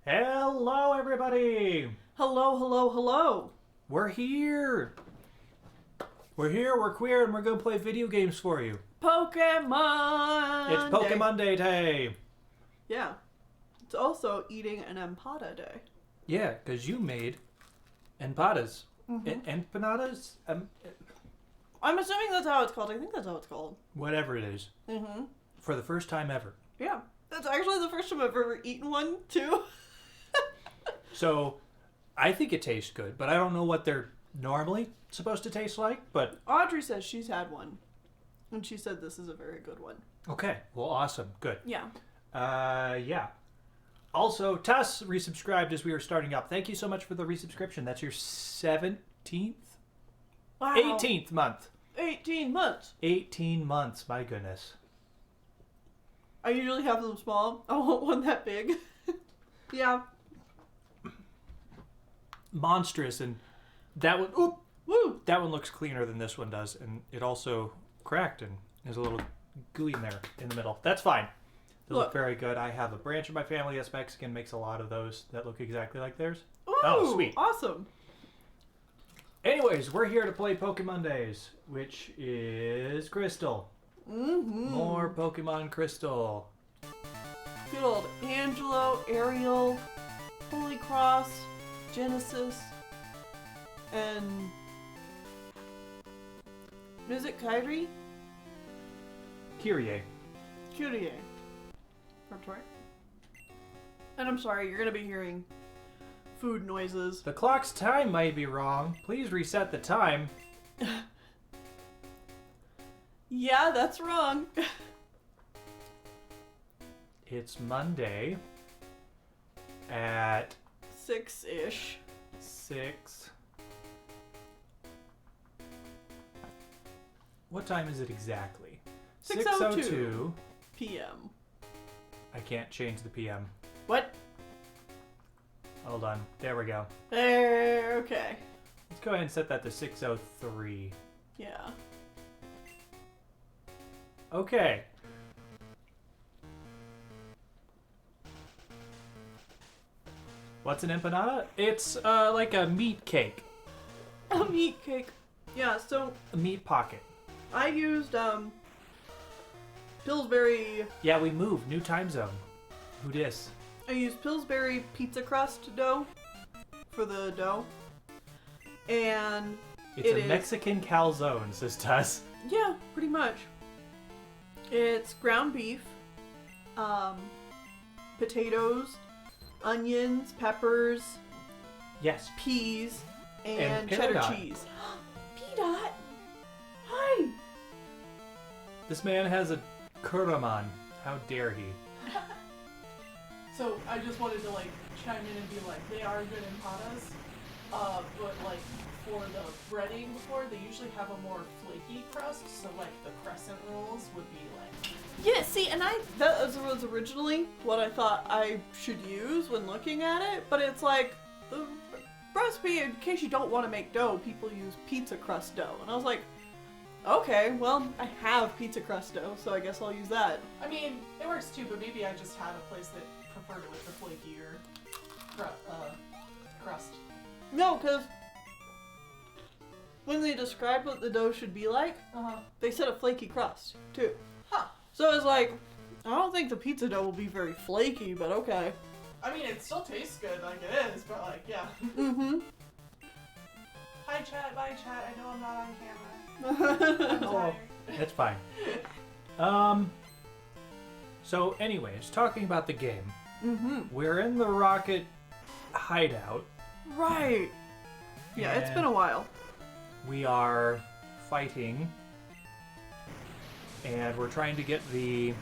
Hello, everybody! Hello, hello, hello. We're here! We're queer, and we're gonna play video games for you. Pokemon It's Pokemon Day! Yeah. It's also eating an empada day. Yeah, because you made empanadas. Empanadas? I'm assuming that's how it's called. I think that's how it's called. Whatever it is. Mm-hmm. For the first time ever. Yeah. That's actually the first time I've ever eaten one, too. So, I think it tastes good, but I don't know what they're normally supposed to taste like, but... Audrey says she's had one. And she said this is a very good one. Okay, well, awesome. Good. Yeah. Yeah. Also, Tuss resubscribed as we were starting up. Thank you so much for the resubscription. That's your 17th? Wow. 18th month. 18 months. 18 months, my goodness. I usually have them small. I want one that big. Yeah. Monstrous, and that one, oop, Woo! that one looks cleaner than this one does, and it also cracked and there's a little gooey in there in the middle. That's fine. They look very good. I have a branch of my family that's Mexican, makes a lot of those that look exactly like theirs. Ooh, Oh, sweet. Awesome. Anyways, we're here to play Pokemon Days, which is Crystal. Mm-hmm. More Pokemon Crystal. Good old Angelo, Ariel, Holy Cross, Genesis, and is it Kyrie? Kyrie. Kyrie. That's right. And I'm sorry, you're gonna be hearing food noises. The clock's time might be wrong. Please reset the time. Yeah, that's wrong. It's Monday at 6-ish. 6. What time is it exactly? 6:02 p.m. I can't change the PM. What? Hold on. There we go. There, okay. Let's go ahead and set that to 6:03. Yeah. Okay. What's an empanada? It's like a meat cake. A meat cake. Yeah, so A meat pocket. I used Pillsbury. Yeah, we moved. New time zone. Who dis? I used Pillsbury pizza crust dough for the dough, and It's it a is- Mexican calzone, says Tuss. yeah, pretty much. It's ground beef, potatoes, onions, peppers, Yes. peas, And and cheddar Peridot. cheese. P-Dot! Hi! This man has a Kuraman. How dare he? So I just wanted to like chime in and be like, they are good empadas, but like for the breading before, they usually have a more flaky crust, so like the crescent rolls would be like... Yeah, see, and that was originally what I thought I should use when looking at it, but it's like, the recipe, in case you don't want to make dough, people use pizza crust dough. And I was like, okay, well, I have pizza crust dough, so I guess I'll use that. I mean, it works too, but maybe I just had a place that preferred it with the flakier crust. No, because when they described what the dough should be like, they said a flaky crust, too. Huh. So I was like, I don't think the pizza dough will be very flaky, but okay. I mean, it still tastes good like it is, but like, yeah. Mm-hmm. Hi chat, bye chat, I know I'm not on camera. I'm Oh, tired. that's fine. So anyways, talking about the game. Mm-hmm. We're in the rocket hideout. Right. Yeah, it's been a while. We are fighting, and we're trying to get the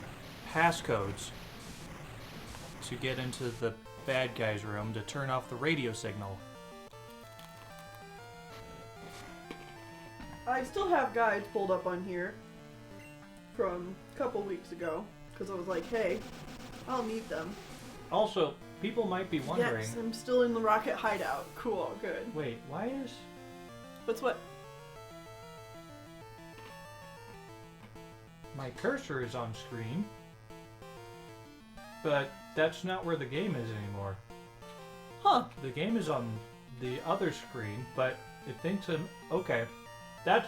passcodes to get into the bad guy's room to turn off the radio signal. I still have guides pulled up on here from a couple weeks ago, because I was like, hey, I'll need them. Also, people might be wondering, Yes, I'm still in the rocket hideout. Cool, good. wait, why is... What's what? My cursor is on screen, but that's not where the game is anymore. Huh. The game is on the other screen, but it thinks I'm... Okay. That's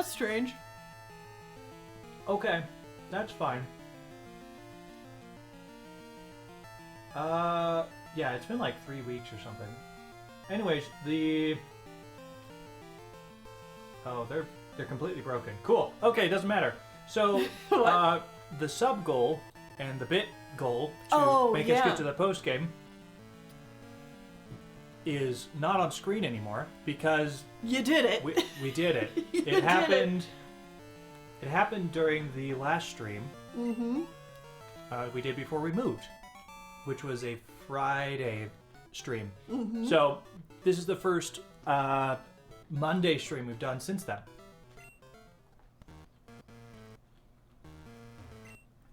strange. okay. That's fine. Yeah, it's been like 3 weeks or something. Anyways, oh, they're completely broken. Cool. Okay, doesn't matter. So, the sub goal and the bit goal to make us get to the post game is not on screen anymore because you did it. We did it. You It happened during the last stream. Mm-hmm. We did before we moved, which was a Friday stream. Mm-hmm. So this is the first Monday stream we've done since then.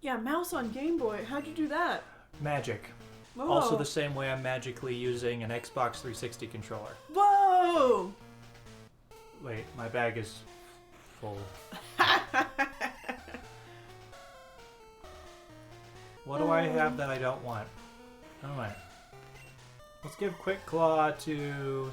Yeah, mouse on Game Boy. How'd you do that? Magic. Oh. Also the same way I'm magically using an Xbox 360 controller. Whoa! Wait, my bag is full. What do I have that I don't want? Alright. Let's give Quick Claw to...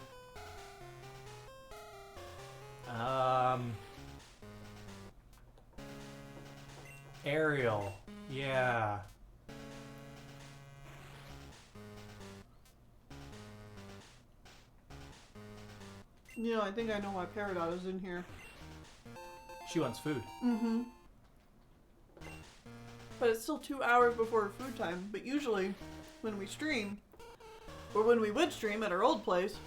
Ariel. Yeah. Yeah, I think I know why Peridot is in here. She wants food. Mm-hmm. But it's still 2 hours before food time. But usually, when we stream, or when we would stream at our old place,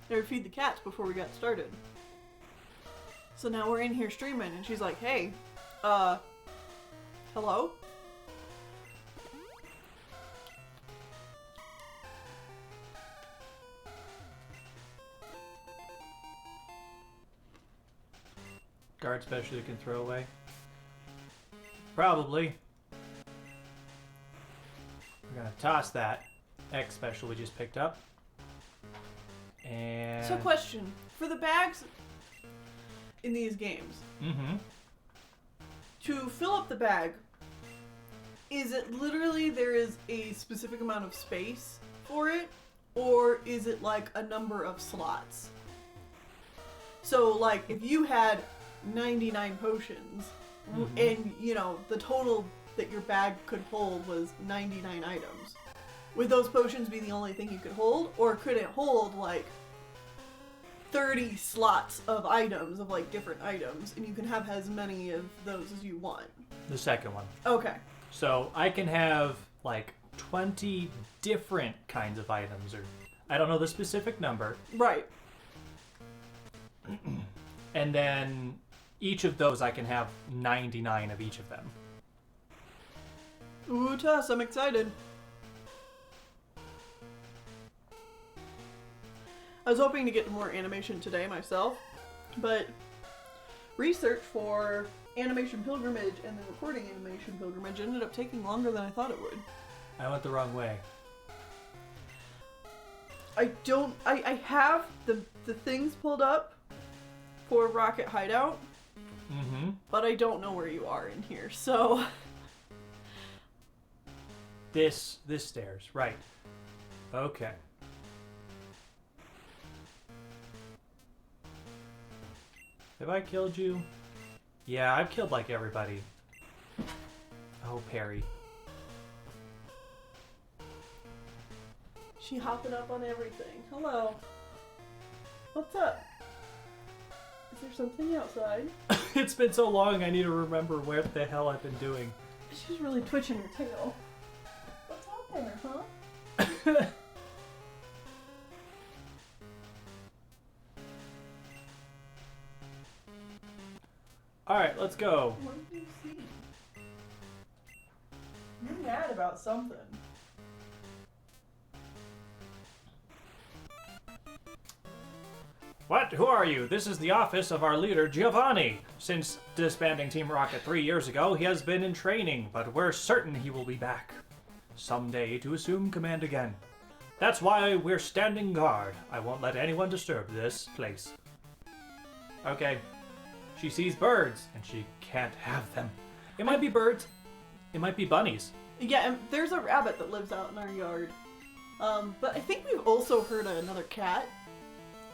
they would feed the cats before we got started. So now we're in here streaming, and she's like, hey, hello? Guard special you can throw away? Probably. We're gonna toss that X special we just picked up. And... So question, for the bags in these games, Mm-hmm. to fill up the bag, is it literally there is a specific amount of space for it, or is it like a number of slots? So like if you had 99 potions and you know the total that your bag could hold was 99 items, would those potions be the only thing you could hold, or could it hold like 30 slots of items, of like different items, and you can have as many of those as you want? The second one. Okay. So I can have like 20 different kinds of items, or I don't know the specific number. Right. And then each of those I can have 99 of each of them. Ooh, Tuss, I'm excited. I was hoping to get more animation today myself, but research for Animation Pilgrimage and the recording Animation Pilgrimage ended up taking longer than I thought it would. I went the wrong way. I have the things pulled up for Rocket Hideout, but I don't know where you are in here, so... This stairs, right. Okay. Have I killed you? Yeah, I've killed like everybody. Oh, Perry. She hopping up on everything. Hello. What's up? Is there something outside? It's been so long, I need to remember where the hell I've been doing. She's really twitching her tail. What's out there, huh? Alright, let's go. What do you see? You're mad about something. What? Who are you? This is the office of our leader, Giovanni. Since disbanding Team Rocket 3 years ago, he has been in training, but we're certain he will be back someday to assume command again. That's why we're standing guard. I won't let anyone disturb this place. Okay. She sees birds, and she can't have them. It might be birds. It might be bunnies. Yeah, and there's a rabbit that lives out in our yard. But I think we've also heard another cat.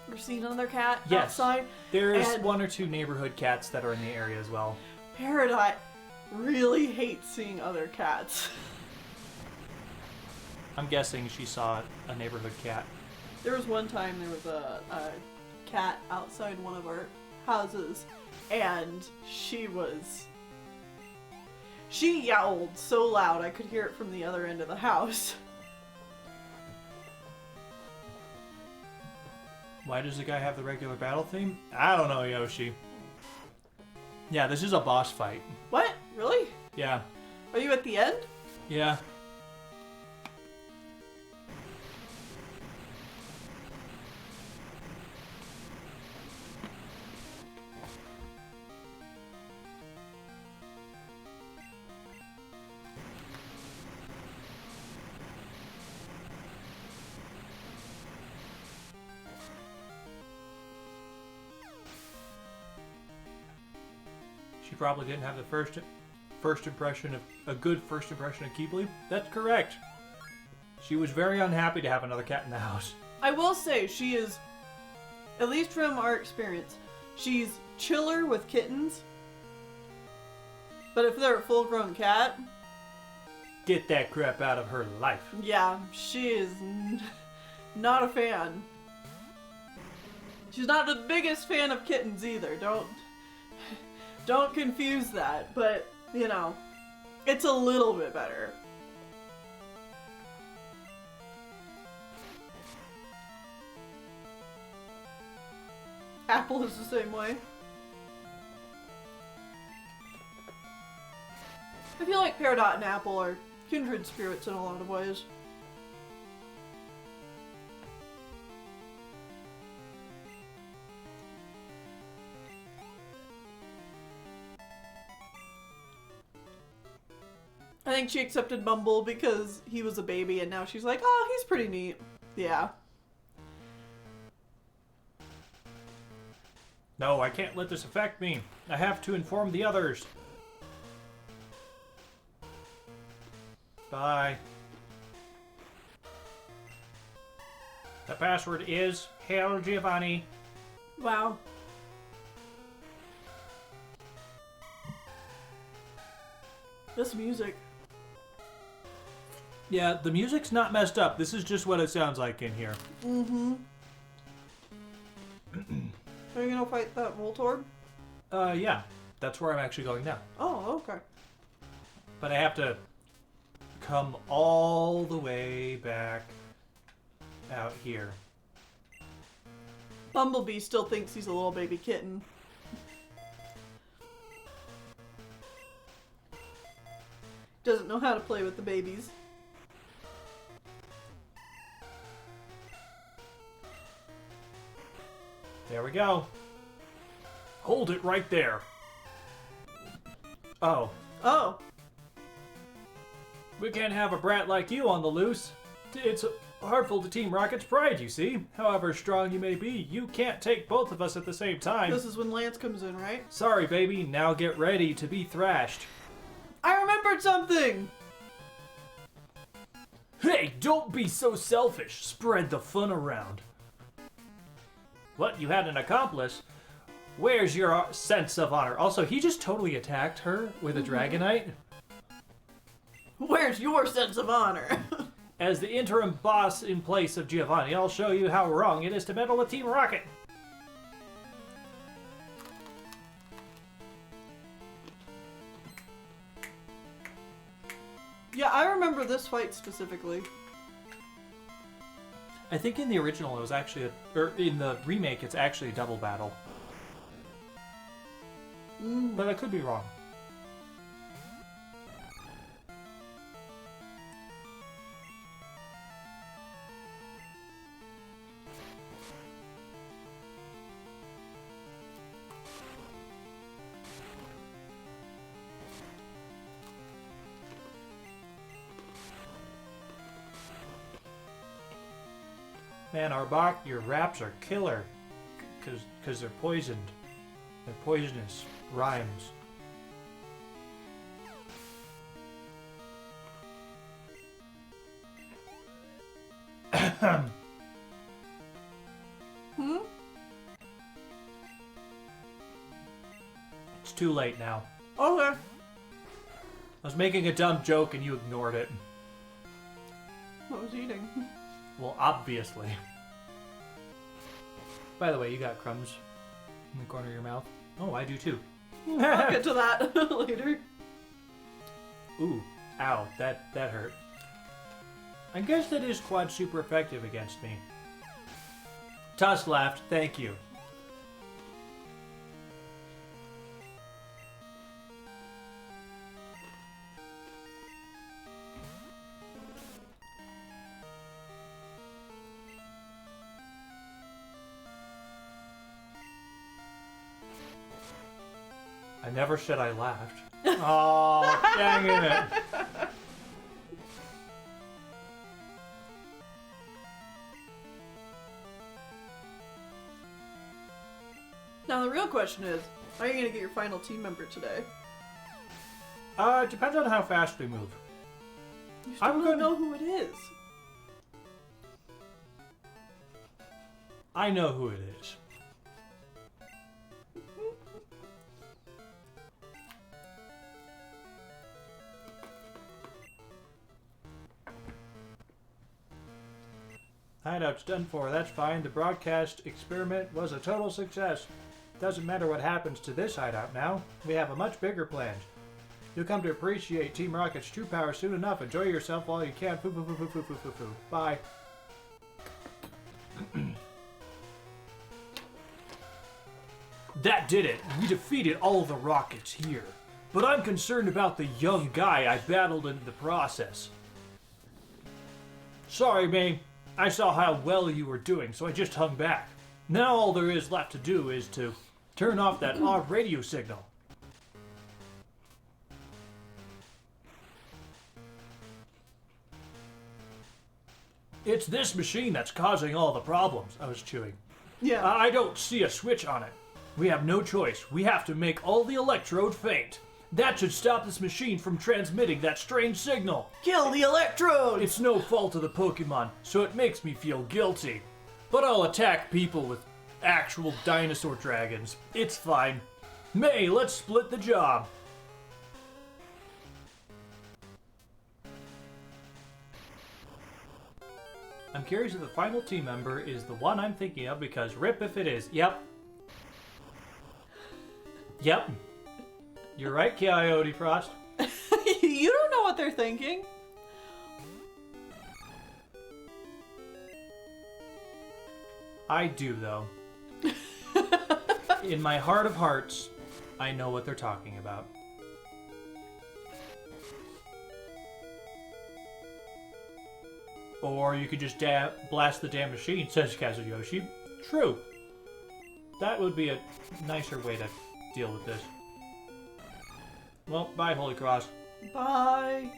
Or seen another cat outside. There's and 1 or 2 neighborhood cats that are in the area as well. Peridot really hates seeing other cats. I'm guessing she saw a neighborhood cat. There was one time there was a cat outside one of our houses, and she yowled so loud I could hear it from the other end of the house. Why does the guy have the regular battle theme? I don't know, Yoshi. Yeah, this is a boss fight. What? Really? Yeah. Are you at the end? Yeah. She probably didn't have the first impression of a good first impression of Keebly. That's correct. She was very unhappy to have another cat in the house. I will say she is, at least from our experience, she's chiller with kittens. But if they're a full-grown cat, Get that crap out of her life. yeah, she is not a fan. She's not the biggest fan of kittens either. Don't confuse that, but, you know, it's a little bit better. Apple is the same way. I feel like Peridot and Apple are kindred spirits in a lot of ways. I think she accepted Bumble because he was a baby, and now she's like, oh, he's pretty neat. Yeah. No, I can't let this affect me. I have to inform the others. Bye. The password is Hail Giovanni. Wow. This music. Yeah, the music's not messed up. This is just what it sounds like in here. Mm-hmm. Are you gonna fight that Voltorb? Yeah. That's where I'm actually going now. Oh, okay. But I have to come all the way back out here. Bumblebee still thinks he's a little baby kitten. Doesn't know how to play with the babies. There we go. Hold it right there. Oh. Oh. We can't have a brat like you on the loose. It's harmful to Team Rocket's pride, you see. However strong you may be, you can't take both of us at the same time. This is when Lance comes in, right? Sorry, baby. Now get ready to be thrashed. I remembered something! Hey, don't be so selfish. Spread the fun around. What? You had an accomplice? Where's your sense of honor? Also, he just totally attacked her with a Dragonite. Where's your sense of honor? As the interim boss in place of Giovanni, I'll show you how wrong it is to meddle with Team Rocket. Yeah, I remember this fight specifically. I think in the original it was actually, or in the remake, it's actually a double battle. But I could be wrong. Man, Arbok, your raps are killer. Because they're poisoned. They're poisonous rhymes. Hmm? It's too late now. Okay. I was making a dumb joke and you ignored it. I was eating. Well, obviously. By the way, you got crumbs in the corner of your mouth. Oh, I do too. I'll get to that later. Ooh, ow, that hurt. I guess that is quad super effective against me. Tusk laughed, thank you. I never said I laughed. Oh, dang it. Now the real question is, how are you going to get your final team member today? It depends on how fast we move. You still don't know who it is. I know who it is. Hideout's done for, that's fine. The broadcast experiment was a total success. Doesn't matter what happens to this hideout now. We have a much bigger plan. You'll come to appreciate Team Rocket's true power soon enough. Enjoy yourself while you can. Foo, foo, foo, foo, foo, foo, foo, foo. Bye. That did it. We defeated all the Rockets here. But I'm concerned about the young guy I battled in the process. Sorry, May. I saw how well you were doing, so I just hung back. Now all there is left to do is to turn off that odd radio signal. It's this machine that's causing all the problems. I was chewing. Yeah. I don't see a switch on it. We have no choice. We have to make all the electrode faint. That should stop this machine from transmitting that strange signal. Kill the electrode! It's no fault of the Pokemon, so it makes me feel guilty. But I'll attack people with actual dinosaur dragons. It's fine. May, let's split the job. I'm curious if the final team member is the one I'm thinking of, because rip if it is. Yep. Yep. You're right, Coyote Frost. You don't know what they're thinking. I do, though. In my heart of hearts, I know what they're talking about. Or you could just blast the damn machine, says Kazuyoshi. True. That would be a nicer way to deal with this. Well, bye, Holy Cross. Bye.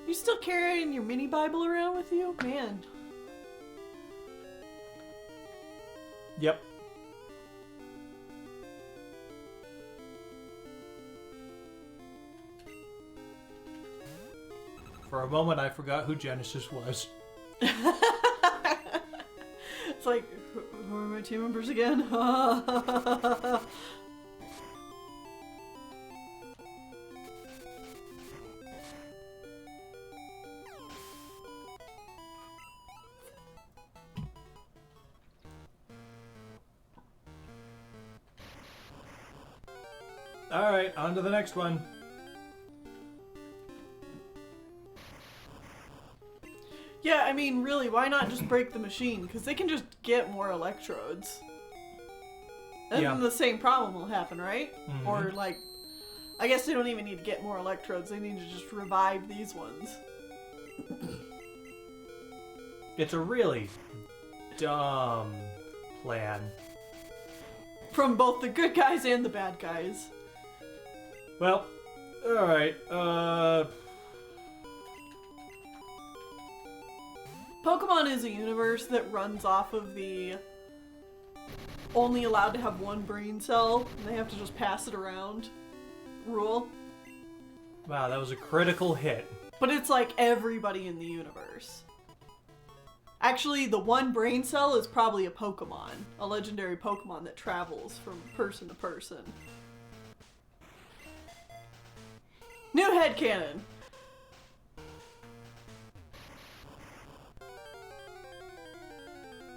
You still carrying your mini Bible around with you? Man. Yep. For a moment, I forgot who Genesis was. It's like, who are my team members again? Alright, on to the next one. Yeah, I mean, really, why not just break the machine? Because they can just get more electrodes. And Yeah. then the same problem will happen, right? Mhm. Or, like, I guess they don't even need to get more electrodes. They need to just revive these ones. It's a really dumb plan. From both the good guys and the bad guys. Well, alright, Pokemon is a universe that runs off of the only allowed to have one brain cell, and they have to just pass it around rule. Wow, that was a critical hit. But it's like everybody in the universe. Actually, the one brain cell is probably a Pokemon. A legendary Pokemon that travels from person to person. New headcanon.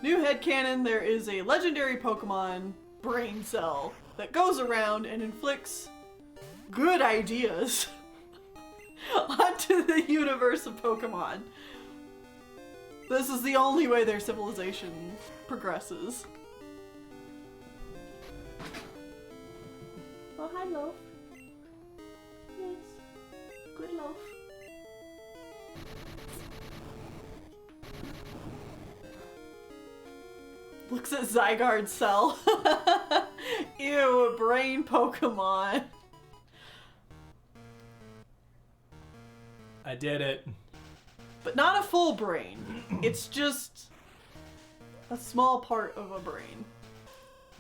New headcanon, there is a legendary Pokemon brain cell that goes around and inflicts good ideas onto the universe of Pokemon. This is the only way their civilization progresses. Oh, hi, Loaf. Yes. Good Loaf. Looks at Zygarde's cell. Ew, a brain Pokemon. I did it. But not a full brain. It's just a small part of a brain.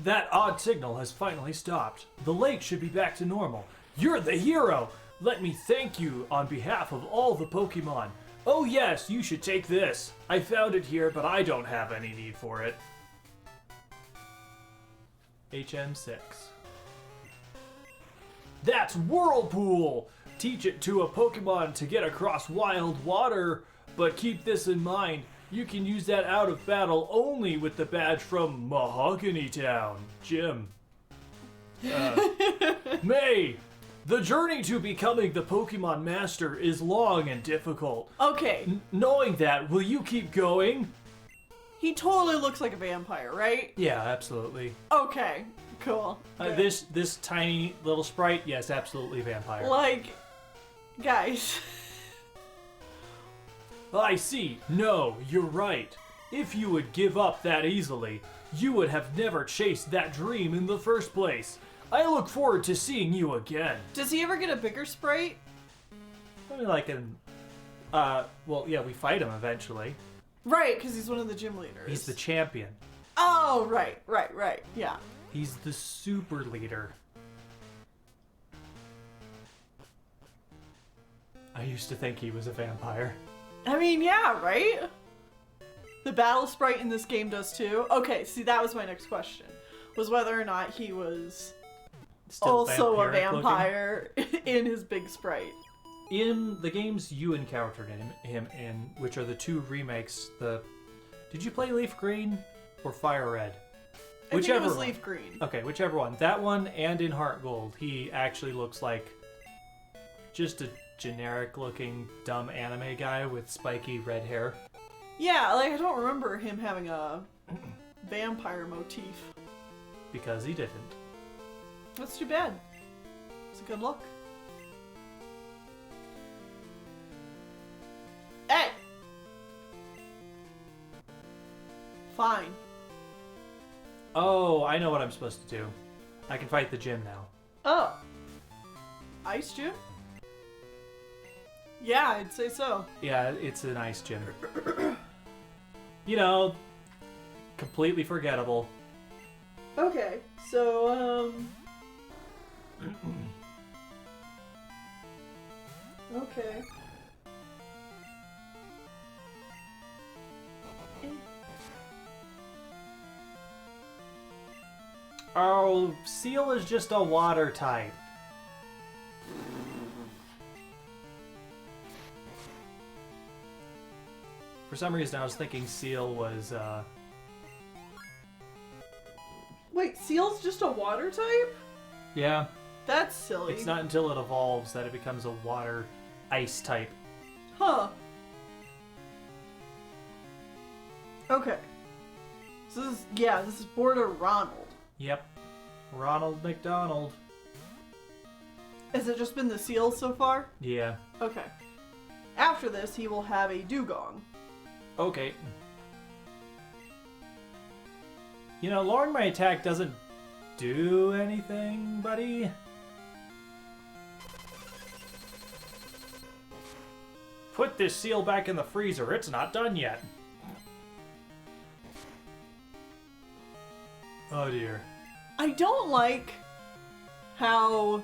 That odd signal has finally stopped. The lake should be back to normal. You're the hero! Let me thank you on behalf of all the Pokemon. Oh yes, you should take this. I found it here, but I don't have any need for it. HM6. That's Whirlpool! Teach it to a Pokemon to get across wild water, but keep this in mind. You can use that out of battle only with the badge from Mahogany Town Gym. May, the journey to becoming the Pokemon Master is long and difficult. Okay. Knowing that, will you keep going? He totally looks like a vampire, right? Yeah, absolutely. Okay. Cool. Good. This tiny little sprite, yes, absolutely vampire. Like, guys. I see. No, you're right. If you would give up that easily, you would have never chased that dream in the first place. I look forward to seeing you again. Does he ever get a bigger sprite? I mean, like in, well, yeah, we fight him eventually. Right, because he's one of the gym leaders. He's the champion. Oh, right. Yeah. He's the super leader. I used to think he was a vampire. I mean, yeah, right? The battle sprite in this game does too. Okay, see, that was my next question. Was whether or not he was Still also a vampiric vampire in his big sprite. looking. In the games you encountered him in, which are the two remakes, did you play Leaf Green or Fire Red? I think it was one. Leaf Green. Okay, whichever one. That one and in Heart Gold, he actually looks like just a generic looking dumb anime guy with spiky red hair. Yeah, like I don't remember him having a vampire motif. Because he didn't. That's too bad. It's a good look. Hey! Fine. Oh, I know what I'm supposed to do. I can fight the gym now. Oh. Ice gym? Yeah, I'd say so. Yeah, it's an ice gym. You know, completely forgettable. Okay, so, okay. Oh, Seal is just a water type. For some reason, I was thinking Seal was, Wait, Seal's just a water type? yeah. That's silly. It's not until it evolves that it becomes a water ice type. Huh. Okay. So this is Border Ronald. Yep. Ronald McDonald. Has it just been the Seal so far? Yeah. Okay. After this, he will have a Dugong. Okay. You know, lowering my attack doesn't do anything, buddy. Put this Seal back in the freezer. It's not done yet. Oh dear. I don't like how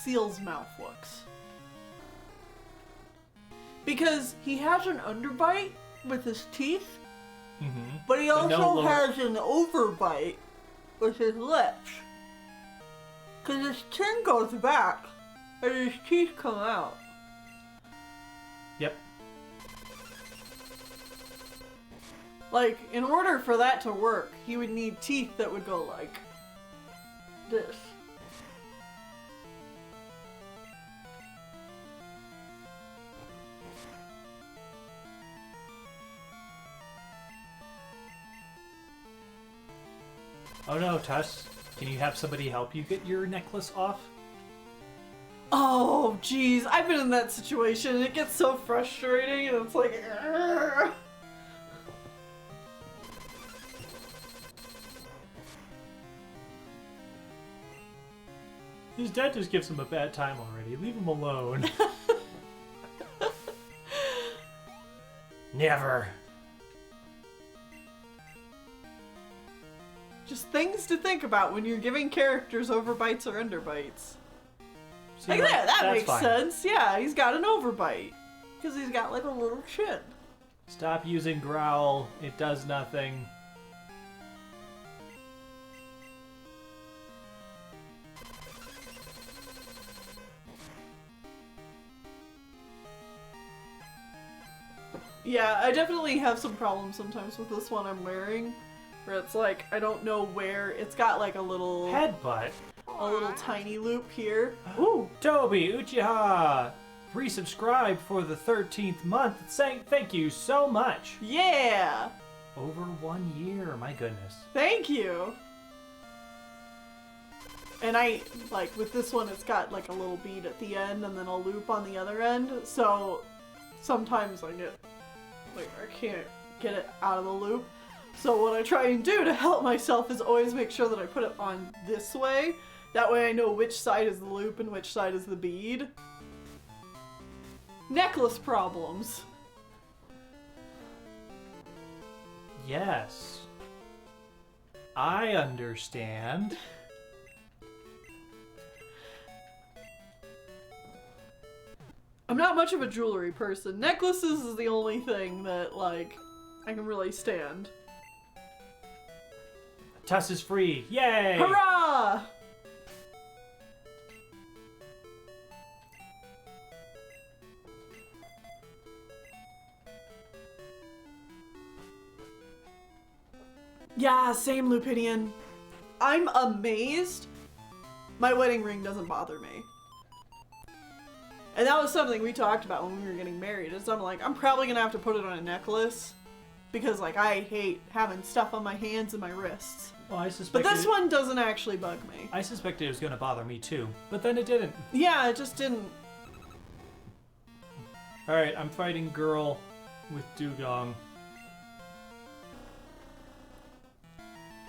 Seal's mouth looks. Because he has an underbite with his teeth, but he also has an overbite with his lips. Because his chin goes back and his teeth come out. Yep. Like, in order for that to work, he would need teeth that would go like this. Oh no, Tuss. Can you have somebody help you get your necklace off? Oh, jeez. I've been in that situation and it gets so frustrating and it's like, "Argh." His dad just gives him a bad time already. Leave him alone. Never. Just things to think about when you're giving characters overbites or underbites. See, Like that that's makes fine. sense. Yeah, he's got an overbite. Because he's got like a little chin. Stop using growl. It does nothing. Yeah, I definitely have some problems sometimes with this one I'm wearing. Where it's like, I don't know where. It's got like a little Headbutt. tiny loop here. Ooh, Toby Uchiha resubscribed for the 13th month, saying thank you so much. Yeah! Over 1 year, my goodness. Thank you! And I, like, with this one, it's got like a little bead at the end and then a loop on the other end. So sometimes I get, like, I can't get it out of the loop. So what I try and do to help myself is always make sure that I put it on this way. That way I know which side is the loop and which side is the bead. Necklace problems. Yes. I understand. I'm not much of a jewelry person. Necklaces is the only thing that, like, I can really stand. Tuss is free. Yay! Hurrah! Yeah, same, Lupidian. I'm amazed my wedding ring doesn't bother me. And that was something we talked about when we were getting married. Is I'm like, I'm probably gonna have to put it on a necklace because, like, I hate having stuff on my hands and my wrists. Well, I But suspected this one doesn't actually bug me. I suspected it was going to bother me too, but then it didn't. Yeah, it just didn't. Alright, I'm fighting girl with dugong.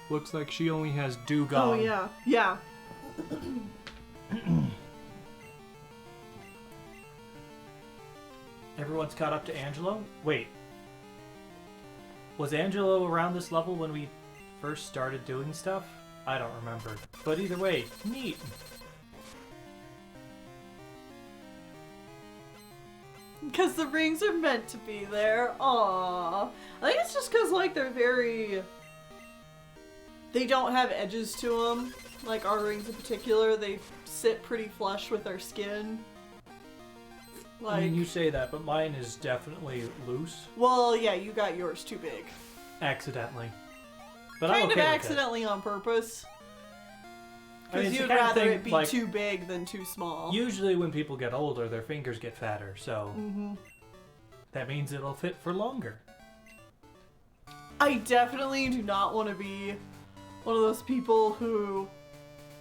Looks like she only has dugong. Oh yeah, yeah. Everyone's caught up to Angelo? Wait. Was Angelo around this level when we first started doing stuff? I don't remember. But either way, neat. Because the rings are meant to be there. Aww. I think it's just because, like, they're very... They don't have edges to them. Like, our rings in particular, they sit pretty flush with our skin. Like, I mean, you say that, but mine is definitely loose. well, yeah, you got yours too big. Accidentally. But Kind I'm okay of with accidentally on purpose. I mean, Because it's the you'd kind of rather thing, it be like, too big than too small. Usually when people get older, their fingers get fatter, so Mm-hmm. that means it'll fit for longer. I definitely do not want to be one of those people who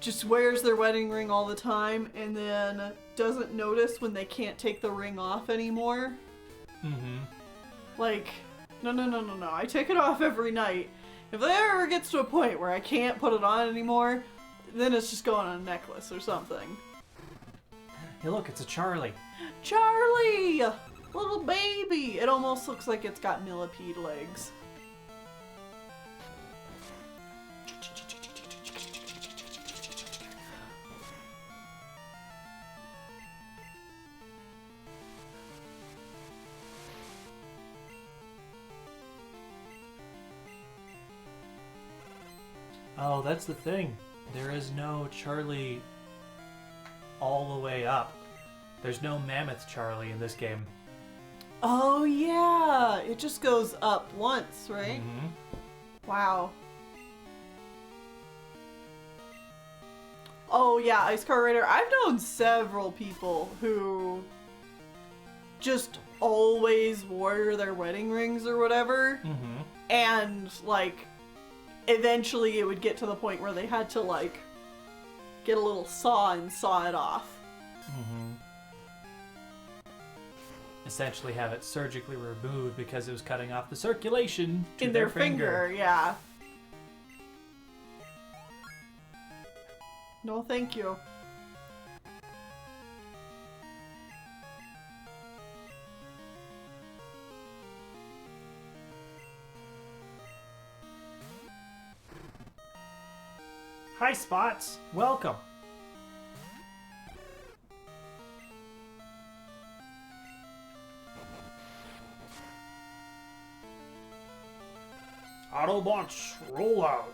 just wears their wedding ring all the time and then doesn't notice when they can't take the ring off anymore. Mm-hmm. Like, no. I take it off every night. If it ever gets to a point where I can't put it on anymore, then it's just going on a necklace or something. Hey, look, it's a Charlie. Charlie! Little baby! It almost looks like it's got millipede legs. Oh, that's the thing. There is no Charlie all the way up. There's no Mammoth Charlie in this game. Oh, yeah. It just goes up once, right? Mm-hmm. Wow. Oh, yeah, Ice Car Rider. I've known several people who just always wore their wedding rings or whatever. Mm-hmm. And, like, eventually it would get to the point where they had to, like, get a little saw and saw it off. Mm-hmm. Essentially have it surgically removed because it was cutting off the circulation to In their finger, yeah. No, thank you. Hi, Spots. Welcome. Autobots, roll out.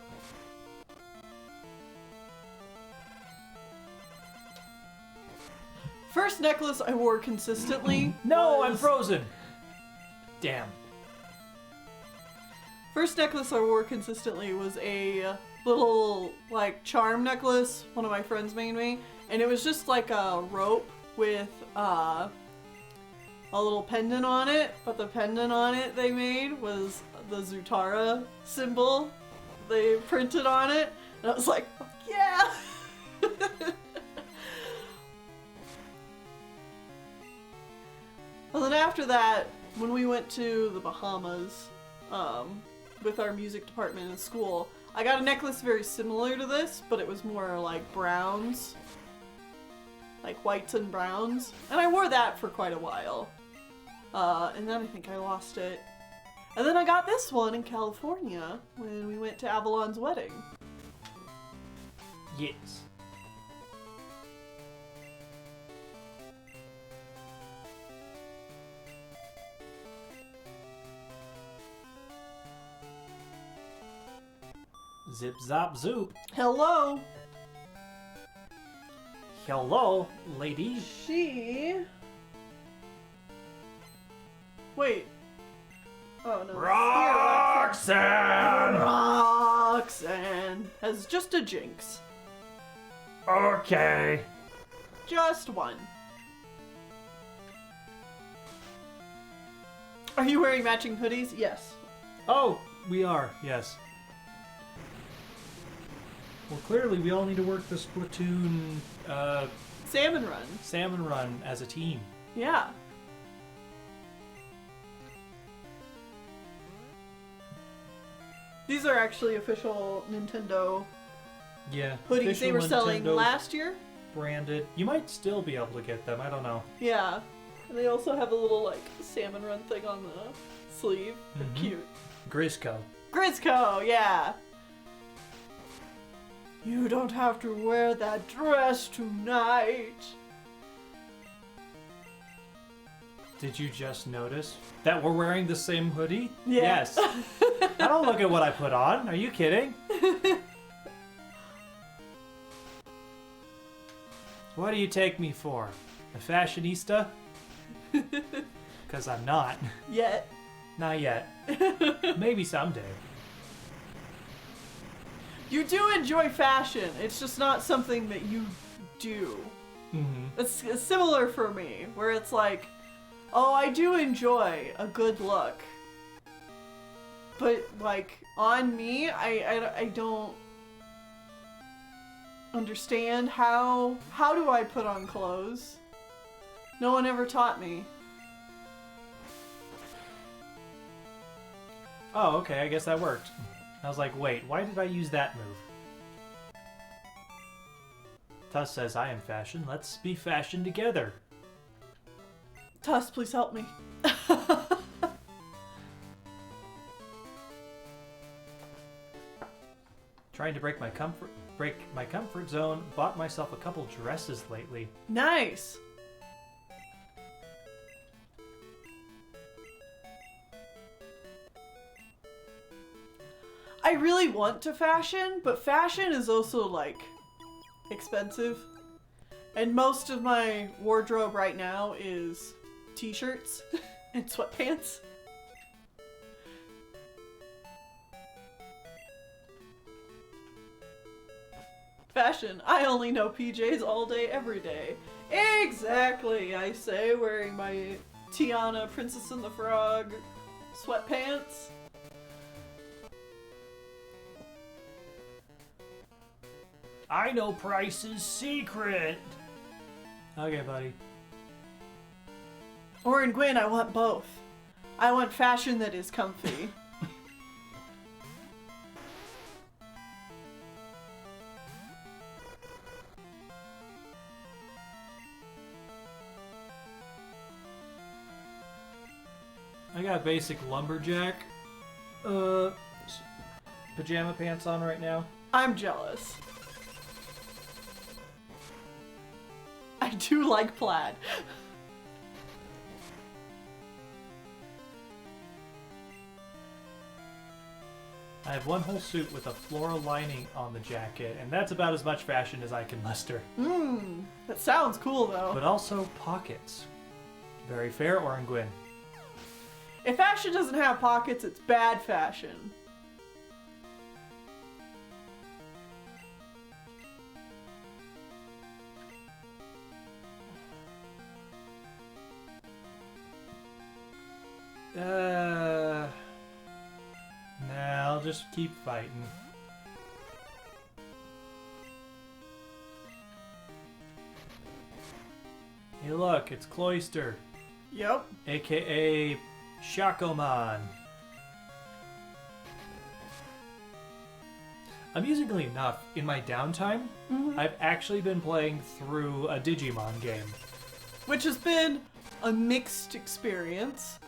First necklace I wore consistently. No, was- I'm frozen. Damn. First necklace I wore consistently was a little, like, charm necklace one of my friends made me. And it was just like a rope with a little pendant on it. But the pendant on it they made was the Zutara symbol. They printed on it. And I was like, fuck yeah! Well, then after that, when we went to the Bahamas, with our music department in school, I got a necklace very similar to this, but it was more like browns. Like whites and browns. And I wore that for quite a while. And then I think I lost it. And then I got this one in California when we went to Avalon's wedding. Yes. Zip zop zoop. Hello! Hello, lady. She... Wait. Oh no. Roxanne! Roxanne has just a jinx. Okay. Just one. Are you wearing matching hoodies? Yes. Oh, we are, yes. Well, clearly we all need to work the Splatoon Salmon run. salmon run as a team. Yeah. These are actually official Nintendo Yeah. hoodies official they were selling Nintendo last year. branded. You might still be able to get them. I don't know. Yeah. And they also have a little, like, salmon run thing on the sleeve. They're Mhm. cute. Grisco. Grisco, yeah. You don't have to wear that dress tonight. Did you just notice that we're wearing the same hoodie? Yeah. Yes. I don't look at what I put on. Are you kidding? What do you take me for? A fashionista? Because I'm not. Yet. Not yet. Maybe someday. You do enjoy fashion. It's just not something that you do. Mm-hmm. It's similar for me, where it's like, oh, I do enjoy a good look. But, like, on me, I don't understand how do I put on clothes? No one ever taught me. Oh, okay, I guess that worked. I was like, wait, why did I use that move? Tuss says, I am fashion. Let's be fashion together. Tuss, please help me. Trying to break my comfort zone. Bought myself a couple dresses lately. Nice. I really want to fashion, but fashion is also, like, expensive. And most of my wardrobe right now is t-shirts and sweatpants. Fashion. I only know PJs all day, every day. Exactly, I say, wearing my Tiana Princess and the Frog sweatpants. I know Price's secret. Okay, buddy. Or in Gwen, I want both. I want fashion that is comfy. I got basic lumberjack pajama pants on right now. I'm jealous. I do like plaid. I have one whole suit with a floral lining on the jacket, and that's about as much fashion as I can muster. That sounds cool though. But also pockets. Very fair, Oren Gwyn. If fashion doesn't have pockets, it's bad fashion. Nah, I'll just keep fighting. Hey look, it's Cloyster, Yep. aka Shacoman. Amusingly enough, in my downtime, I've actually been playing through a Digimon game. Which has been a mixed experience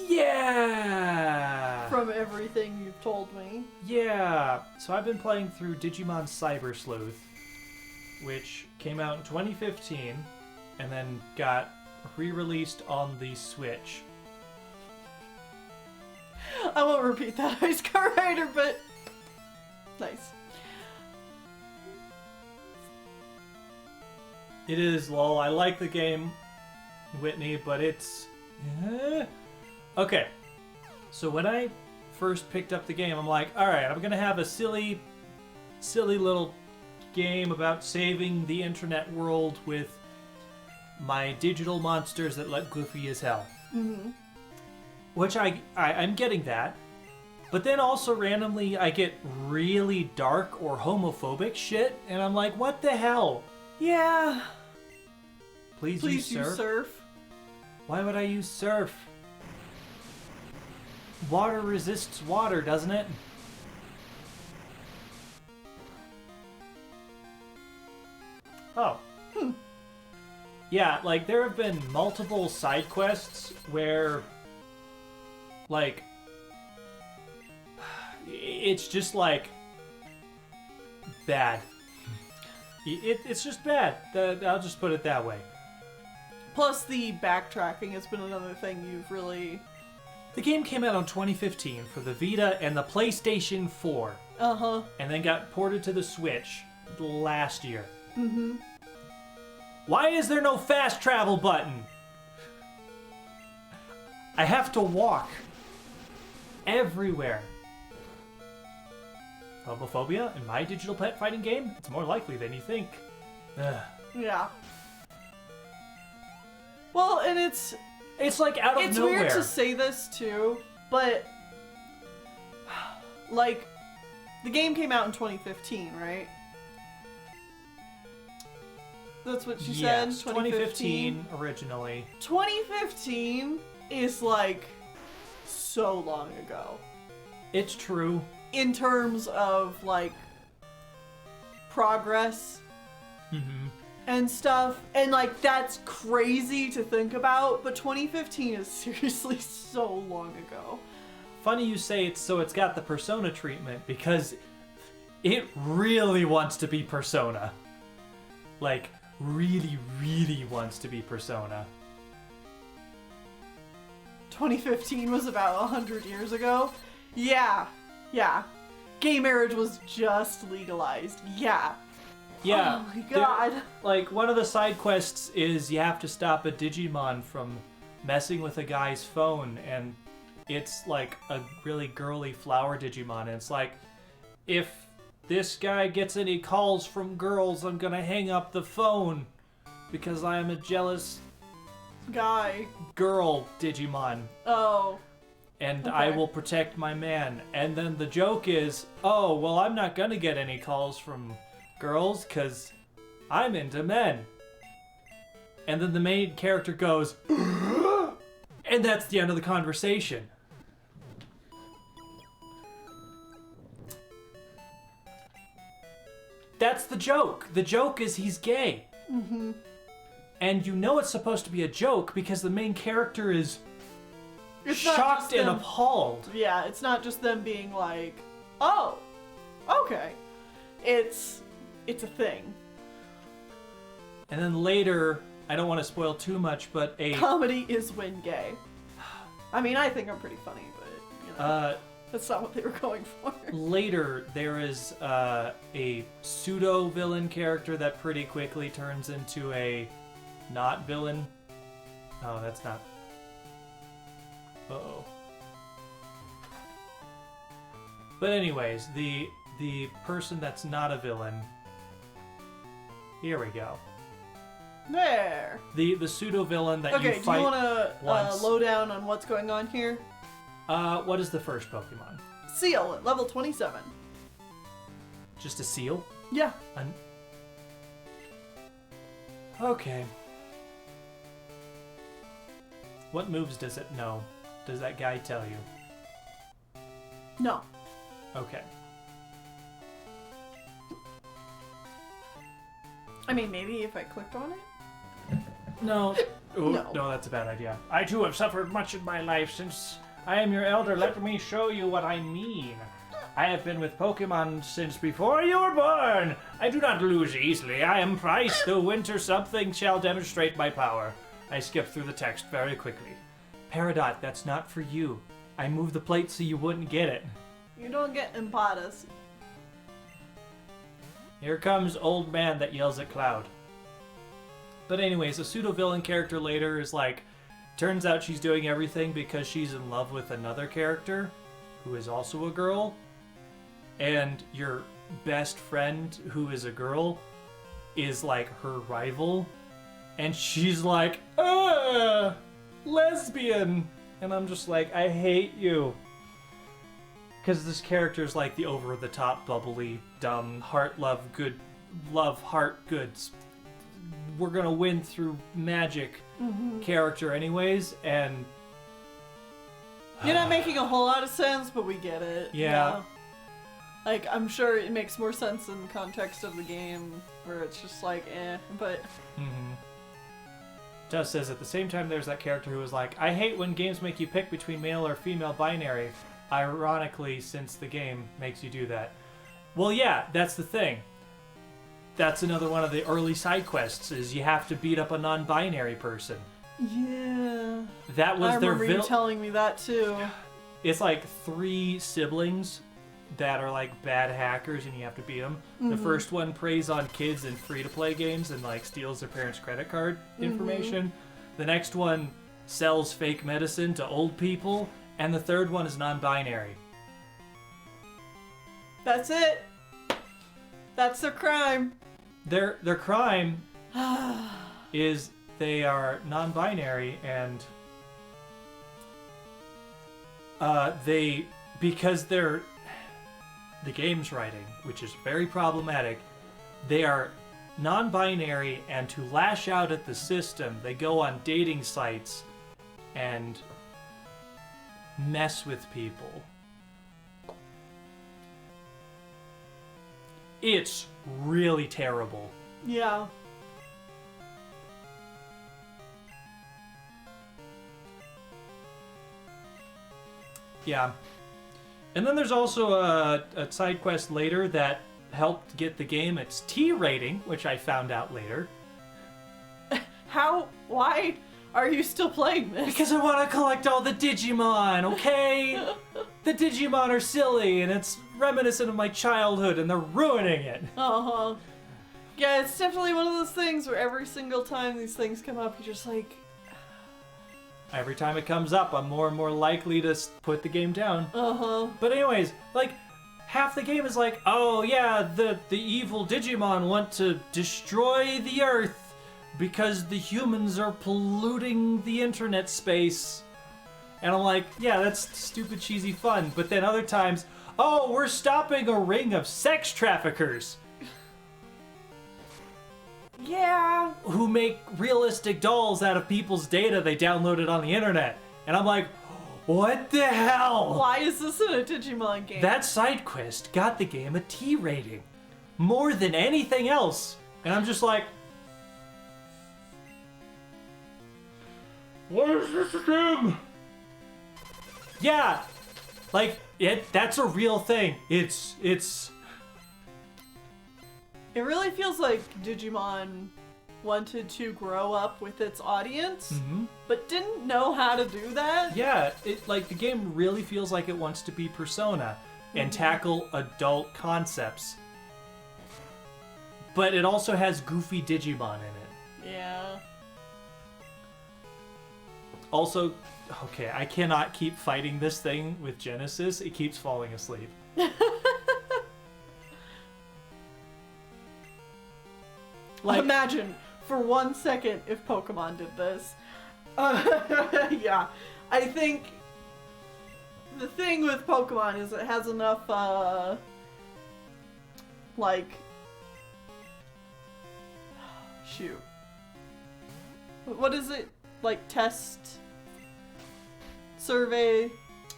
Yeah! from everything you've told me. Yeah, so I've been playing through Digimon Cyber Sleuth, which came out in 2015 and then got re-released on the Switch. I won't repeat that Ice Car Rider, but nice. It is, lol. I like the game, Whitney, but it's... Okay, so when I first picked up the game, I'm like, alright, I'm gonna have a silly little game about saving the internet world with my digital monsters that look goofy as hell. Mm-hmm. Which I'm getting that. But then also randomly I get really dark or homophobic shit, and I'm like, what the hell? Yeah. Please Please use use surf. Why would I use surf? Water resists water, doesn't it? Oh. Yeah, like there have been multiple side quests where, like, it's just like bad. It's just bad. I'll just put it that way. Plus the backtracking has been another thing you've really... The game came out in 2015 for the Vita and the PlayStation 4. Uh-huh. And then got ported to the Switch last year. Mm-hmm. Why is there no fast travel button? I have to walk everywhere. Homophobia in my digital pet fighting game? It's more likely than you think. Ugh. Yeah. Well, and it's like out of nowhere. weird to say this too, but like the game came out in 2015, right? That's what you said? Yes, 2015 originally. 2015 is like so long ago. It's true. In terms of like progress and stuff. And like that's crazy to think about, but 2015 is seriously so long ago. Funny you say it's got the Persona treatment, because it really wants to be Persona. Like, really, really wants to be Persona. 2015 was about 100 years ago? Yeah. Yeah. Gay marriage was just legalized. Yeah. Yeah. Oh my god. Like, one of the side quests is you have to stop a Digimon from messing with a guy's phone, and it's like a really girly flower Digimon, and it's like, if this guy gets any calls from girls, I'm gonna hang up the phone because I am a jealous Guy. girl Digimon. Oh. And Okay. I will protect my man. And then the joke is, oh, well, I'm not gonna get any calls from girls because I'm into men. And then the main character goes, and that's the end of the conversation. That's the joke. The joke is he's gay. Mm-hmm. And you know it's supposed to be a joke because the main character is It's not shocked just and them- appalled. Yeah, it's not just them being like, oh, okay. It's a thing. And then later, I don't want to spoil too much, but Comedy is when gay. I mean, I think I'm pretty funny, but, you know, that's not what they were going for. later there is a pseudo villain character that pretty quickly turns into a not villain. Oh, that's not. Uh-oh. But anyways, the person that's not a villain. Here we go. There. The pseudo villain that you Okay, do fight. you want to once. low down on what's going on here? What is the first Pokemon? Seal at level 27. Just a seal? Yeah. Okay. What moves does it know? Does that guy tell you? No. Okay. I mean, maybe if I clicked on it? No. Ooh, No. no, that's a bad idea. I too have suffered much in my life. Since I am your elder, let me show you what I mean. I have been with Pokemon since before you were born. I do not lose easily. I am Price, the winter something shall demonstrate my power. I skipped through the text very quickly. Peridot, that's not for you. I moved the plate so you wouldn't get it. You don't get Empadas. Here comes old man that yells at Cloud. But anyways, a pseudo-villain character later is like, turns out she's doing everything because she's in love with another character who is also a girl. And your best friend, who is a girl, is like her rival. And she's like, lesbian. And I'm just like, I hate you. Because this character is like the over-the-top, bubbly, dumb, heart, love, heart, goods. We're gonna win through magic character anyways, and... You're not making a whole lot of sense, but we get it. Yeah. Like, I'm sure it makes more sense in the context of the game, where it's just like, but... Just says, at the same time, there's that character who was like, I hate when games make you pick between male or female binary. Ironically, since the game makes you do that. Well, yeah, that's the thing. That's another one of the early side quests, is you have to beat up a non-binary person. Yeah. That was I their remember you telling me that, too. It's like 3 siblings that are like bad hackers and you have to beat them. The first one preys on kids in free-to-play games and like steals their parents' credit card information. The next one sells fake medicine to old people. And the third one is non-binary. That's it. That's their crime. Their crime is they are non-binary and because they're the game's writing, which is very problematic, they are non-binary, and to lash out at the system, they go on dating sites and mess with people. It's really terrible. Yeah. Yeah. And then there's also a side quest later that helped get the game its T rating, which I found out later. How? Why? are you still playing this? Because I want to collect all the Digimon, okay? The Digimon are silly, and it's reminiscent of my childhood, and they're ruining it. Uh-huh. Yeah, it's definitely one of those things where every single time these things come up, you're just like... Every time it comes up, I'm more and more likely to put the game down. Uh-huh. But anyways, like, half the game is like, oh yeah, the evil Digimon want to destroy the Earth because the humans are polluting the internet space. And I'm like, yeah, that's stupid, cheesy fun. But then other times, oh, we're stopping a ring of sex traffickers Yeah. who make realistic dolls out of people's data they downloaded on the internet. And I'm like, what the hell? Why is this in a Digimon game? That side quest got the game a T rating. More than anything else. And I'm just like, what is this thing? Yeah, like, that's a real thing. It's... It really feels like Digimon wanted to grow up with its audience, but didn't know how to do that. Yeah, like, the game really feels like it wants to be Persona and tackle adult concepts. But it also has goofy Digimon in it. Yeah. Also, okay, I cannot keep fighting this thing with Genesis. It keeps falling asleep. Like, imagine for 1 second if Pokemon did this. Yeah, I think the thing with Pokemon is it has enough, like, shoot. What is it? Like, test, survey,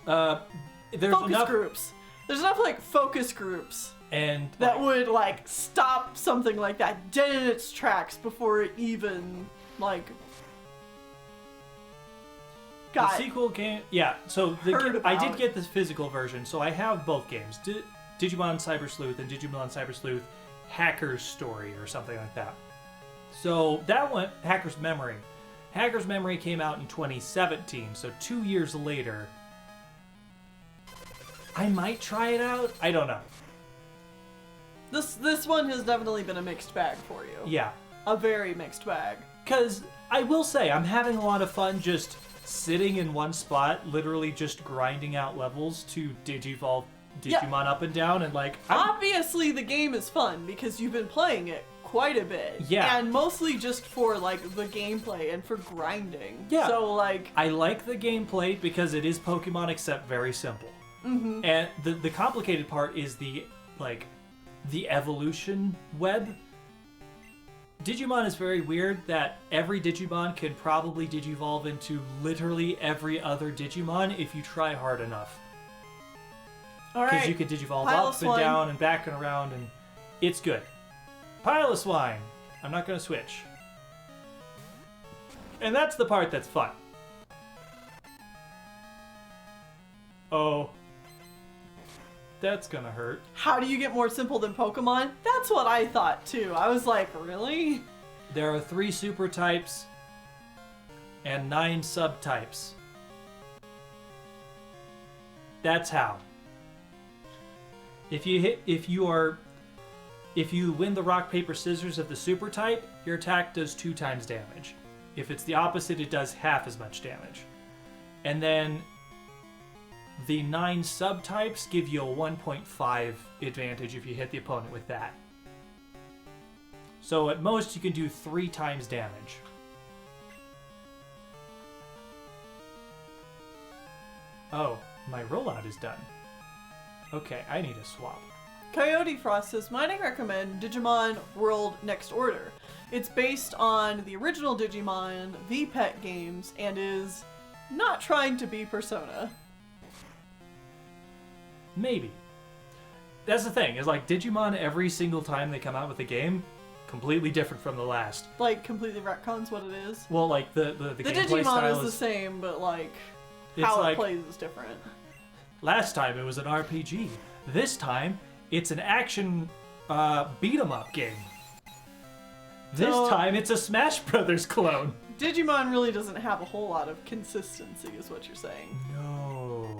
there's focus enough, groups. There's enough, like, focus groups and that like, would, like, stop something like that dead in its tracks before it even, like, the got... sequel game. Yeah, so Heard I did about. get the physical version, so I have both games, Digimon Cyber Sleuth and Digimon Cyber Sleuth Hacker's Story or something like that. So that one, Hacker's Memory. Hacker's Memory came out in 2017, so 2 years later. I might try it out. I don't know. This one has definitely been a mixed bag for you. Yeah, A very mixed bag. because I will say I'm having a lot of fun just sitting in one spot, literally just grinding out levels to Digivolve Digimon up and down, and like Obviously the game is fun because you've been playing it quite a bit. Yeah. And mostly just for, like, the gameplay and for grinding. Yeah. So, like... I like the gameplay because it is Pokemon except very simple. Mm-hmm. And the complicated part is the evolution web. Digimon is very weird that every Digimon can probably Digivolve into literally every other Digimon if you try hard enough. Because Alright. you can Digivolve Pile up of and slime. down and back and around, and it's good. Pile of swine. I'm not going to switch. And that's the part that's fun. Oh. That's gonna hurt. How do you get more simple than Pokemon? That's what I thought, too. I was like, really? There are 3 super types and 9 subtypes. That's how. If you win the rock paper scissors of the super type, your attack does 2 times damage. If it's the opposite, it does half as much damage. And then the 9 subtypes give you a 1.5 advantage if you hit the opponent with that. So at most you can do 3 times damage. Oh, my rollout is done. Okay, I need a swap. Coyote Frost says, might I recommend Digimon World Next Order? It's based on the original Digimon V-Pet games and is not trying to be Persona. Maybe. That's the thing, is like Digimon every single time they come out with a game, completely different from the last. Like, completely retcons what it is. Well, like the The gameplay Digimon style is the same, but like, It's how like- it plays is different. last time it was an RPG. This time it's an action beat 'em up game. This So- time it's a Smash Brothers clone. Digimon really doesn't have a whole lot of consistency, is what you're saying. No.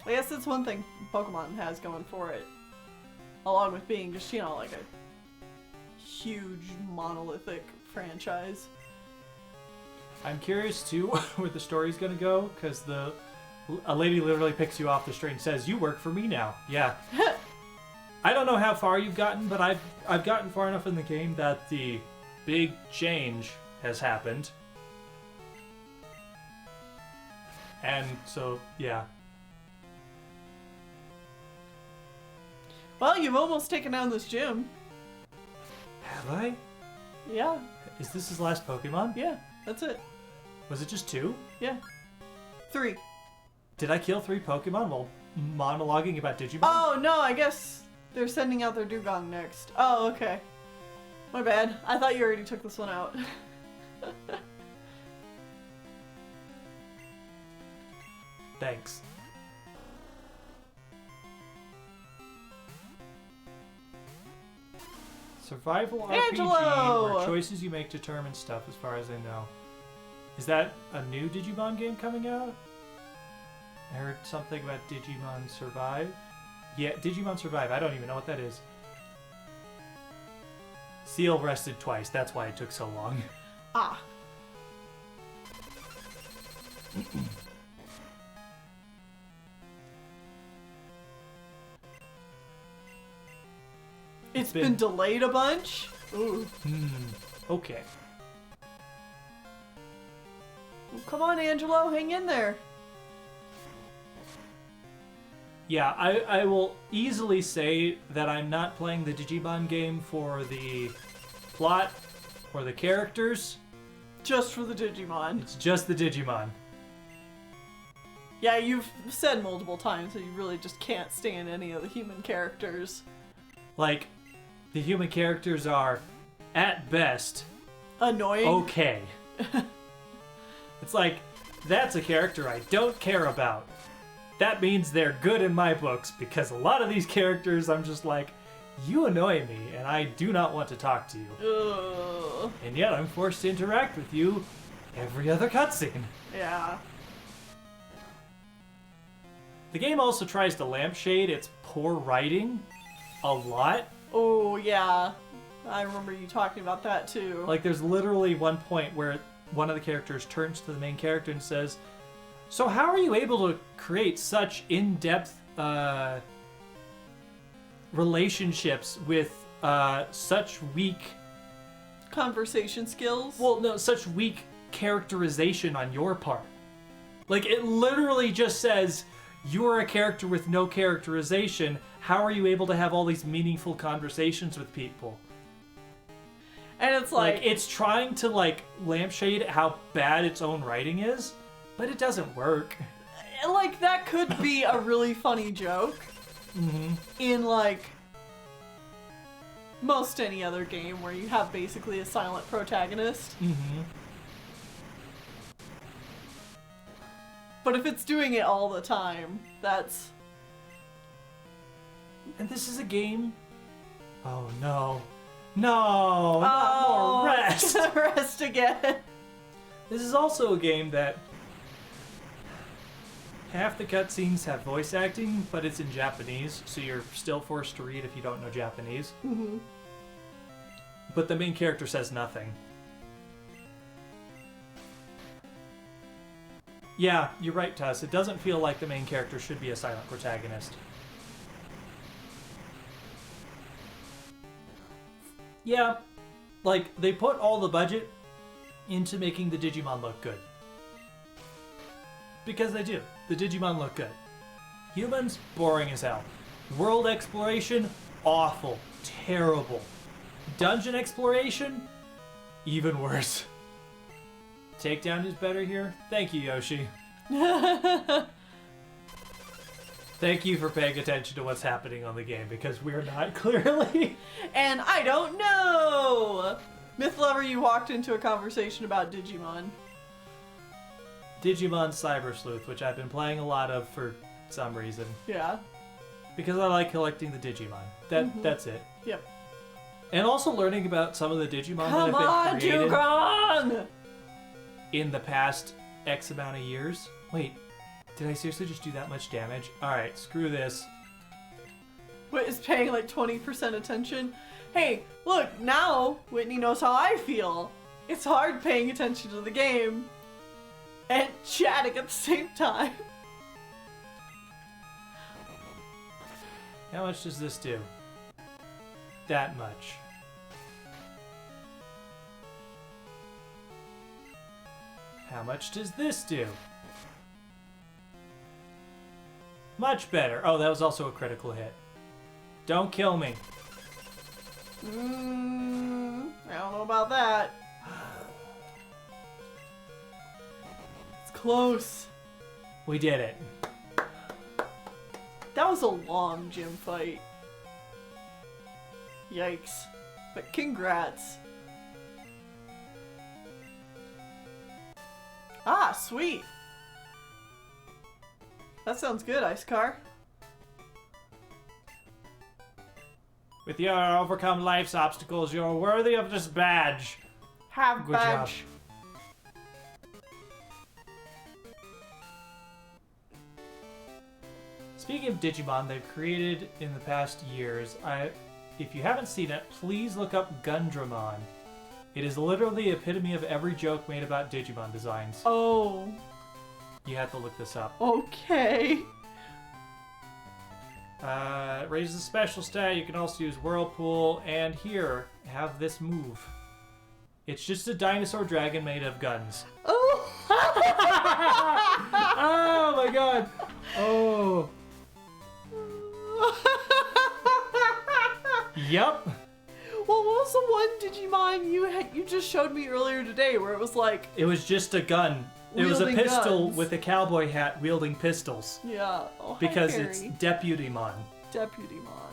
I guess that's one thing Pokemon has going for it. Along with being just, you know, like a huge monolithic franchise. I'm curious too where the story's gonna go, because a lady literally picks you off the street and says, "You work for me now." Yeah. I don't know how far you've gotten, but I've gotten far enough in the game that the big change has happened. And so, yeah. Well, you've almost taken down this gym. Have I? Yeah. Is this his last Pokemon? Yeah, that's it. Was it just 2? Yeah. 3. Did I kill 3 Pokemon while monologuing about Digimon? Oh, no, I guess they're sending out their Dugong next. Oh, okay. My bad. I thought you already took this one out. Thanks. Survival Angelo! RPG, where choices you make determine stuff, as far as I know. Is that a new Digimon game coming out? I heard something about Digimon Survive. Yeah, Digimon Survive. I don't even know what that is. Seal rested twice. That's why it took so long. Ah. It's been delayed a bunch? Ooh. Okay. Well, come on, Angelo, hang in there. Yeah, I will easily say that I'm not playing the Digimon game for the plot or the characters. Just for the Digimon. It's just the Digimon. Yeah, you've said multiple times that you really just can't stand any of the human characters. Like, the human characters are, at best, Annoying. okay. It's like, that's a character I don't care about. That means they're good in my books, because a lot of these characters I'm just like, you annoy me, and I do not want to talk to you. Ugh. And yet I'm forced to interact with you every other cutscene. Yeah. The game also tries to lampshade its poor writing a lot. Oh, yeah. I remember you talking about that, too. Like, there's literally one point where one of the characters turns to the main character and says, "So how are you able to create such in-depth relationships with such weak..." Conversation skills? Well, no, such weak characterization on your part. Like, it literally just says, you're a character with no characterization. How are you able to have all these meaningful conversations with people? And it's like... it's trying to, like, lampshade how bad its own writing is, but it doesn't work. Like, that could be a really funny joke. Mm-hmm. In, like, most any other game where you have basically a silent protagonist. Mm-hmm. But if it's doing it all the time, that's... And this is a game... Oh, no. No! Not more rest! Rest again. This is also a game that... half the cutscenes have voice acting, but it's in Japanese, so you're still forced to read if you don't know Japanese. Mm-hmm. But the main character says nothing. Yeah, you're right, Tuss. It doesn't feel like the main character should be a silent protagonist. Yeah, like, they put all the budget into making the Digimon look good. Because they do. The Digimon look good. Humans, boring as hell. World exploration, awful. Terrible. Dungeon exploration, even worse. Takedown is better here. Thank you, Yoshi. Thank you for paying attention to what's happening on the game, because we're not, clearly. And I don't know! Myth Lover, you walked into a conversation about Digimon. Digimon Cyber Sleuth, which I've been playing a lot of for some reason. Yeah. Because I like collecting the Digimon. That's it. Yep. And also learning about some of the Digimon Come that have on, been created. Dugong! in the past X amount of years. Wait, did I seriously just do that much damage? Alright, screw this. Whit is paying like 20% attention. Hey, look, now Whitney knows how I feel. It's hard paying attention to the game and chatting at the same time. How much does this do? That much. How much does this do? Much better. Oh, that was also a critical hit. Don't kill me. I don't know about that. It's close. We did it. That was a long gym fight. Yikes. But congrats. Ah, sweet. That sounds good, Ice Car. With your overcome life's obstacles, you're worthy of this badge. Have Good badge. Speaking of Digimon they've created in the past years, if you haven't seen it, please look up Gundramon. It is literally the epitome of every joke made about Digimon designs. Oh, You have to look this up. okay. It raises a special stat. You can also use Whirlpool, and here, have this move. It's just a dinosaur dragon made of guns. Oh. Oh my god! Oh. Yup. Well, what was the one Digimon you just showed me earlier today where it was like, It was just a gun. It was a Wielding pistol guns. with a cowboy hat wielding pistols. yeah, oh, hi, Because Carrie. it's Deputymon. Deputymon.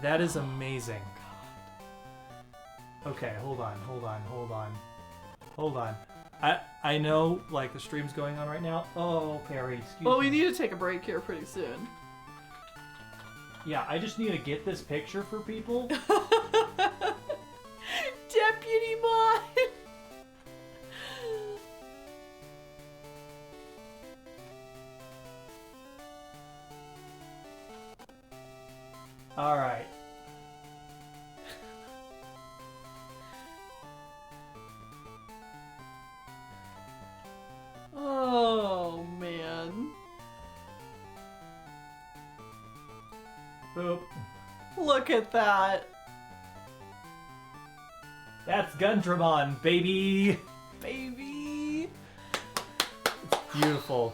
That is amazing. Okay, hold on. I know, like, the stream's going on right now. Oh, Perry, excuse Well, me. we need to take a break here pretty soon. Yeah, I just need to get this picture for people. Deputymon! Alright. Oh, man. Boop. Look at that. That's Gundramon, baby! Baby. Beautiful.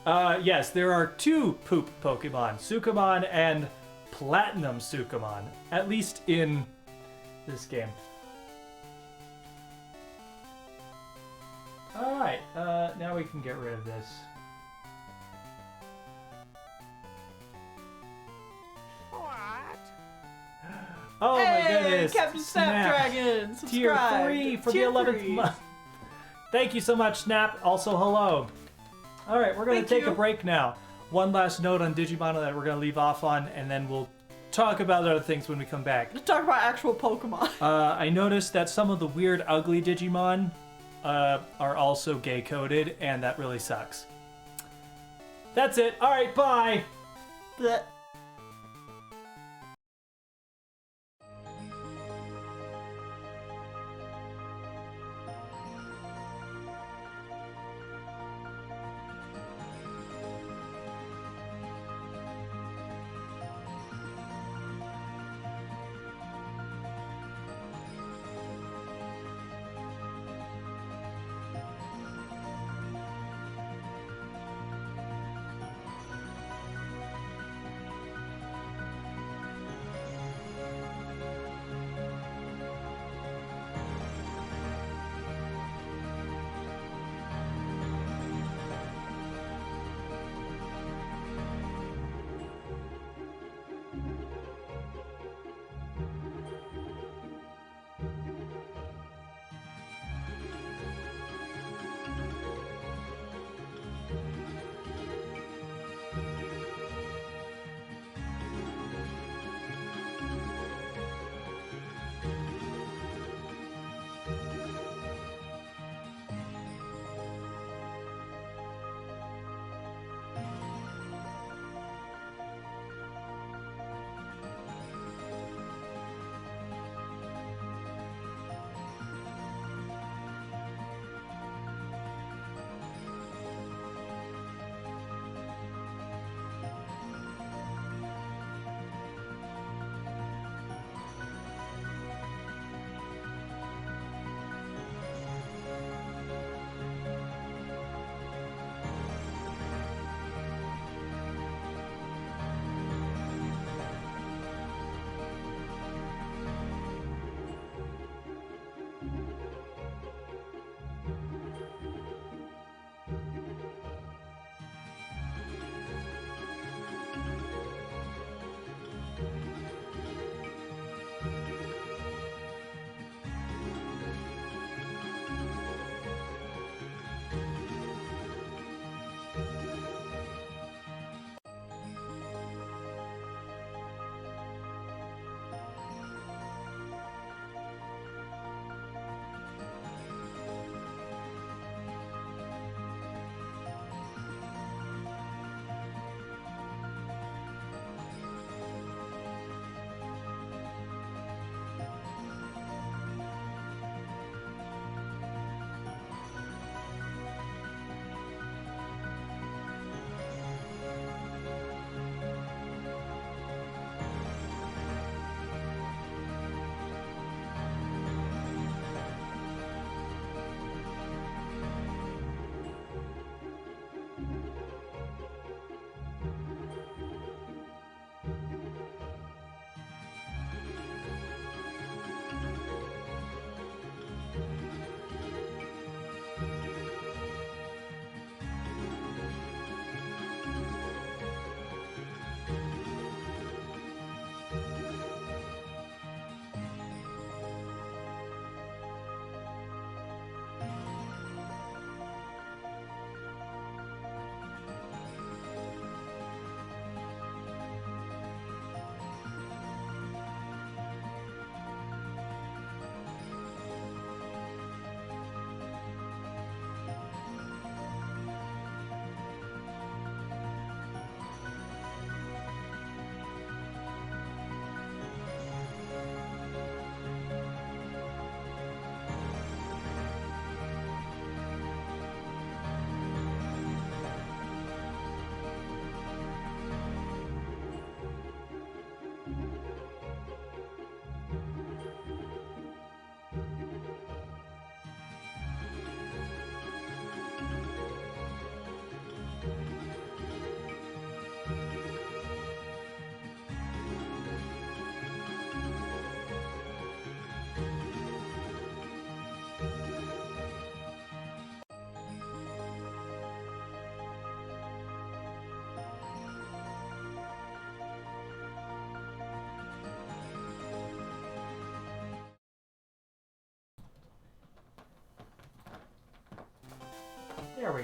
Yes, there are two poop Pokemon, Sukamon and Platinum Sukamon, at least in this game. Alright, now we can get rid of this. Oh my Hey, goodness! Captain Snapdragon! Tier Subscribe. 3 for Tier the 11th 3. month. Thank you so much, Snap. Also, hello. Alright, we're going to Thank take a you. break now. One last note on Digimon that we're going to leave off on, and then we'll talk about other things when we come back. Let's talk about actual Pokemon. I noticed that some of the weird, ugly Digimon are also gay-coded, and that really sucks. That's it. Alright, bye! Blech.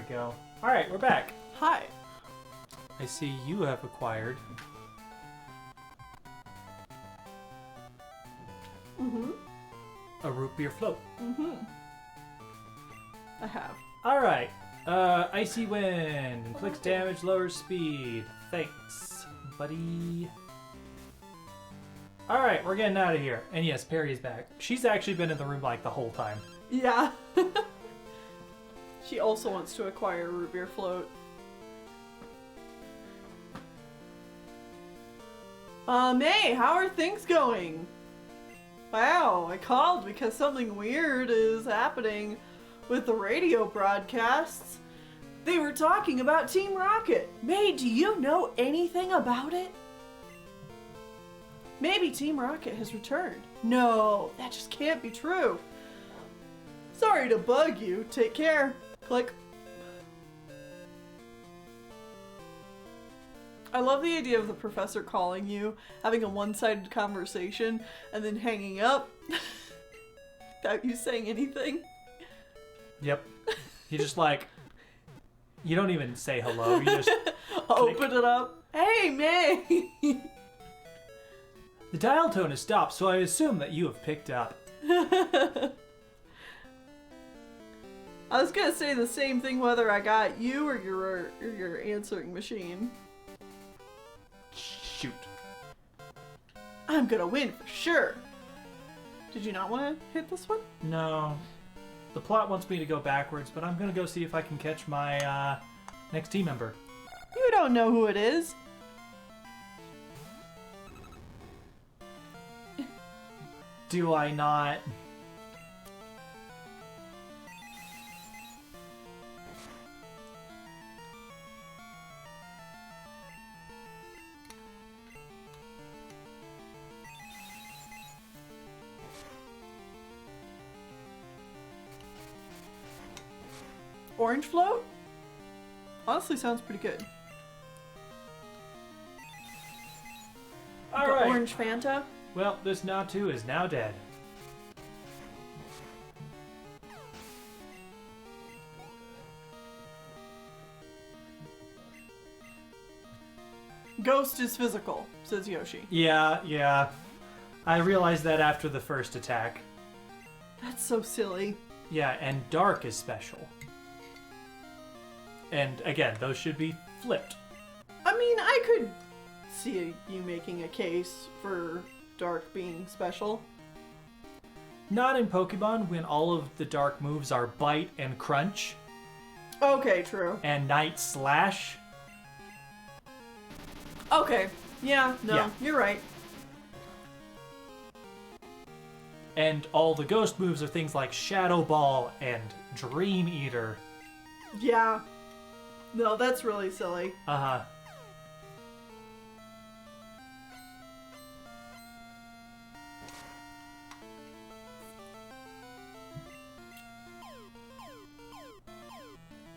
we go. All right, we're back. Hi. I see you have acquired. A root beer float. I have. All right. Icy wind. Inflicts damage, lowers speed. Thanks, buddy. All right, we're getting out of here. And yes, Perry's back. She's actually been in the room like the whole time. Yeah. She also wants to acquire a root beer float. May, how are things going? Wow, I called because something weird is happening with the radio broadcasts. They were talking about Team Rocket. May, do you know anything about it? Maybe Team Rocket has returned. No, that just can't be true. Sorry to bug you. Take care. Click. I love the idea of the professor calling you, having a one-sided conversation, and then hanging up without you saying anything. Yep. You just like, you don't even say hello. You just open it up. Hey, May! The dial tone has stopped, so I assume that you have picked up. I was gonna say the same thing whether I got you or your answering machine. Shoot. I'm gonna win for sure. Did you not want to hit this one? No. The plot wants me to go backwards, but I'm gonna go see if I can catch my next team member. You don't know who it is. Do I not? Orange float? Honestly, sounds pretty good. All The right. Orange Fanta? Well, this Natu is now dead. Ghost is physical, says Yoshi. Yeah. I realized that after the first attack. That's so silly. Yeah, and dark is special. And again, those should be flipped. I mean, I could see you making a case for dark being special. Not in Pokemon when all of the dark moves are bite and crunch Okay, true. and night slash. Okay. Yeah, no, Yeah. you're right. And all the ghost moves are things like Shadow Ball and Dream Eater. Yeah. No, that's really silly. Uh-huh.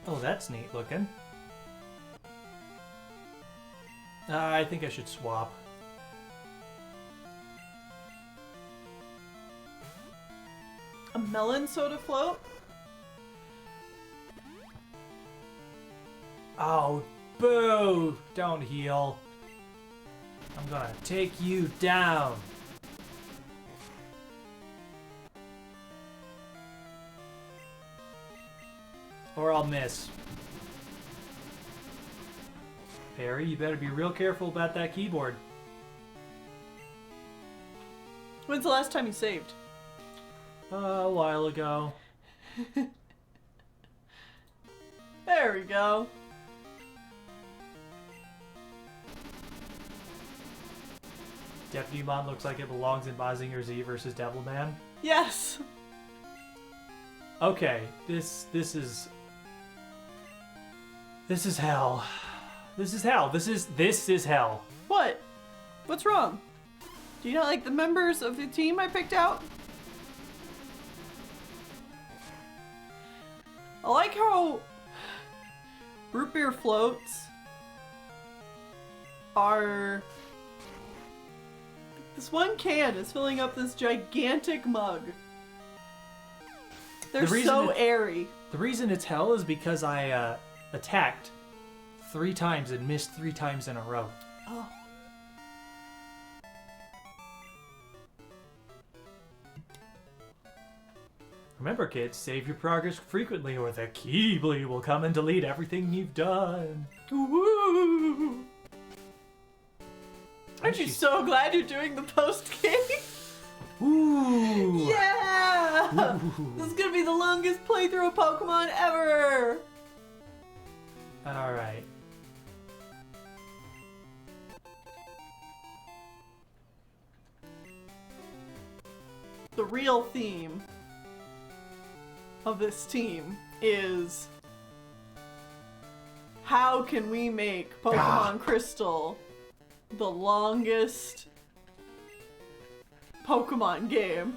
Oh, that's neat looking. I think I should swap. A melon soda float? Oh, boo! Don't heal. I'm gonna take you down. Or I'll miss. Perry, you better be real careful about that keyboard. When's the last time you saved? A while ago. There we go. Deputy Mon looks like it belongs in Mazinger Z versus Devilman. Yes. Okay, this is hell. This is hell. This is hell. What? What's wrong? Do you not like the members of the team I picked out? I like how root beer floats are... This one can is filling up this gigantic mug. They're so airy. The reason it's hell is because I attacked 3 times and missed 3 times in a row. Oh. Remember, kids, save your progress frequently or the Keyblade will come and delete everything you've done. Woo! Aren't you so glad you're doing the post-game? Ooh! Yeah! Ooh. This is gonna be the longest playthrough of Pokemon ever! Alright. The real theme of this team is how can we make Pokemon Crystal the longest Pokemon game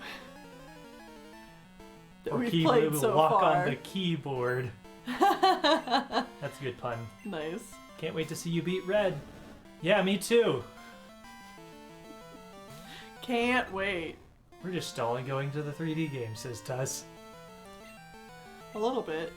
that Or we've Keyblade played will so walk far. on the keyboard. That's a good pun. Nice. Can't wait to see you beat Red. Yeah, me too. Can't wait. We're just stalling going to the 3D game, says Tuss. A little bit.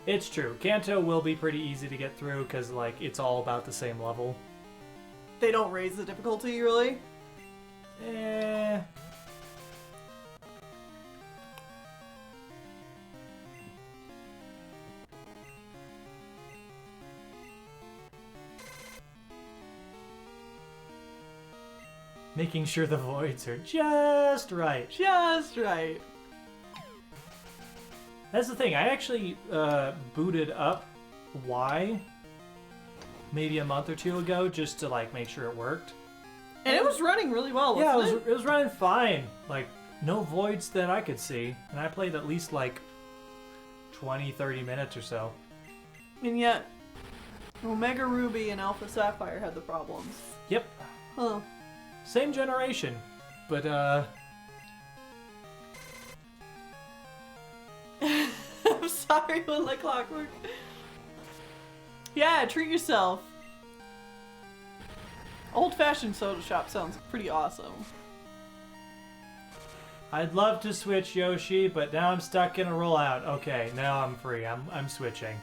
It's true. Kanto will be pretty easy to get through because, like, it's all about the same level. They don't raise the difficulty, really? Eh. Making sure the voids are just right. Just right. That's the thing. I actually booted up Y maybe a month or 2 ago just to like make sure it worked. And it was running really well, Yeah, wasn't it was running fine. Like no voids that I could see, and I played at least like 20-30 minutes or so. And yet, Omega Ruby and Alpha Sapphire had the problems. Yep. Huh. Same generation, but I'm sorry, One Like Clockwork. Yeah, treat yourself. Old-fashioned soda shop sounds pretty awesome. I'd love to switch Yoshi, but now I'm stuck in a rollout. Okay, now I'm free. I'm switching.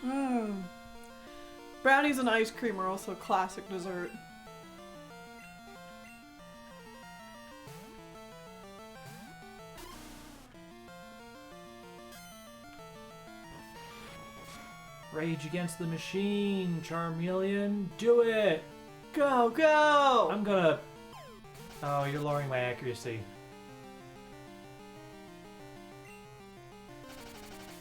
Mmm. Brownies and ice cream are also a classic dessert. Rage Against the Machine, Charmeleon, do it! Go, go! I'm gonna... Oh, you're lowering my accuracy.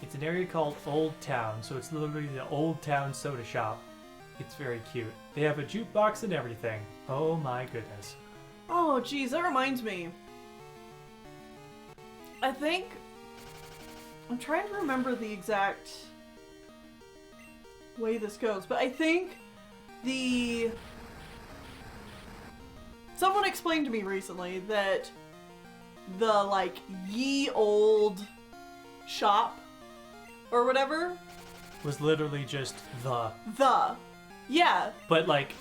It's an area called Old Town, so it's literally the Old Town soda shop. It's very cute. They have a jukebox and everything. Oh my goodness. Oh, geez, that reminds me. I think... I'm trying to remember the exact way this goes, but I think the... Someone explained to me recently that the, like, ye old shop or whatever Was literally just the. Yeah, But like,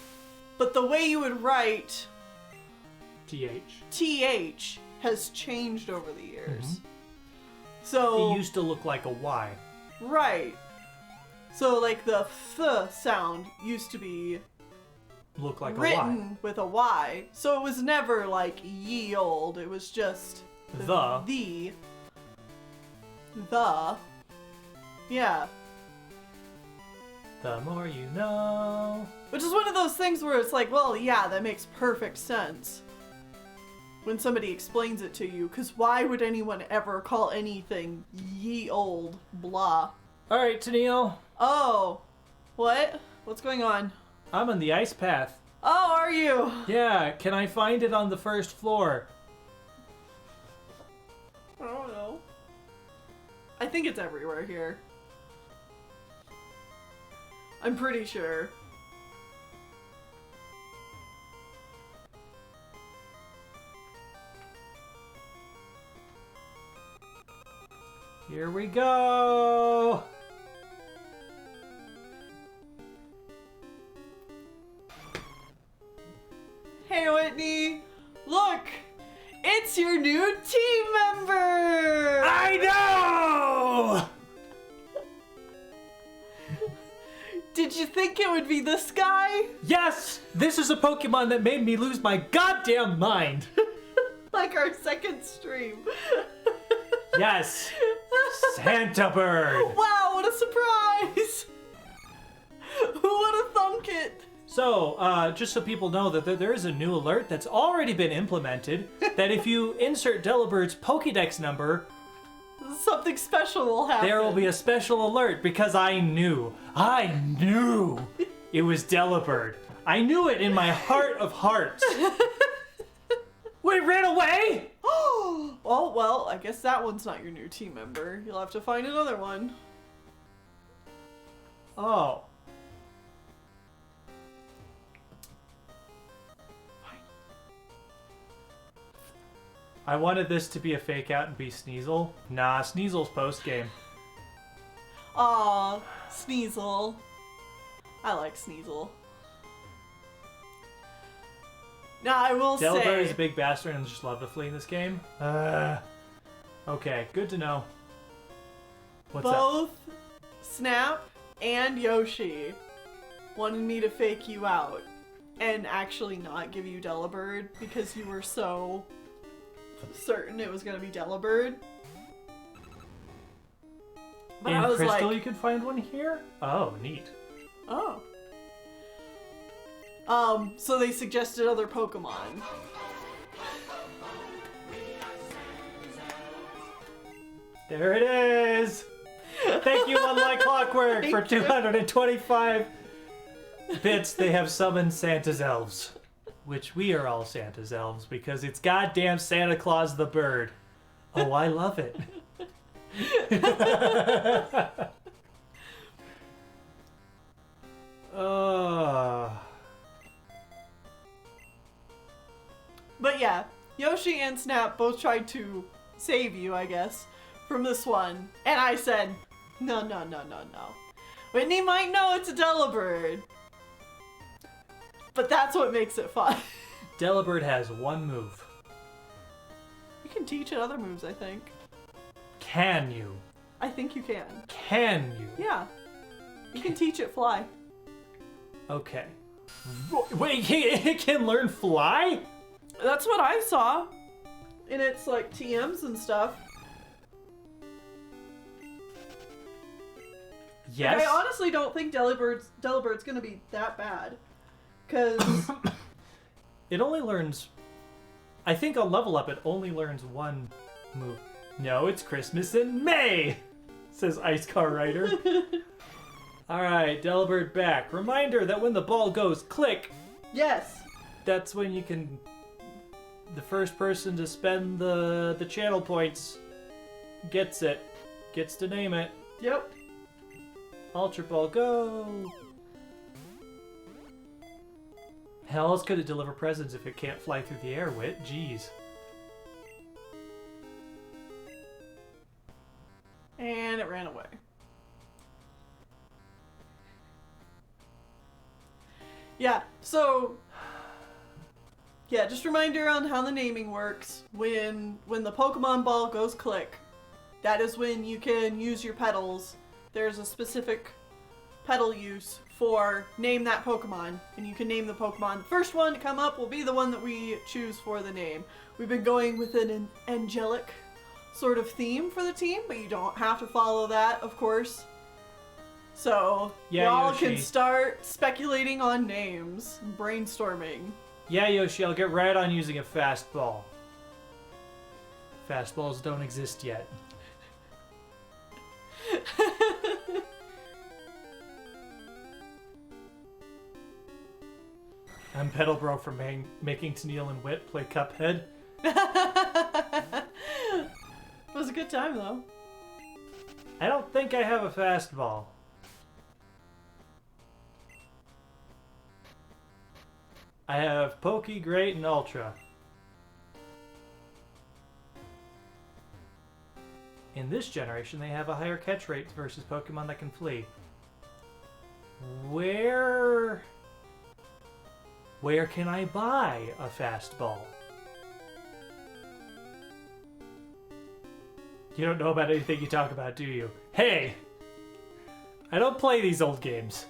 but the way you would write TH. TH has changed over the years. Mhm. So It used to look like a Y. right. So like the th sound used to be Look like a Y. written with a Y. So it was never like ye old. It was just The. The. Yeah. The more you know. Which is one of those things where it's like, well, yeah, that makes perfect sense when somebody explains it to you, because why would anyone ever call anything ye old blah? Alright, Tennille. Oh, what? What's going on? I'm on the ice path. Oh, are you? Yeah, can I find it on the first floor? I don't know. I think it's everywhere here. I'm pretty sure. Here we go! It's your new team member! I know! Did you think it would be this guy? Yes! This is a Pokemon that made me lose my goddamn mind. Like our second stream. Yes! Santa Bird! Wow, what a surprise! Who would have thunk it? So, just so people know that there is a new alert that's already been implemented, that if you insert Delabird's Pokédex number, Something special will happen. there will be a special alert, because I knew it was Delibird. I knew it in my heart of hearts. Wait, ran away? Oh, well, I guess that one's not your new team member. You'll have to find another one. Oh. I wanted this to be a fake out and be Sneasel. Nah, Sneasel's post game. Aw, Sneasel. I like Sneasel. Now, I will Delibird say... is a big bastard and just love to flee in this game. Okay, good to know. What's up? Both Snap and Yoshi wanted me to fake you out and actually not give you Delibird because you were so certain it was going to be Delibird. But In I was Crystal, like, you could find one here? Oh, neat. oh. So they suggested other Pokemon. There it is! Thank you, Unlike Clockwork, for Thank you. 225 bits. They have summoned Santa's elves. Which we are all Santa's elves, because it's goddamn Santa Claus the bird. Oh, I love it. But yeah, Yoshi and Snap both tried to save you, I guess, from this one. And I said, no. Whitney might know it's a Delibird. But that's what makes it fun. Delibird has one move. You can teach it other moves, I think. Can you? I think you can. Can you? Yeah. You can teach it fly. Okay. Wait, it can learn fly? That's what I saw. In its, like, TMs and stuff. Yes. Like, I honestly don't think Delibird's gonna be that bad. Because... It only learns... I think on level up it only learns one move. No, it's Christmas in May! Says Ice Car Rider. Alright, Delibird back. Reminder that when the ball goes click, yes. that's when you can... The first person to spend the channel points gets it. Gets to name it. Yep. Ultra Ball, go! How else could it deliver presents if it can't fly through the air, Wit? Jeez. And it ran away. Yeah, so... Yeah, just reminder on how the naming works. When the Pokemon ball goes click, that is when you can use your petals. There's a specific petal use for name that Pokemon, and you can name the Pokemon. The first one to come up will be the one that we choose for the name. We've been going with an angelic sort of theme for the team, but you don't have to follow that, of course. So, Yeah, y'all Yoshi. can start speculating on names, brainstorming. Yeah, Yoshi, I'll get right on using a fastball. Fastballs don't exist yet. I'm Pedal Bro for making Tennille and Wit play Cuphead. It was a good time, though. I don't think I have a fastball. I have Pokey, Great, and Ultra. In this generation, they have a higher catch rate versus Pokemon that can flee. Where can I buy a fastball? You don't know about anything you talk about, do you? Hey! I don't play these old games.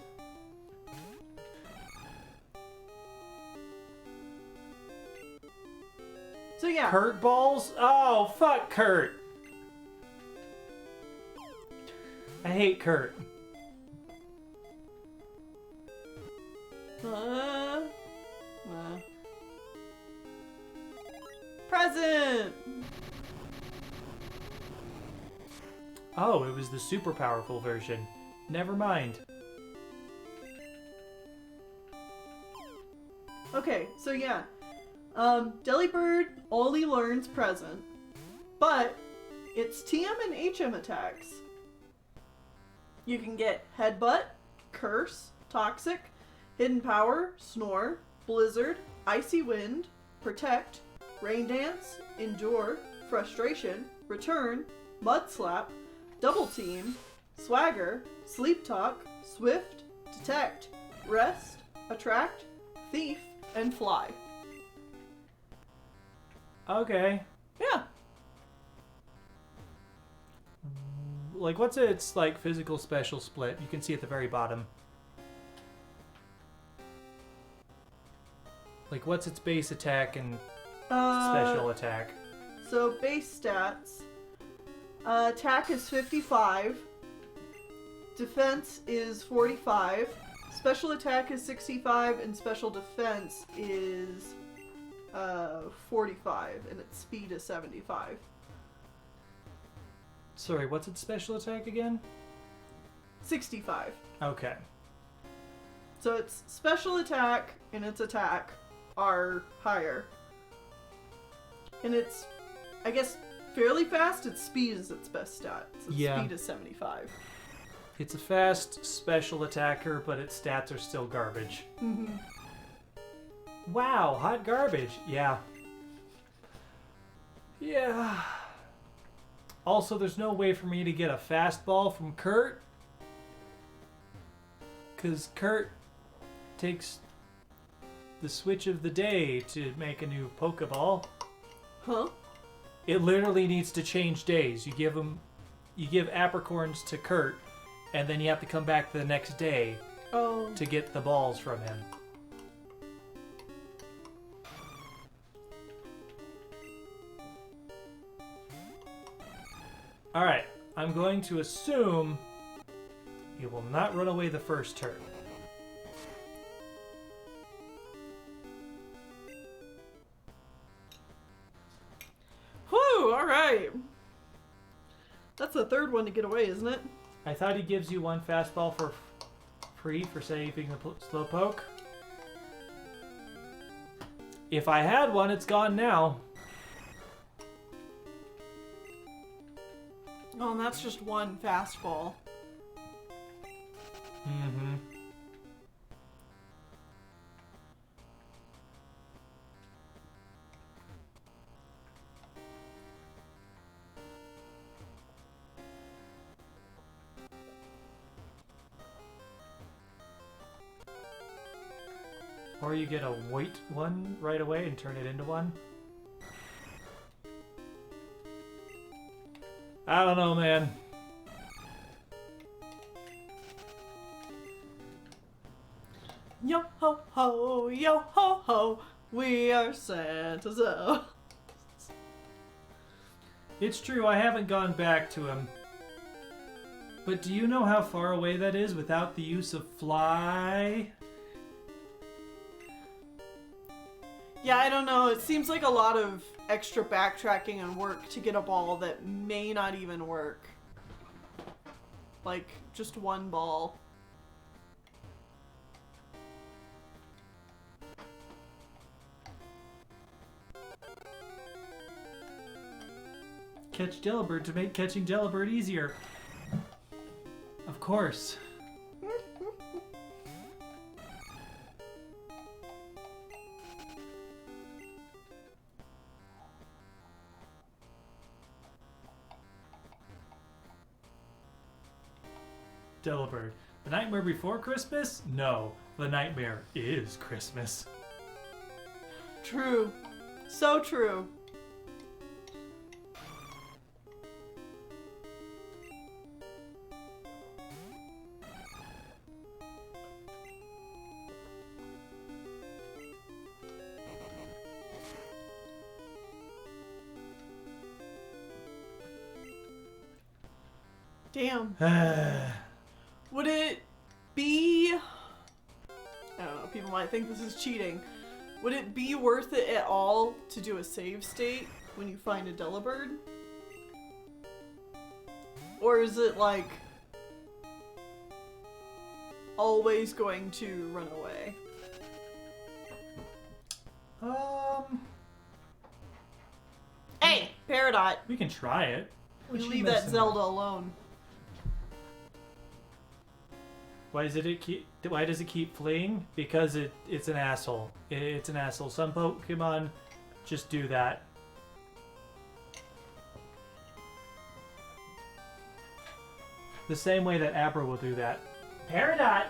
So yeah. Kurt balls? Oh, fuck Kurt. I hate Kurt. Present! Oh, it was the super powerful version. Never mind. Okay, so yeah. Delibird only learns present, but it's TM and HM attacks. You can get Headbutt, Curse, Toxic, Hidden Power, Snore, Blizzard, Icy Wind, Protect, Rain Dance, Endure, Frustration, Return, Mud Slap, Double Team, Swagger, Sleep Talk, Swift, Detect, Rest, Attract, Thief, and Fly. Okay. Yeah. Like, what's its, like, physical special split? You can see at the very bottom. Like, what's its base attack and special attack? So base stats. Attack is 55. Defense is 45. Special attack is 65, and special defense is 45, and its speed is 75. Sorry, what's its special attack again? 65. Okay. So its special attack and its attack are higher. And it's, I guess, fairly fast. Its speed is its best stat. So its speed is 75. It's a fast special attacker, but its stats are still garbage. Mm-hmm. Wow, hot garbage. Yeah. Yeah. Also, there's no way for me to get a fastball from Kurt. Because Kurt takes the switch of the day to make a new Pokeball. Huh? It literally needs to change days. You give apricorns to Kurt, and then you have to come back the next day to get the balls from him. Alright, I'm going to assume he will not run away the first turn. Whew, alright. That's the third one to get away, isn't it? I thought he gives you one fastball for free for saving the Slowpoke. If I had one, it's gone now. Oh, and that's just one fastball. Mm-hmm. Or you get a white one right away and turn it into one. I don't know, man. Yo ho ho, we are Santa's elves. It's true, I haven't gone back to him. But do you know how far away that is without the use of fly? Yeah, I don't know. It seems like a lot of extra backtracking and work to get a ball that may not even work. Like, just one ball. Catch Delibird to make catching Delibird easier. Of course. Delibird. The nightmare before Christmas? No, the nightmare is Christmas. True. So true. Damn. Would it be... I don't know, people might think this is cheating. Would it be worth it at all to do a save state when you find a Delibird? Or is it like always going to run away? Hey, Peridot. We can try it. We What's she leave that messing Zelda with? alone. Why does it keep fleeing? Because it's an asshole. It's an asshole. Some Pokemon just do that. The same way that Abra will do that. Peridot!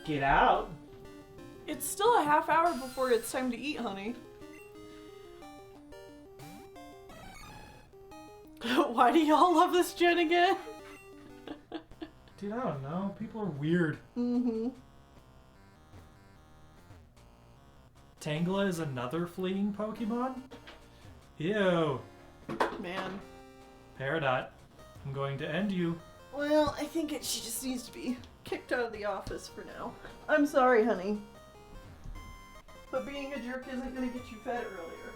Get out! It's still a half hour before it's time to eat, honey. Why do y'all love this gen again? Dude, I don't know. People are weird. Mm-hmm. Tangela is another fleeing Pokemon? Ew. Man. Peridot, I'm going to end you. Well, I think she just needs to be kicked out of the office for now. I'm sorry, honey. But being a jerk isn't gonna get you fed earlier.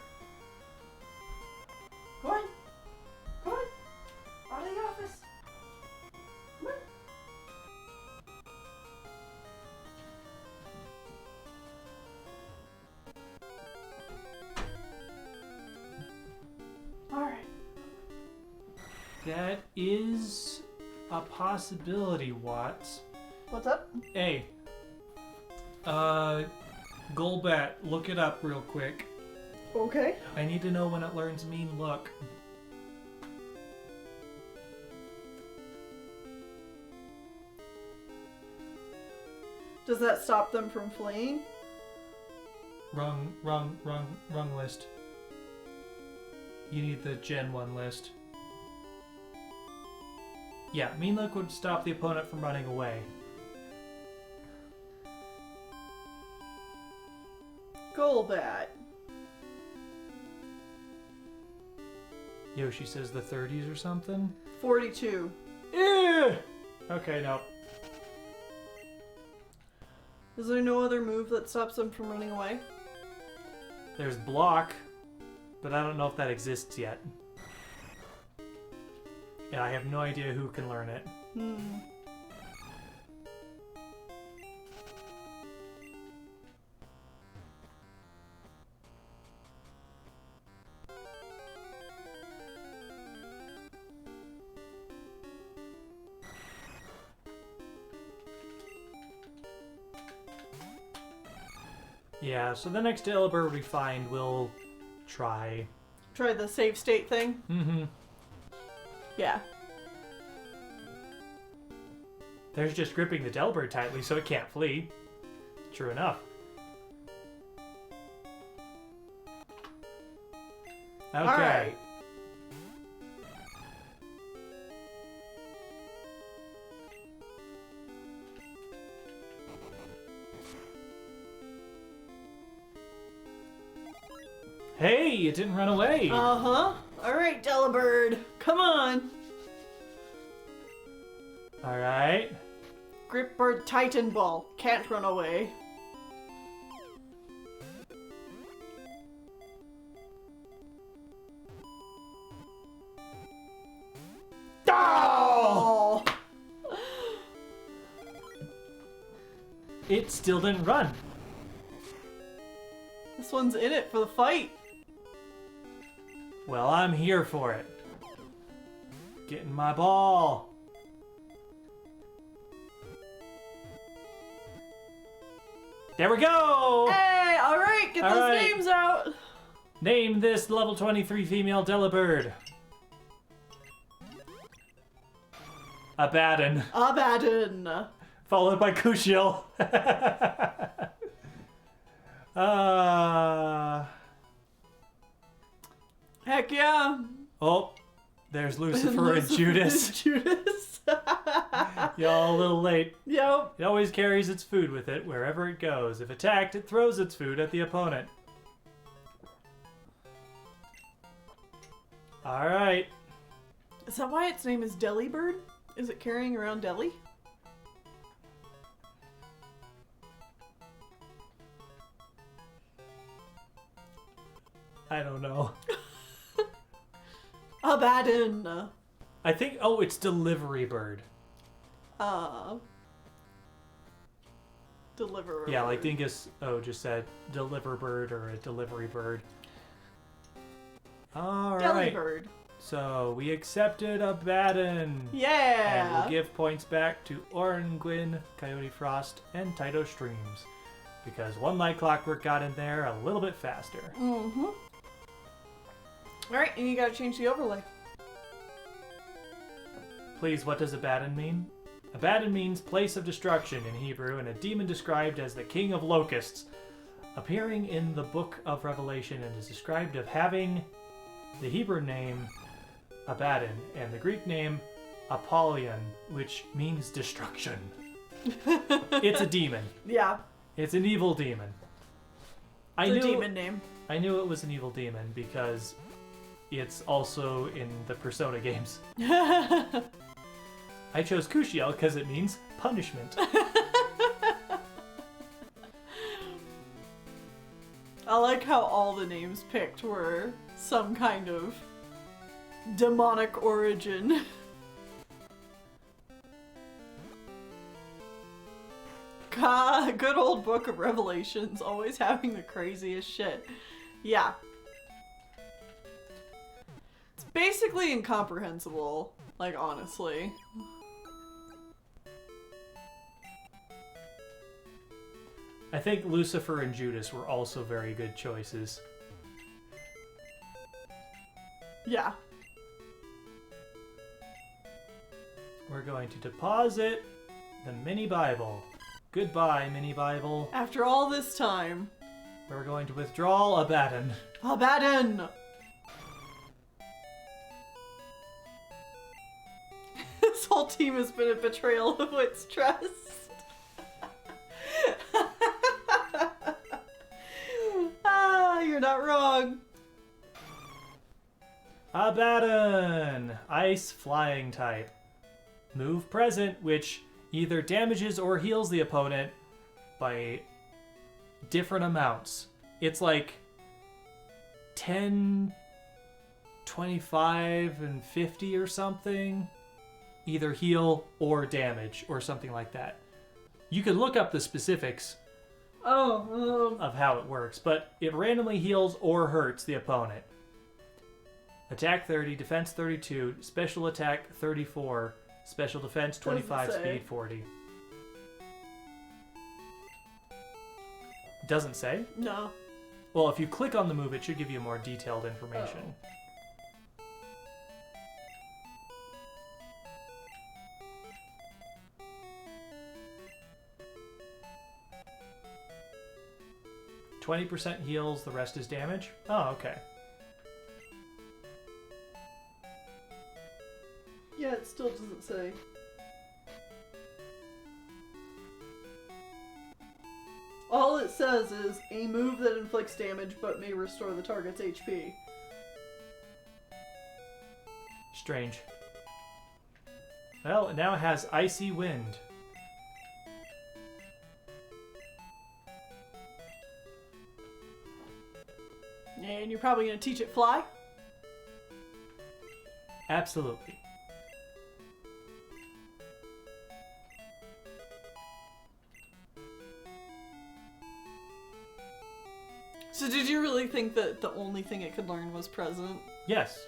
Go on. Go on. Out of the office. Come on. Alright. That is a possibility, Watts. What's up? Hey. Golbat, look it up real quick. Okay. I need to know when it learns mean look. Does that stop them from fleeing? Wrong list. You need the Gen 1 list. Yeah, mean look would stop the opponent from running away. Golbat. Yoshi says the 30s or something? 42. Yeah. Okay, no. Is there no other move that stops them from running away? There's block, but I don't know if that exists yet. And I have no idea who can learn it. Yeah, so the next Delibird we find, we'll try. Try the save state thing? Mm-hmm. Yeah. There's just gripping the Delibird tightly so it can't flee. True enough. Okay. All right. Hey, it didn't run away. Uh-huh. Alright, Delibird. Come on. Alright. Gripbird Titan Ball. Can't run away. Oh! Oh! It still didn't run. This one's in it for the fight. Well, I'm here for it. Getting my ball. There we go! Hey, alright, get All those right. names out. Name this level 23 female Delibird. Abaddon. Abaddon. Followed by Kushiel. Heck yeah. Oh, there's Lucifer and Judas. Judas. Y'all a little late. Yep. It always carries its food with it wherever it goes. If attacked, it throws its food at the opponent. Alright. Is that why its name is Delibird? Is it carrying around Deli? I don't know. Abaddon. I think, oh, it's Delivery Bird. Deliverer. Yeah, like Dingus just said Deliver Bird or a Delivery Bird. All Deli right. bird. So we accepted Abaddon. Yeah. And we'll give points back to RNGene, Coyote Frost, and Taito Streams. Because One Light Clockwork got in there a little bit faster. Mm-hmm. Alright, and you gotta change the overlay. Please, what does Abaddon mean? Abaddon means place of destruction in Hebrew, and a demon described as the king of locusts, appearing in the book of Revelation, and is described of having the Hebrew name Abaddon and the Greek name Apollyon, which means destruction. It's a demon. Yeah. It's an evil demon. It's a demon name. I knew it was an evil demon because it's also in the Persona games. I chose Kushiel because it means punishment. I like how all the names picked were some kind of demonic origin. God, good old Book of Revelations, always having the craziest shit. Yeah. It's basically incomprehensible, like, honestly. I think Lucifer and Judas were also very good choices. Yeah. We're going to deposit the mini Bible. Goodbye, mini Bible. After all this time. We're going to withdraw Abaddon. Abaddon! This whole team has been a betrayal of its trust. You're not wrong. Abaddon! Ice flying type. Move present, which either damages or heals the opponent by different amounts. It's like 10, 25, and 50 or something. Either heal or damage or something like that. You can look up the specifics of how it works, but it randomly heals or hurts the opponent. Attack 30, defense 32, special attack 34, special defense 25, Doesn't say. speed 40. Doesn't say? No. Well, if you click on the move, it should give you more detailed information. Oh. 20% heals, the rest is damage? Oh, okay. Yeah, it still doesn't say. All it says is a move that inflicts damage but may restore the target's HP. Strange. Well, it now has Icy Wind. And you're probably going to teach it fly? Absolutely. So did you really think that the only thing it could learn was present? Yes.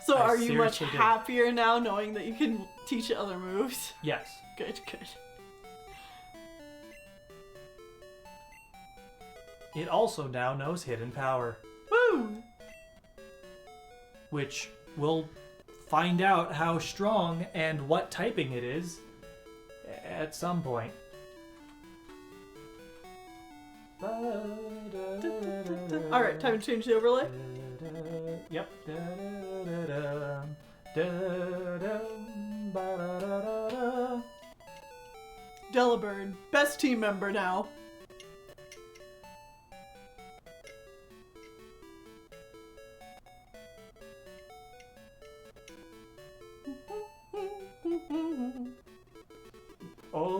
So I are you much seriously did. happier now knowing that you can teach it other moves? Yes. Good, good. It also now knows Hidden Power, Woo! which we'll find out how strong and what typing it is at some point. Alright, time to change the overlay. Yep. Delibird, best team member now.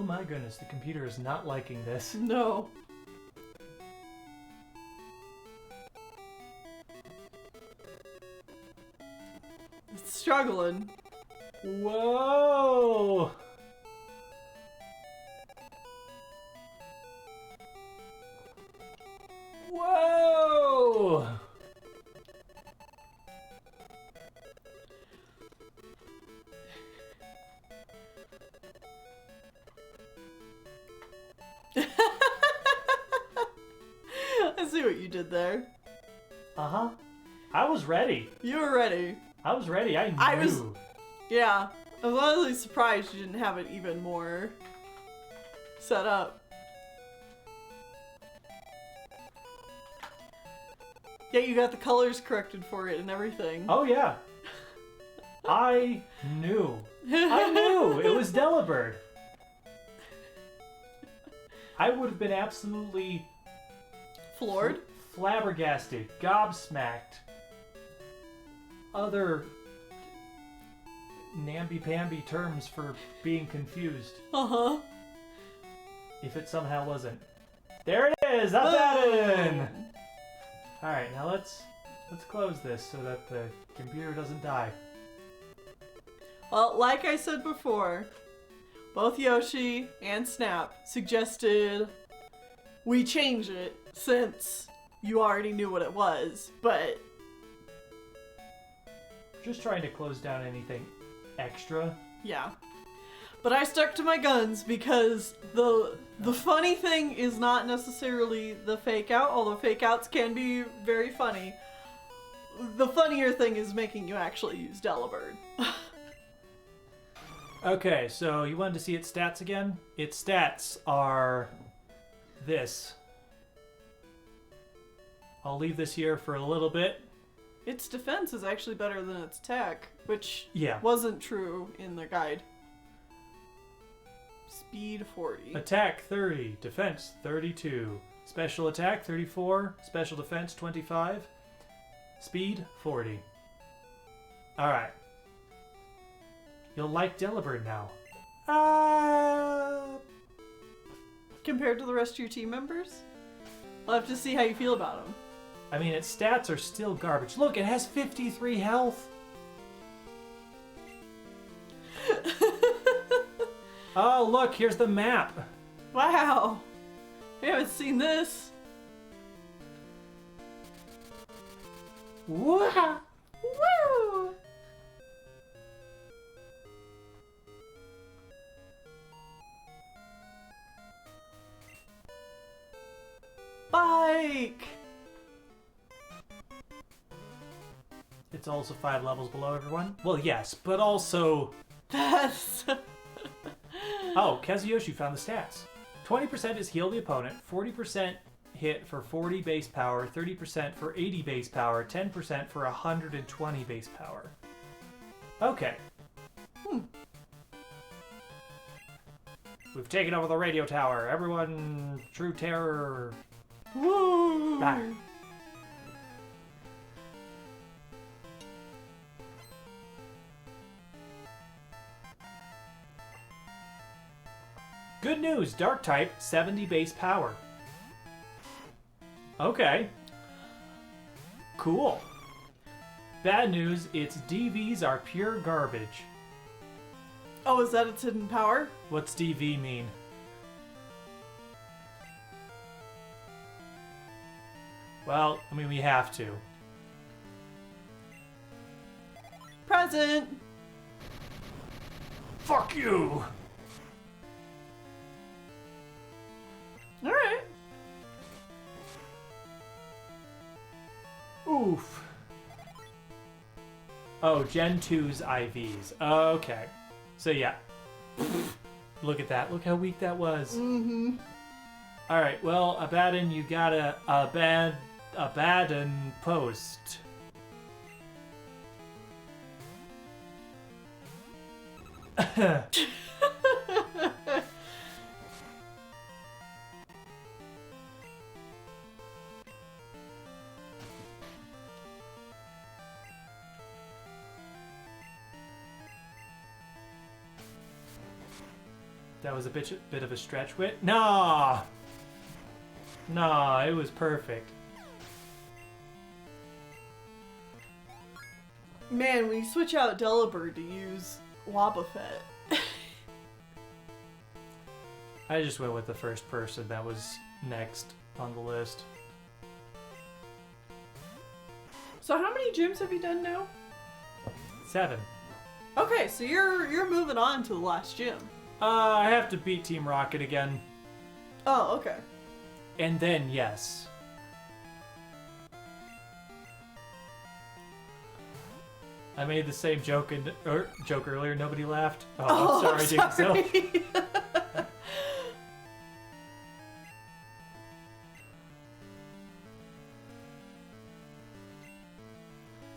Oh my goodness, the computer is not liking this. No. It's struggling. Whoa! Whoa! I see what you did there. Uh-huh. I was ready. You were ready. I was ready. I knew. Yeah. I was honestly surprised you didn't have it even more set up. Yeah, you got the colors corrected for it and everything. Oh, yeah. I knew. I knew. It was Delibird. I would have been absolutely... Floored? Flabbergasted. Gobsmacked. Other... namby-pamby terms for being confused. Uh-huh. If it somehow wasn't. There it is! Up that in! Alright, now let's close this so that the computer doesn't die. Well, like I said before, both Yoshi and Snap suggested we change it since you already knew what it was, but... Just trying to close down anything extra. Yeah. But I stuck to my guns because the funny thing is not necessarily the fake out, although fake outs can be very funny. The funnier thing is making you actually use Delibird. Okay, so you wanted to see its stats again? Its stats are this. I'll leave this here for a little bit. Its defense is actually better than its attack, which Yeah. wasn't true in the guide. Speed 40. Attack 30, defense 32, special attack 34, special defense 25, speed 40. Alright. You'll like Delibird now. Compared to the rest of your team members? I'll have to see how you feel about them. I mean, its stats are still garbage. Look, it has 53 health. Oh, look, here's the map. Wow! We haven't seen this. Woo! Woo! Bike! It's also 5 levels below everyone. Well, yes, but also... That's... Oh, Kazuyoshi found the stats. 20% is heal the opponent, 40% hit for 40 base power, 30% for 80 base power, 10% for 120 base power. Okay. We've taken over the radio tower. Everyone, true terror. Woo! Ah. Good news, Dark type, 70 base power. Okay. Cool. Bad news, its DVs are pure garbage. Oh, is that its hidden power? What's DV mean? Well, I mean, we have to. Present! Fuck you! Alright. Oof. Oh, Gen 2's IVs. Okay. So yeah. Look at that. Look how weak that was. Mm-hmm. Alright, well, Abaddon, you got a Abaddon post. That was a bit of a stretch. Nah! Nah, it was perfect. Man, when you switch out Delibird to use Wobbuffet. I just went with the first person that was next on the list. So how many gyms have you done now? 7. Okay, so you're moving on to the last gym. I have to beat Team Rocket again. Oh, okay. And then, yes. I made the same joke earlier. Nobody laughed. Oh, I'm sorry. Dick, so.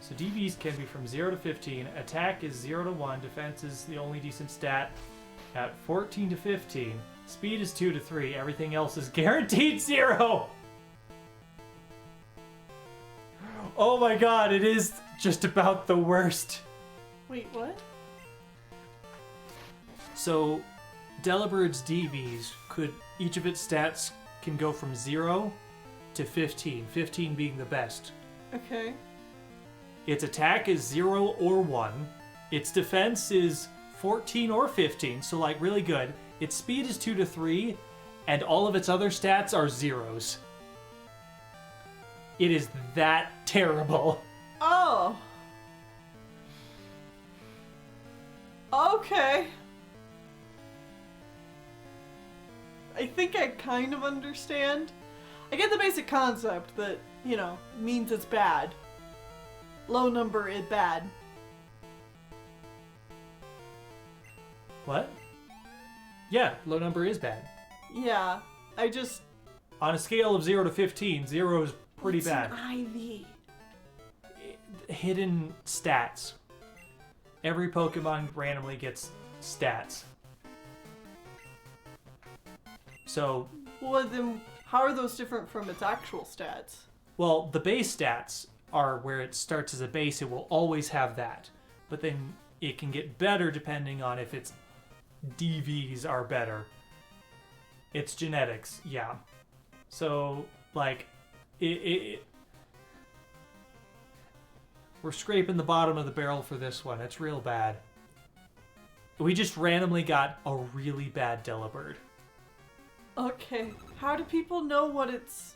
So DVs can be from 0 to 15. Attack is 0 to 1. Defense is the only decent stat at 14 to 15. Speed is 2 to 3. Everything else is guaranteed 0. Oh my god, it is just about the worst. Wait, what? So Delibird's DVs each of its stats can go from 0 to 15. 15 being the best. Okay. Its attack is 0 or 1. Its defense is 14 or 15, so like really good. Its speed is 2 to 3, and all of its other stats are 0s. It is that terrible. Oh. Okay. I think I kind of understand. I get the basic concept that, means it's bad. Low number is bad. What? Yeah, low number is bad. Yeah, I just... On a scale of 0 to 15, 0 is pretty What's bad. an IV? Hidden stats. Every Pokemon randomly gets stats. So... Well, then, how are those different from its actual stats? Well, the base stats are where it starts as a base. It will always have that. But then it can get better depending on if its DVs are better. It's genetics, yeah. So, like, we're scraping the bottom of the barrel for this one. It's real bad. We just randomly got a really bad Delibird. Okay, how do people know what its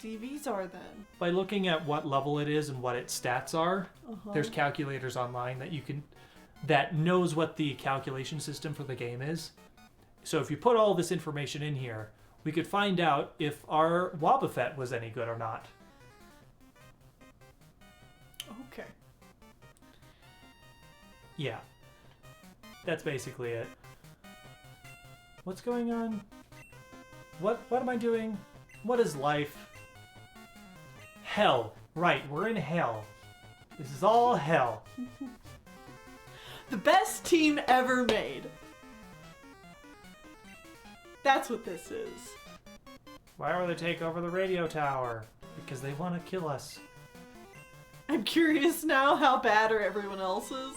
DVs are then? By looking at what level it is and what its stats are, there's calculators online that knows what the calculation system for the game is. So if you put all this information in here, we could find out if our Wobbuffet was any good or not. Okay. Yeah. That's basically it. What's going on? What am I doing? What is life? Hell. Right, we're in hell. This is all hell. The best team ever made. That's what this is. Why would they take over the radio tower? Because they want to kill us. I'm curious now how bad are everyone else's?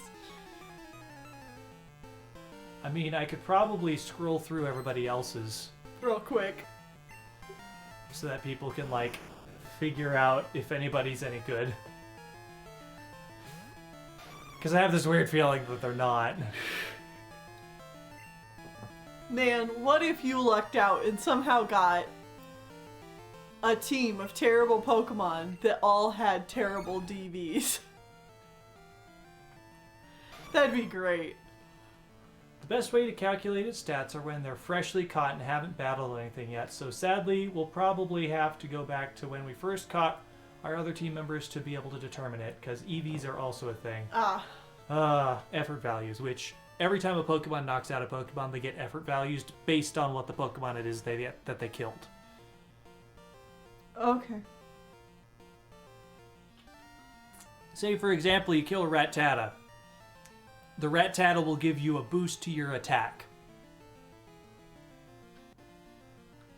I mean, I could probably scroll through everybody else's Real quick. so that people can, like, figure out if anybody's any good. Because I have this weird feeling that they're not. Man, what if you lucked out and somehow got a team of terrible Pokemon that all had terrible DVs? That'd be great. The best way to calculate its stats are when they're freshly caught and haven't battled anything yet. So sadly, we'll probably have to go back to when we first caught our other team members to be able to determine it, because EVs are also a thing. Effort values, which every time a Pokemon knocks out a Pokemon, they get effort values based on what the Pokemon it is that they killed. Okay. Say, for example, you kill a Rattata. The Rattata will give you a boost to your attack.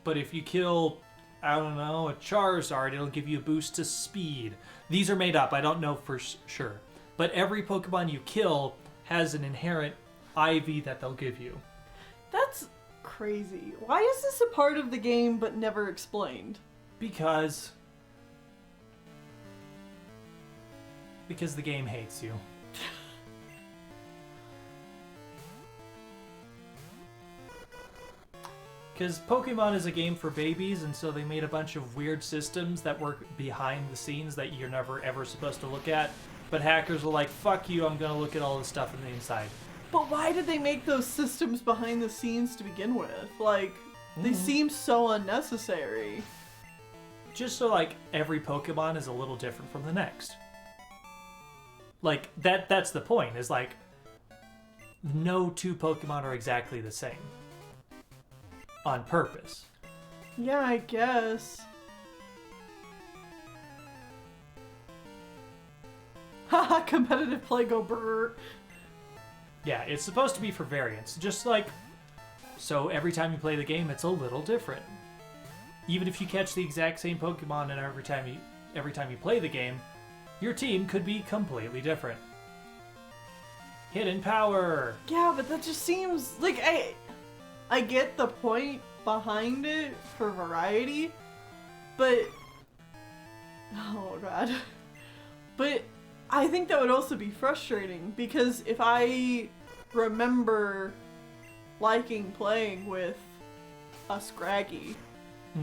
But if you kill, I don't know, a Charizard, it'll give you a boost to speed. These are made up, I don't know for sure. But every Pokemon you kill has an inherent IV that they'll give you. That's crazy. Why is this a part of the game but never explained? Because the game hates you. Because Pokemon is a game for babies, and so they made a bunch of weird systems that work behind the scenes that you're never ever supposed to look at. But hackers were like, fuck you, I'm gonna look at all this stuff on the inside. But why did they make those systems behind the scenes to begin with? Like, they seem so unnecessary. Just so, like, every Pokemon is a little different from the next. Like, that's the point, is like, no two Pokemon are exactly the same. On purpose. Yeah, I guess. Haha, competitive play go brrr. Yeah, it's supposed to be for variance. Just like, so every time you play the game, it's a little different. Even if you catch the exact same Pokemon and every time you play the game, your team could be completely different. Hidden power! Yeah, but that just seems like I get the point behind it for variety, but oh god. But I think that would also be frustrating because if I remember liking playing with a Scraggy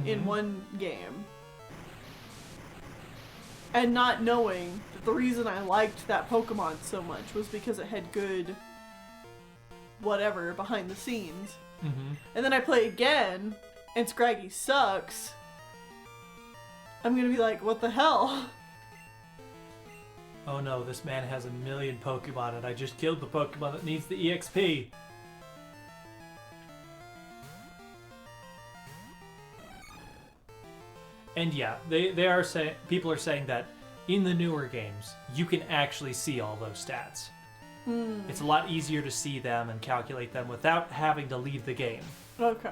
in one game and not knowing that the reason I liked that Pokemon so much was because it had good whatever behind the scenes. And then I play again, and Scraggy sucks. I'm gonna be like, what the hell? Oh no, this man has 1,000,000 Pokemon and I just killed the Pokemon that needs the EXP. And yeah, they are saying, people are saying that in the newer games, you can actually see all those stats. It's a lot easier to see them and calculate them without having to leave the game. Okay.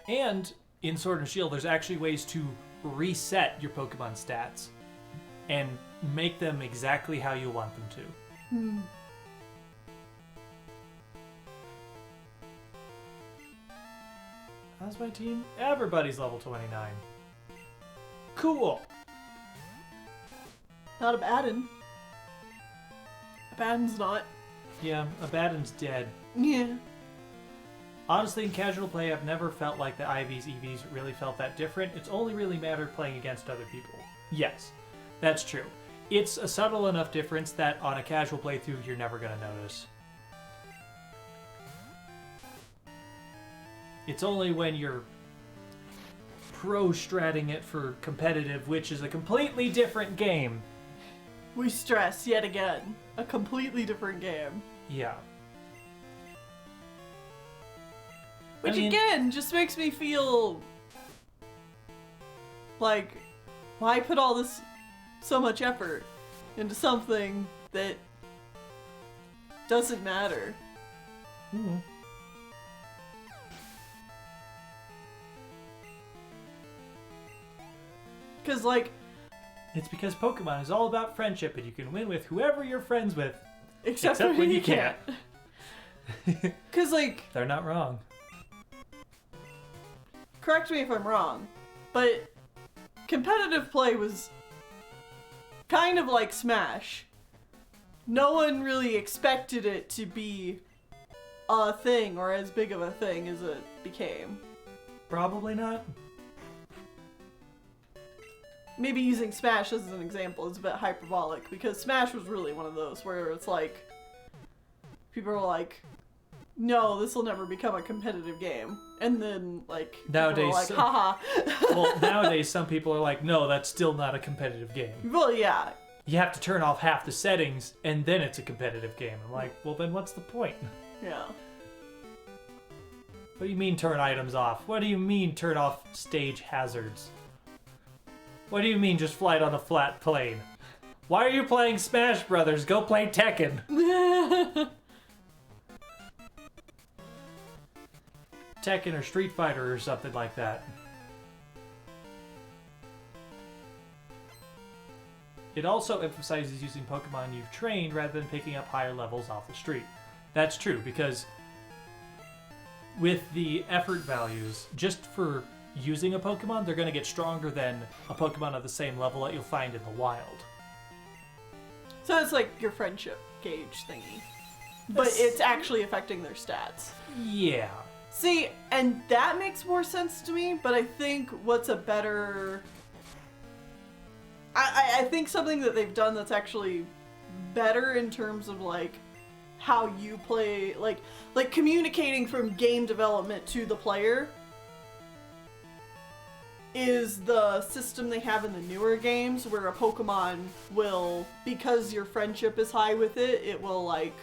And in Sword and Shield, there's actually ways to reset your Pokemon stats and make them exactly how you want them to. How's my team? Everybody's level 29. Cool! Not a Abaddon. Abaddon's not. Yeah, Abaddon's dead. Yeah. Honestly, in casual play, I've never felt like the IVs, EVs really felt that different. It's only really mattered playing against other people. Yes, that's true. It's a subtle enough difference that on a casual playthrough, you're never going to notice. It's only when you're pro-stratting it for competitive, which is a completely different game. We stress yet again. A completely different game. Yeah. Which again just makes me feel like, why put all this so much effort into something that doesn't matter? Because like, it's because Pokemon is all about friendship and you can win with whoever you're friends with. except when you can't. Because like, They're not wrong. correct me if I'm wrong, but competitive play was kind of like Smash. No one really expected it to be a thing or as big of a thing as it became. Probably not. Maybe using Smash as an example is a bit hyperbolic because Smash was really one of those where it's like people were like, no, this will never become a competitive game. And then like Nowadays, people were like, haha. Well, nowadays some people are like, no, that's still not a competitive game. Well, yeah. You have to turn off half the settings and then it's a competitive game. I'm like, well then what's the point? Yeah. What do you mean turn items off? What do you mean turn off stage hazards? What do you mean just fly it on a flat plane? Why are you playing Smash Brothers? Go play Tekken. Tekken or Street Fighter or something like that. It also emphasizes using Pokemon you've trained rather than picking up higher levels off the street. That's true, because with the effort values, just for using a Pokemon, they're going to get stronger than a Pokemon of the same level that you'll find in the wild. So it's like your friendship gauge thingy. But it's actually affecting their stats. Yeah. See, and that makes more sense to me, but I think what's a better... I think something that they've done that's actually better in terms of, like, how you play, like communicating from game development to the player is the system they have in the newer games where a Pokemon will, because your friendship is high with it, it will, like,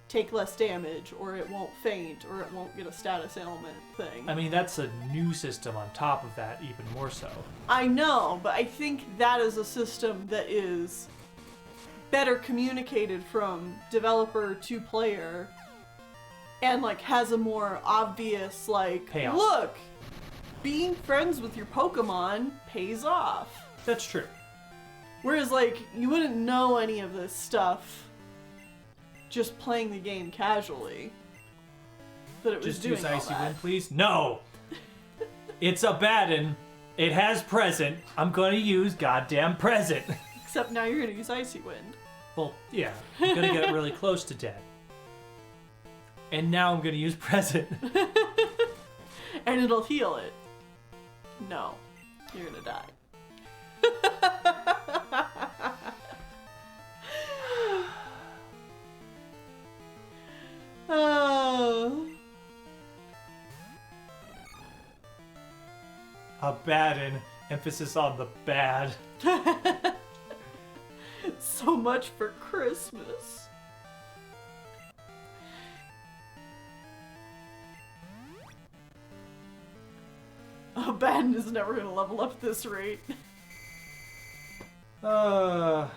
take less damage, or it won't faint, or it won't get a status ailment thing. I mean, that's a new system on top of that, even more so. I know, but I think that is a system that is better communicated from developer to player and, like, has a more obvious, like, payoff. Look, being friends with your Pokemon pays off. That's true. Whereas, like, you wouldn't know any of this stuff just playing the game casually. That it was Just doing use all Icy that. Wind, please? No! It's a Baden. It has present. I'm gonna use goddamn present. Except now you're gonna use Icy Wind. Well, yeah. I'm gonna get really close to dead. And now I'm gonna use present. And it'll heal it. No. You're gonna die. Oh. A Baden. Emphasis on the bad. So much for Christmas. Oh, Baden is never gonna level up at this rate. That's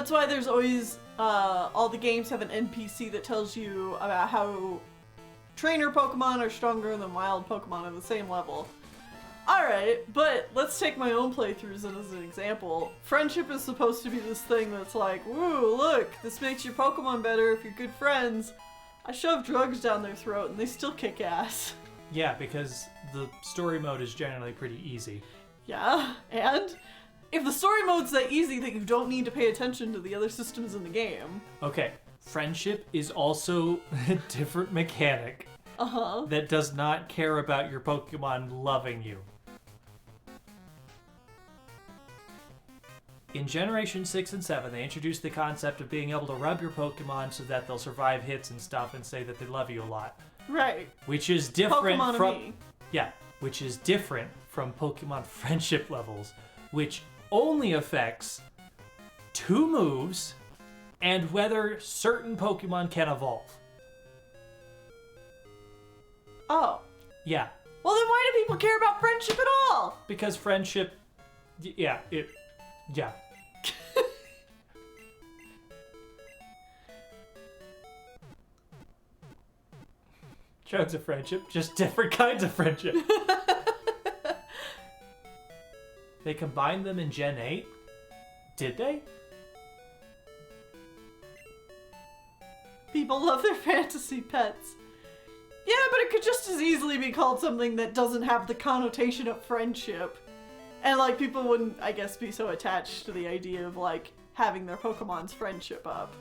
why there's always, all the games have an NPC that tells you about how trainer Pokemon are stronger than wild Pokemon at the same level. Alright, but let's take my own playthroughs as an example. Friendship is supposed to be this thing that's like, woo, look, this makes your Pokemon better if you're good friends. I shove drugs down their throat and they still kick ass. Yeah, because the story mode is generally pretty easy. Yeah, and if the story mode's that easy that you don't need to pay attention to the other systems in the game. Okay, friendship is also a different mechanic that does not care about your Pokemon loving you. In Generation 6 and 7, they introduced the concept of being able to rub your Pokemon so that they'll survive hits and stuff and say that they love you a lot. Right. Which is different Pokemon from... me. Yeah, which is different from Pokemon friendship levels, which only affects 2 moves and whether certain Pokemon can evolve. Oh. Yeah, Well, then why do people care about friendship at all? because friendship... Yeah. Drugs of friendship, just different kinds of friendship. They combined them in Gen 8? Did they? People love their fantasy pets. Yeah, but it could just as easily be called something that doesn't have the connotation of friendship. And, like, people wouldn't, I guess, be so attached to the idea of, like, having their Pokemon's friendship up.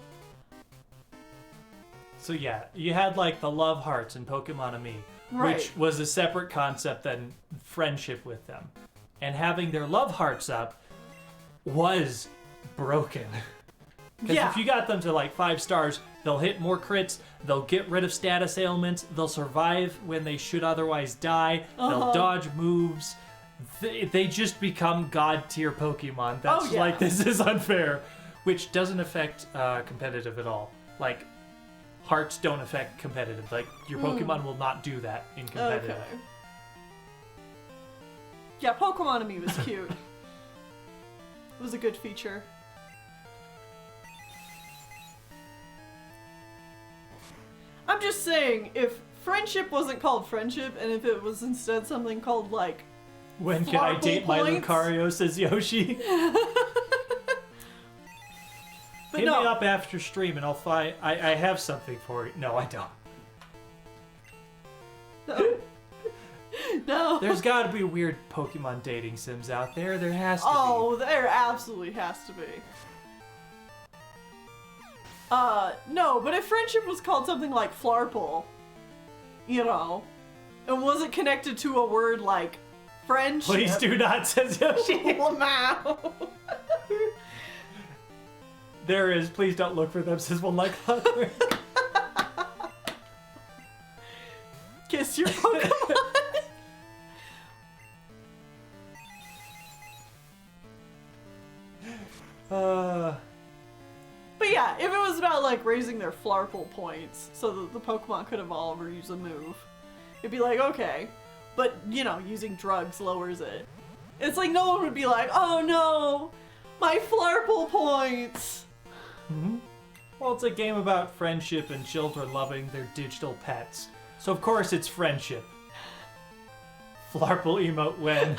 So yeah, you had like the love hearts in Pokemon Me, Right. which was a separate concept than friendship with them. And having their love hearts up was broken. Because Yeah. if you got them to like 5 stars, they'll hit more crits, they'll get rid of status ailments, they'll survive when they should otherwise die, they'll dodge moves. They just become god tier Pokemon. That's yeah. like, this is unfair. Which doesn't affect competitive at all. Like, hearts don't affect competitive. Like, your Pokemon will not do that in competitive. Okay. Yeah, Pokemon Me was cute. It was a good feature. I'm just saying, if friendship wasn't called friendship, and if it was instead something called, like, When can I Farkle date my points? Lucario, says Yoshi? But Hit no. me up after stream and I'll find. I have something for you. No, I don't. No. No. There's got to be weird Pokemon dating sims out there. There has to Oh, there absolutely has to be. No, but if friendship was called something like Flarple, you know, and wasn't connected to a word like friendship. be. Please do not, says Yoshi. Lamau. There is. Please don't look for them, says one like Clockwork. Kiss your Pokemon. But yeah, if it was about like raising their Flarple points so that the Pokemon could evolve or use a move, it'd be like, okay. But, you know, using drugs lowers it. It's like no one would be like, oh no, my Flarple points. Mm-hmm. Well, it's a game about friendship and children loving their digital pets. So of course it's friendship. Flarple emote when.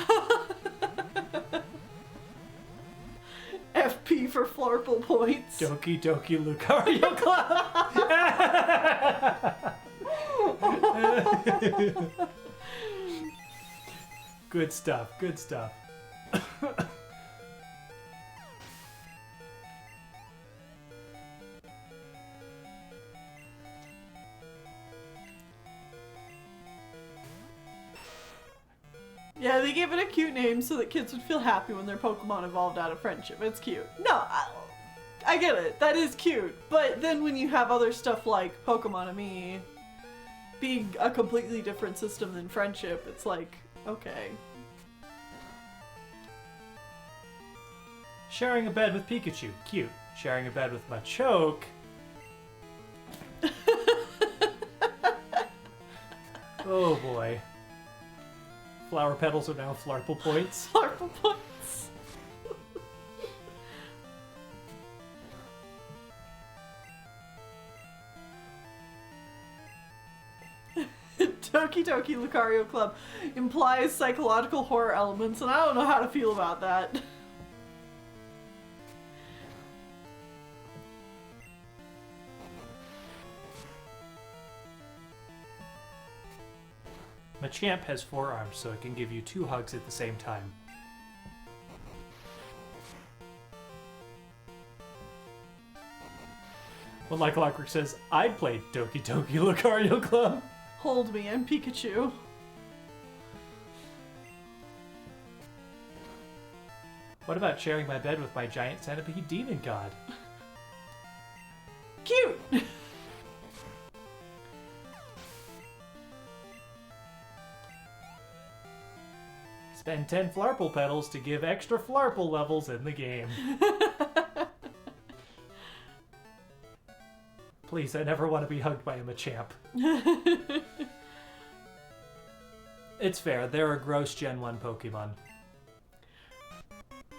FP for Flarple points. Doki Doki Lucario Club. Good stuff. Good stuff. Yeah, they gave it a cute name so that kids would feel happy when their Pokemon evolved out of friendship. It's cute. No, I get it. That is cute. But then when you have other stuff like Pokemon Me being a completely different system than friendship, it's like, okay. Sharing a bed with Pikachu. Cute. Sharing a bed with Machoke. Oh boy. Flower petals are now Flarple points. Flarple points. Toki Toki Lucario Club implies psychological horror elements, and I don't know how to feel about that. Machamp has 4 arms, so it can give you 2 hugs at the same time. Well, like Clockwork says, I'd play Doki Doki Lucario Club. Hold me, I'm Pikachu. What about sharing my bed with my giant centipede demon god? Cute! Spend 10 Flarple petals to give extra Flarple levels in the game. Please, I never want to be hugged by a Machamp. It's fair, they're a gross Gen 1 Pokemon.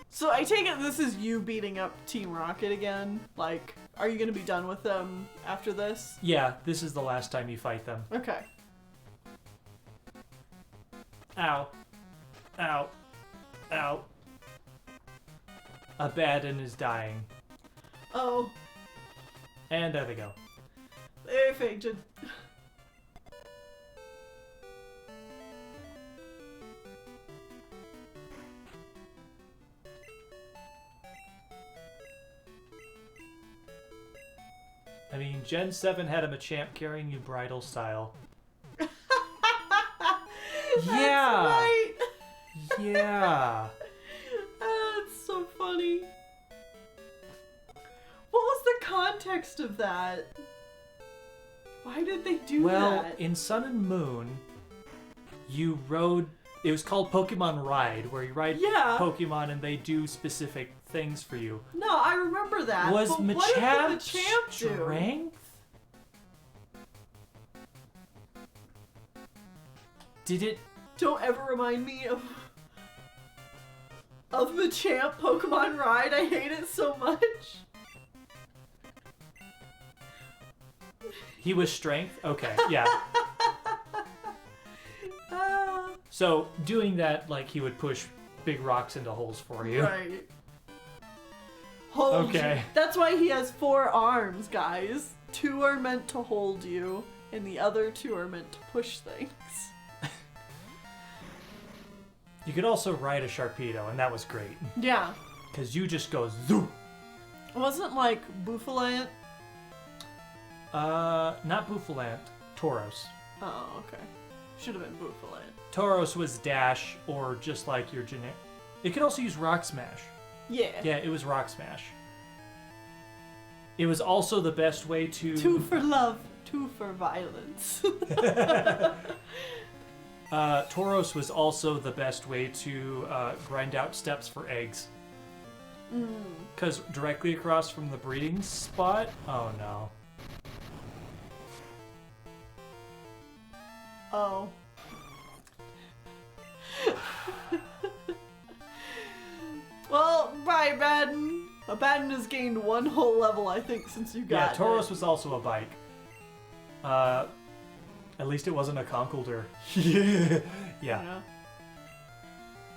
So I take it this is you beating up Team Rocket again? Like, are you gonna be done with them after this? Yeah, this is the last time you fight them. Okay. Ow. Ow. Ow. Abaddon is dying. Oh, And there they go. they fainted. I mean, Gen 7 had a Machamp carrying you bridal style. That's Yeah. right. Yeah. That's so funny. What was the context of that? Why did they do Well, that? in Sun and Moon, you rode... It was called Pokemon Ride, where you ride Yeah. Pokemon and they do specific things for you. No, I remember that. Was but what did the Machamp Machamp do? strength? Did it... Don't ever remind me of Machamp Pokemon Ride. I hate it so much. He was strength? Okay, yeah. Ah, So, doing that, like, he would push big rocks into holes for you. right. hold Okay. you. That's why he has 4 arms, guys. 2 are meant to hold you, and the other 2 are meant to push things. You could also ride a Sharpedo, and that was great. Yeah. Because you just go zoom. It wasn't like Bouffalant. Not Bouffalant. Tauros. Oh, okay. Should have been Bouffalant. Tauros was Dash, or just like your generic. It could also use Rock Smash. Yeah. Yeah, it was Rock Smash. It was also the best way to... 2 for love, 2 for violence. Tauros was also the best way to grind out steps for eggs. Because directly across from the breeding spot... Oh, no. Oh. Well, bye, Baden. Abaddon has gained 1 whole level, I think, since you got Yeah, Tauros it. was also a bike. At least it wasn't a Conkeldurr. Yeah. Yeah.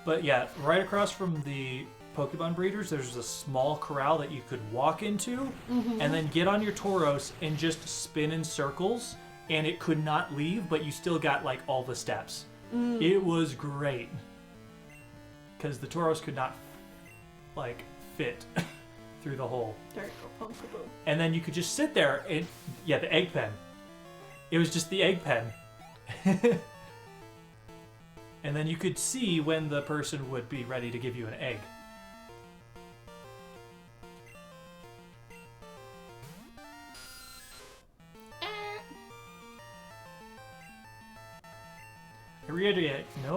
But yeah, right across from the Pokemon breeders, there's a small corral that you could walk into, and then get on your Tauros and just spin in circles, and it could not leave, but you still got like all the steps. It was great. Because the Tauros could not like fit through the hole. There you go, Punkaboo. And then you could just sit there and, yeah, the egg pen. It was just the egg pen. And then you could see when the person would be ready to give you an egg. I reiterate, no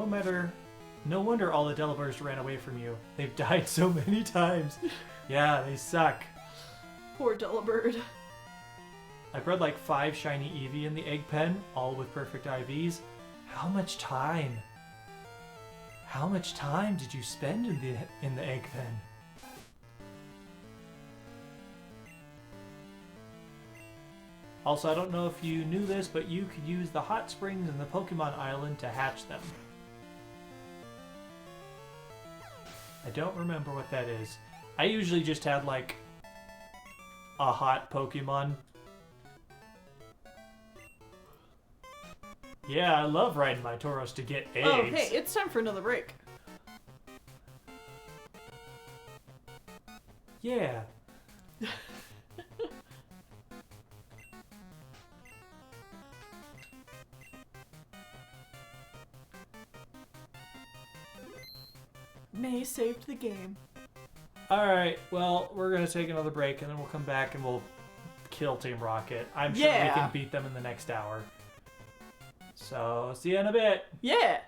wonder all the Delibirds ran away from you. They've died so many times. Yeah, they suck. Poor Delibird. I bred like 5 shiny Eevee in the egg pen, all with perfect IVs. How much time? How much time did you spend in the egg pen? Also, I don't know if you knew this, but you could use the hot springs in the Pokemon Island to hatch them. I don't remember what that is. I usually just had like a hot Pokemon. Yeah, I love riding my Tauros to get eggs. Oh, hey, it's time for another break. Yeah. May saved the game. Alright, well, we're going to take another break and then we'll come back and we'll kill Team Rocket. I'm sure we Yeah. can beat them in the next hour. So, see you in a bit. Yeah.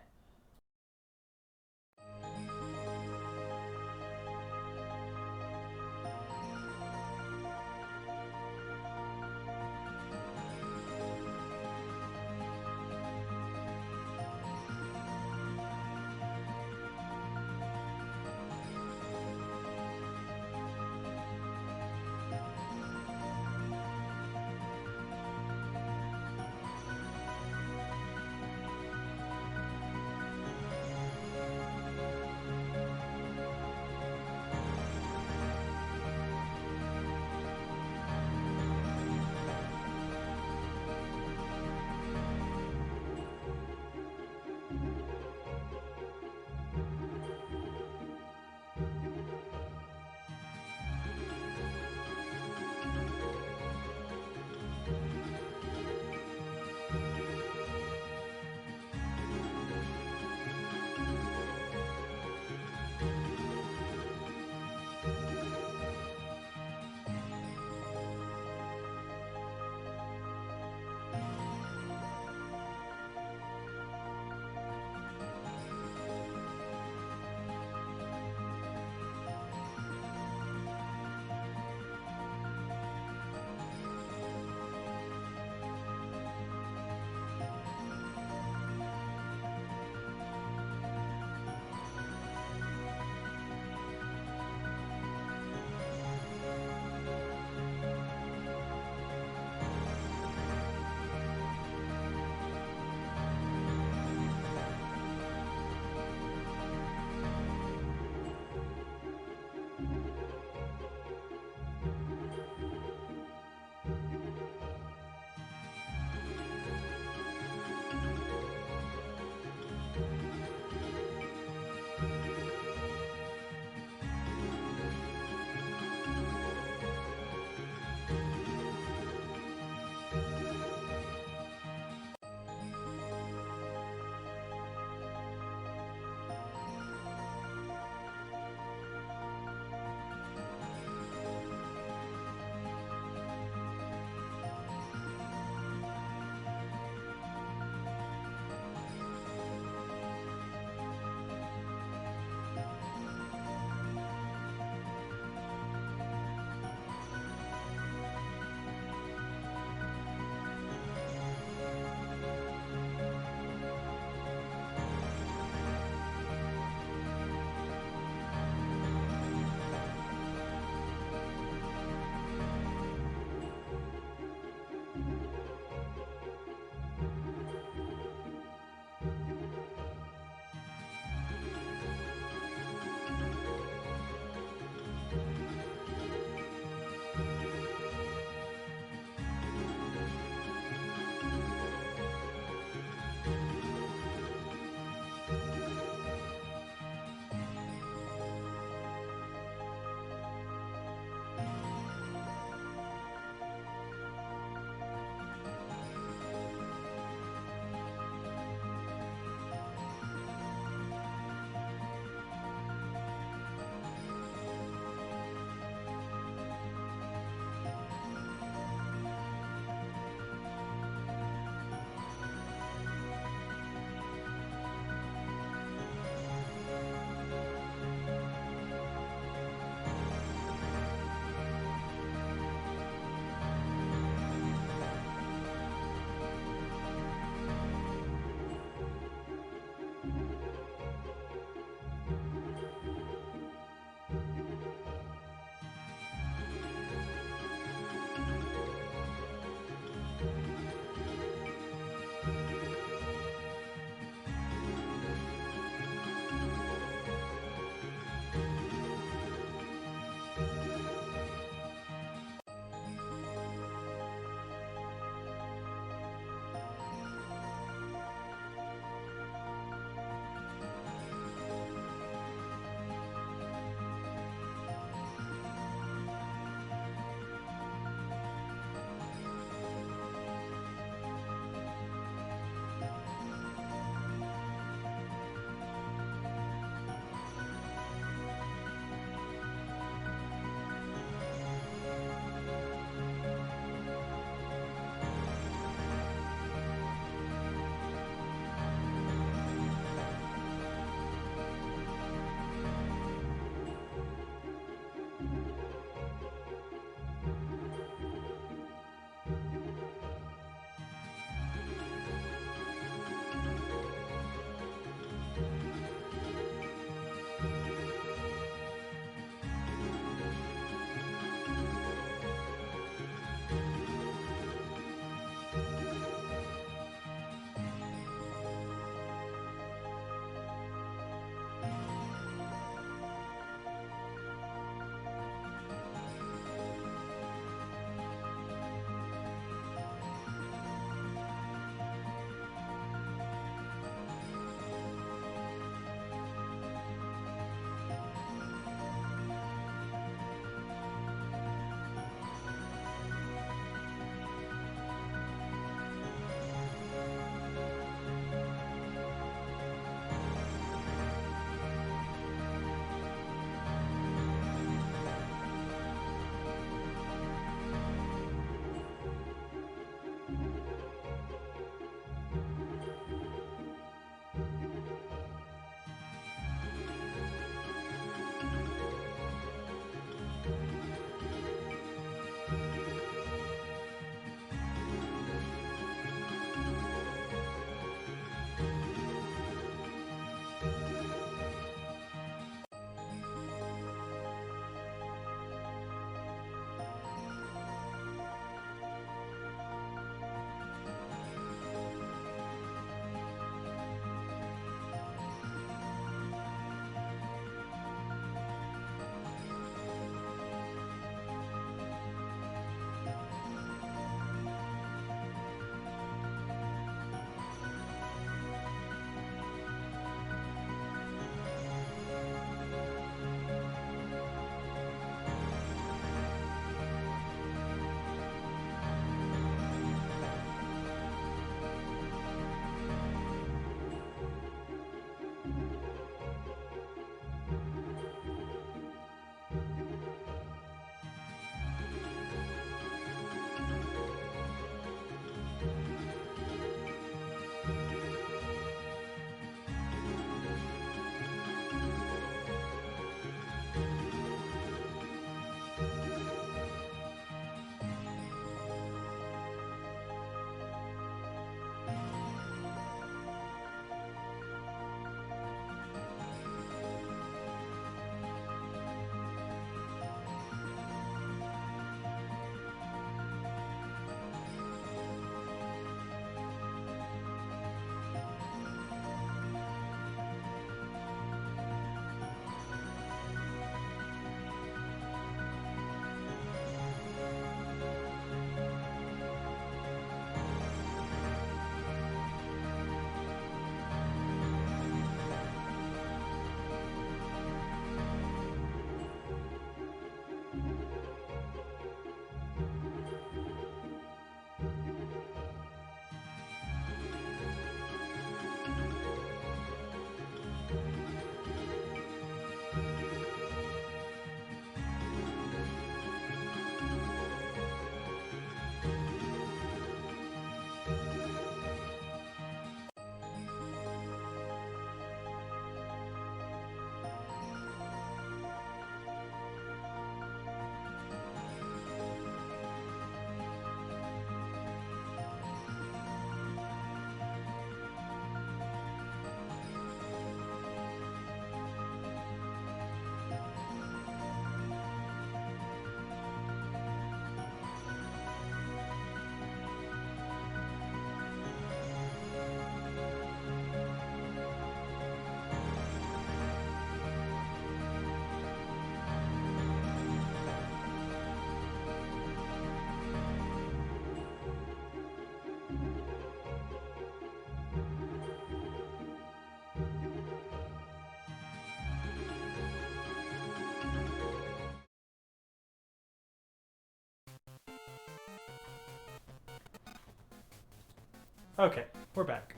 Okay, we're back.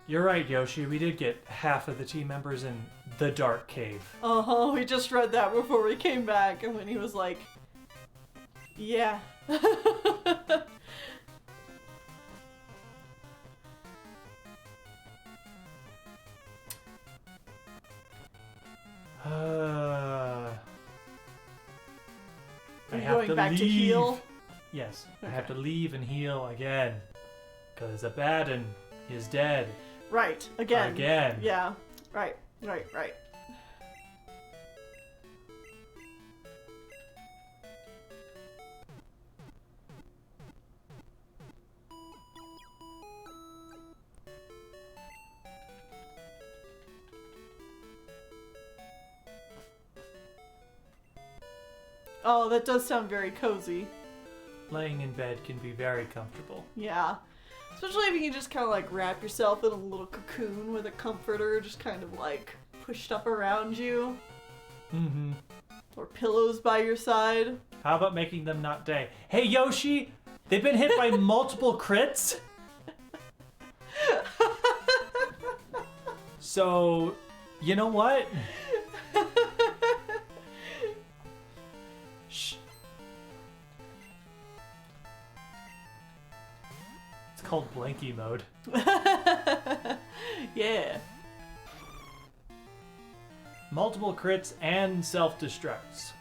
You're right, Yoshi. We did get half of the team members in the Dark Cave. Uh-huh, we just read that before we came back, and when he was like, yeah. I Are you have going to back leave. to heal? Yes, I Okay. have to leave and heal again. Because Abaddon is dead. Right, again. Again. Yeah, right. Oh, that does sound very cozy. Laying in bed can be very comfortable. Yeah. Especially if you can just kind of like wrap yourself in a little cocoon with a comforter just kind of like pushed up around you. Mm-hmm. Or pillows by your side. How about making them not day? Hey, Yoshi! They've been hit by multiple crits! So, you know what? Shh. It's called blanky mode. Yeah. Multiple crits and self-destructs.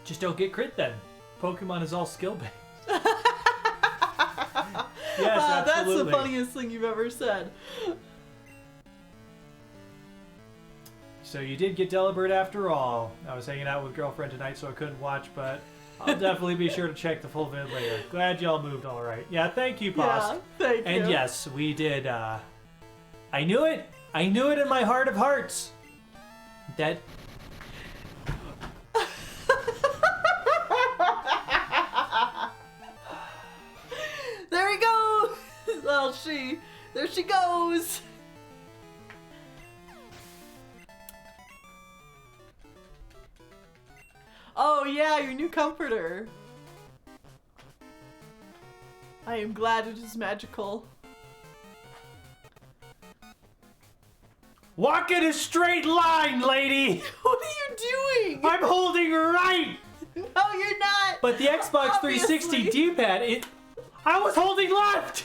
Just don't get crit then. Pokemon is all skill-based. Yes, absolutely. That's the funniest thing you've ever said. So you did get Delibird after all. I was hanging out with girlfriend tonight, so I couldn't watch, but I'll definitely be sure to check the full vid later. Glad y'all moved all right. Yeah, thank you, Post. Yeah, thank you. And yes, we did. I knew it. I knew it in my heart of hearts. That. There he goes! Well, there she goes! Oh yeah, your new comforter. I am glad it is magical. Walk in a straight line, lady! What are you doing? I'm holding right! No, you're not! But the Xbox 360 Obviously. D-pad, I was holding left!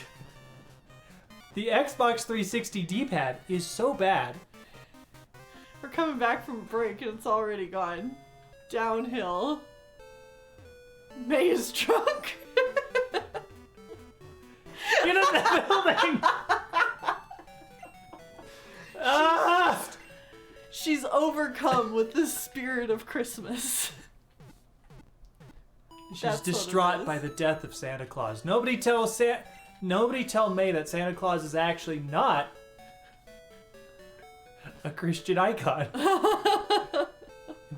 The Xbox 360 D-pad is so bad. We're coming back from a break and it's already gone downhill. May is drunk. Get in the building! Ah! She's overcome with the spirit of Christmas. She's That's what it distraught is. by the death of Santa Claus. Nobody tell May that Santa Claus is actually not a Christian icon. It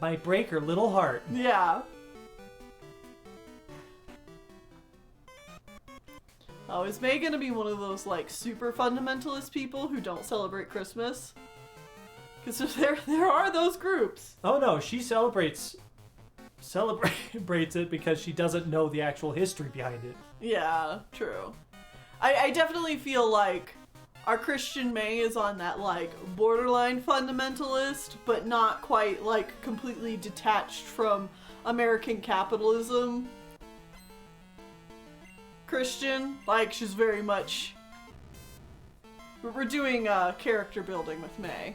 might break her little heart. Yeah. Oh, is May gonna be one of those like super fundamentalist people who don't celebrate Christmas? Because there are those groups. Oh no, she celebrates it because she doesn't know the actual history behind it. Yeah, true. I definitely feel like our Christian May is on that like borderline fundamentalist, but not quite like completely detached from American capitalism. Christian, like she's very much. We're doing character building with May.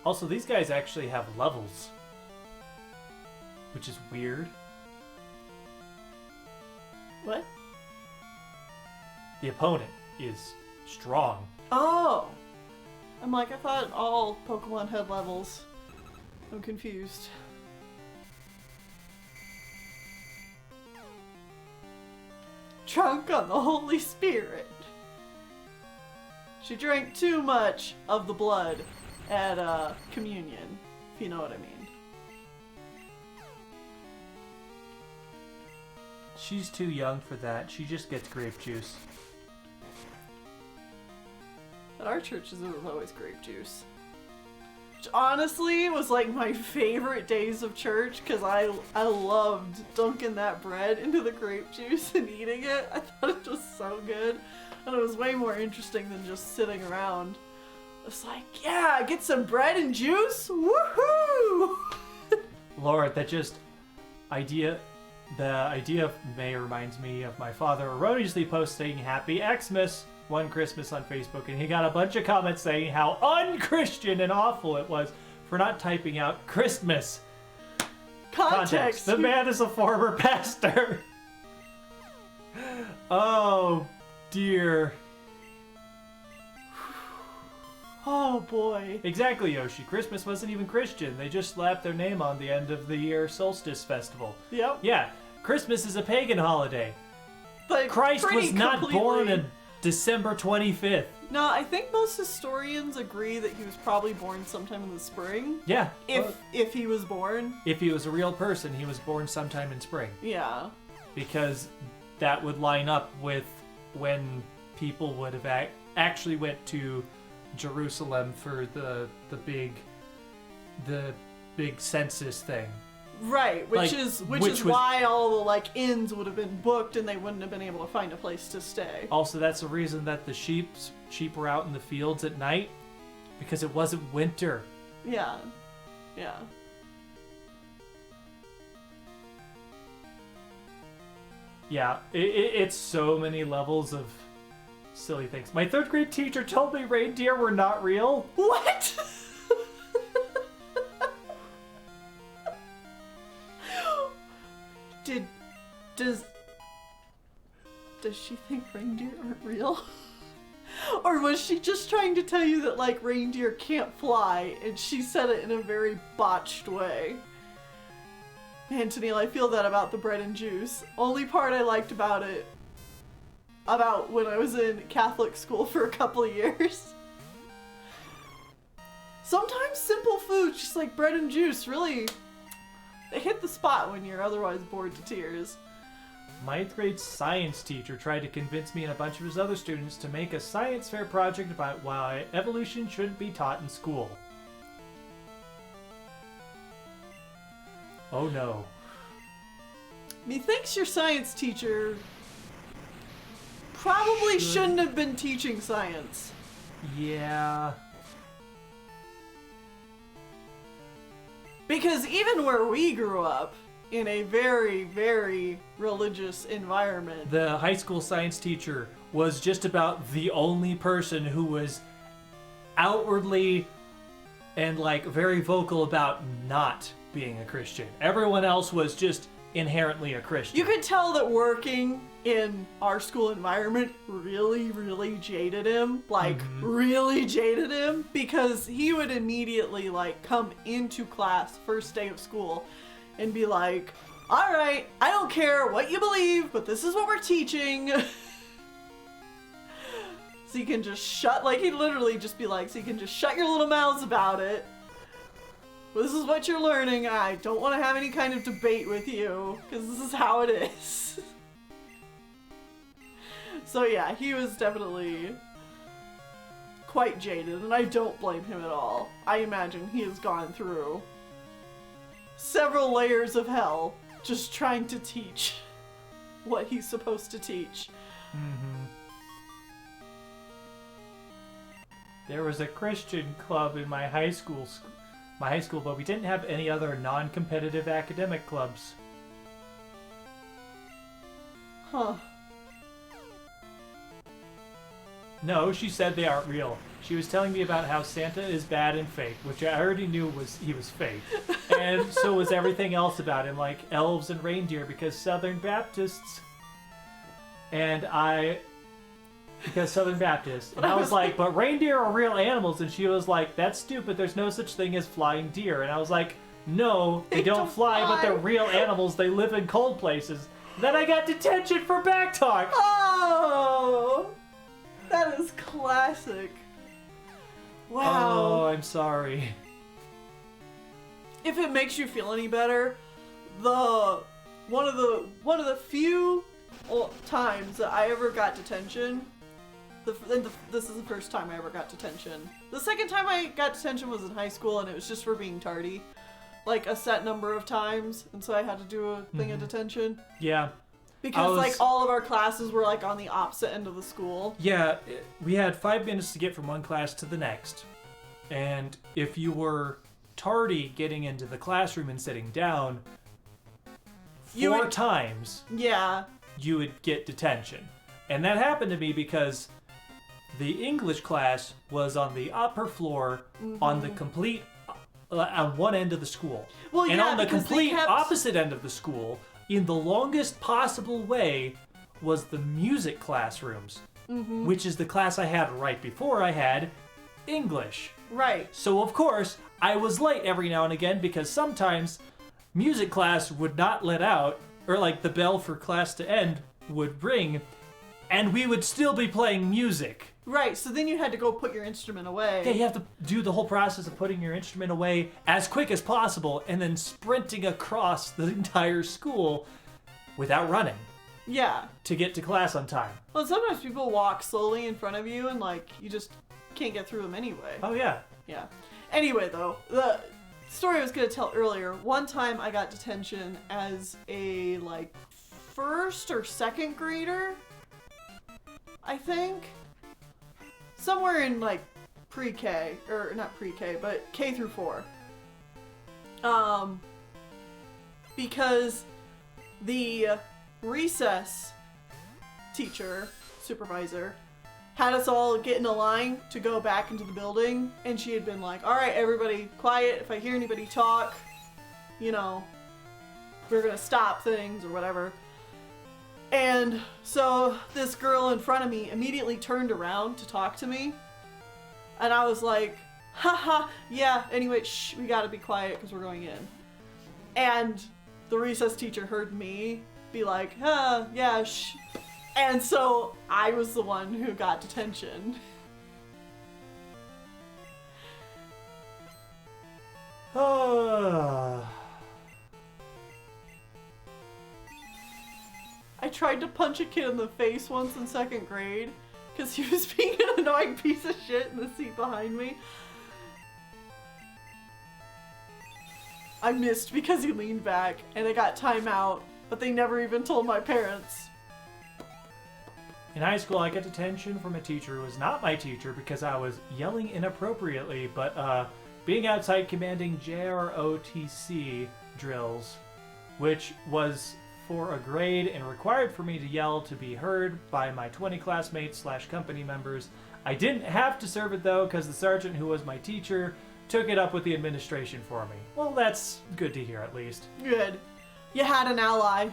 Also, these guys actually have levels, which is weird. What? The opponent is strong. Oh! I'm like, I thought all Pokemon had levels. I'm confused. Drunk on the Holy Spirit. She drank too much of the blood at communion, if you know what I mean. She's too young for that. She just gets grape juice. At our churches, it was always grape juice. which honestly was like my favorite days of church because I loved dunking that bread into the grape juice and eating it. I thought it was so good, and it was way more interesting than just sitting around. It's like, yeah, get some bread and juice, woohoo! Lord, the idea may reminds me of my father erroneously posting Happy Xmas one Christmas on Facebook, and he got a bunch of comments saying how unchristian and awful it was for not typing out Christmas. Context. The man is a former pastor. Oh, dear. Oh, boy. Exactly, Yoshi. Christmas wasn't even Christian. They just slapped their name on the end of the year solstice festival. Yep. Yeah, Christmas is a pagan holiday. Like, Christ was not born on December 25th. No, I think most historians agree that he was probably born sometime in the spring. Yeah. If he was born. If he was a real person, he was born sometime in spring. Yeah. Because that would line up with when people would have actually went to Jerusalem for the big census thing. Right, which Like, is was why all the inns would have been booked and they wouldn't have been able to find a place to stay. Also, that's the reason that the sheep were out in the fields at night, because it wasn't winter. Yeah. Yeah. Yeah, it's so many levels of silly things. My 3rd grade teacher told me reindeer were not real. What? Does she think reindeer aren't real? Or was she just trying to tell you that reindeer can't fly and she said it in a very botched way? Man, Tennille, I feel that about the bread and juice. Only part I liked about it, about when I was in Catholic school for a couple of years. Sometimes simple foods, just like bread and juice, really, they hit the spot when you're otherwise bored to tears. My 8th grade science teacher tried to convince me and a bunch of his other students to make a science fair project about why evolution shouldn't be taught in school. Oh no. Methinks your science teacher probably shouldn't have been teaching science. Yeah. Because even where we grew up, in a very, very religious environment, The high school science teacher was just about the only person who was outwardly and very vocal about not being a Christian. Everyone else was just inherently a Christian. you could tell that working in our school environment really, really jaded him. Really jaded him, because he would immediately come into class first day of school and be like, all right, I don't care what you believe, but this is what we're teaching. So you can just he'd literally just be like, so you can just shut your little mouths about it. This is what you're learning. I don't want to have any kind of debate with you, because this is how it is. So yeah, he was definitely quite jaded, and I don't blame him at all. I imagine he has gone through several layers of hell just trying to teach what he's supposed to teach. Mm-hmm. There was a Christian club in my high school, but we didn't have any other non-competitive academic clubs. Huh. No, she said they aren't real. She was telling me about how Santa is bad and fake, which I already knew he was fake. And so was everything else about him, like elves and reindeer, because Southern Baptists. Because Southern Baptists. And I was like, but reindeer are real animals. And she was like, that's stupid. There's no such thing as flying deer. And I was like, no, they don't fly, but they're real animals. They live in cold places. Then I got detention for backtalk. Oh! That is classic. Wow. Oh, I'm sorry. If it makes you feel any better, one of the few times that I ever got detention This is the first time I ever got detention. The second time I got detention was in high school, and it was just for being tardy. Like, a set number of times, and so I had to do a thing of detention. Yeah. Because, like, all of our classes were, like, on the opposite end of the school. Yeah, we had 5 minutes to get from one class to the next. And if you were tardy getting into the classroom and sitting down, four times, you would get detention. And that happened to me because the English class was on the upper floor on the complete on one end of the school. Well, and on the complete opposite end of the school, in the longest possible way, was the music classrooms, which is the class I had right before I had English. Right. So, of course, I was late every now and again because sometimes music class would not let out, or like the bell for class to end would ring, and we would still be playing music. Right, so then you had to go put your instrument away. Yeah, you have to do the whole process of putting your instrument away as quick as possible and then sprinting across the entire school without running. Yeah. To get to class on time. Well, sometimes people walk slowly in front of you and, like, you just can't get through them anyway. Oh, yeah. Yeah. Anyway, though, the story I was going to tell earlier, one time I got detention as a, like, first or second grader, I think. Somewhere in, like, pre-K, or not pre-K, but K through 4. Because the recess teacher, supervisor, had us all get in a line to go back into the building, and she had been like, all right, everybody quiet, if I hear anybody talk, you know, we're gonna stop things or whatever. And so this girl in front of me immediately turned around to talk to me, and I was like, haha, yeah, anyway, shh, we gotta be quiet because we're going in. And the recess teacher heard me be like, yeah, shh. And so I was the one who got detention. I tried to punch a kid in the face once in second grade because he was being an annoying piece of shit in the seat behind me. I missed because he leaned back and I got timeout, but they never even told my parents. In high school, I got detention from a teacher who was not my teacher because I was yelling inappropriately, but being outside commanding JROTC drills, which was for a grade and required for me to yell to be heard by my 20 classmates / company members. I didn't have to serve it though because the sergeant who was my teacher took it up with the administration for me. Well, that's good to hear at least. Good. You had an ally.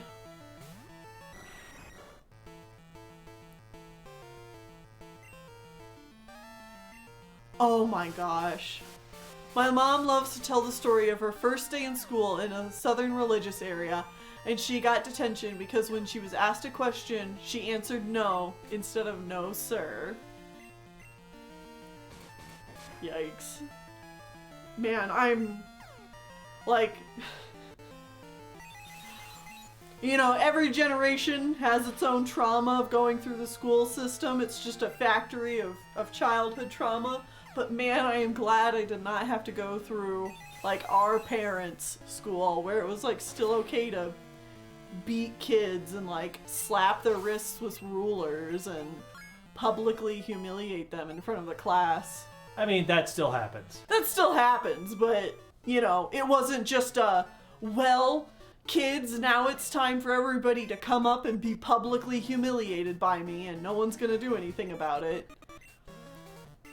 Oh my gosh. My mom loves to tell the story of her first day in school in a southern religious area, and she got detention because when she was asked a question, she answered no instead of no, sir. Yikes. Man, I'm like, you know, every generation has its own trauma of going through the school system. It's just a factory of childhood trauma. But man, I am glad I did not have to go through, like, our parents' school, where it was, like, still okay to beat kids and, like, slap their wrists with rulers and publicly humiliate them in front of the class. I mean, that still happens. That still happens, but, you know, it wasn't just a, well, kids, now it's time for everybody to come up and be publicly humiliated by me, and no one's gonna do anything about it.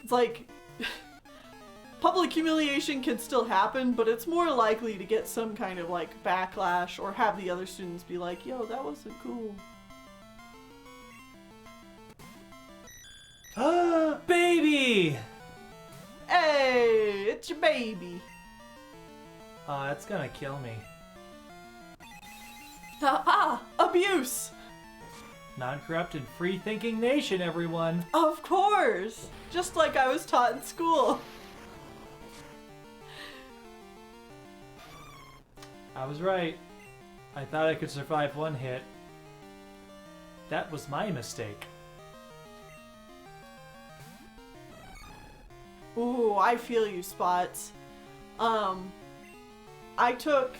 It's like, public humiliation can still happen, but it's more likely to get some kind of, like, backlash or have the other students be like, yo, that wasn't cool. Baby! Hey, it's your baby. It's gonna kill me. Abuse! Non-corrupt and free-thinking nation, everyone. Of course! Just like I was taught in school. I was right. I thought I could survive one hit. That was my mistake. Ooh, I feel you, Spots. I took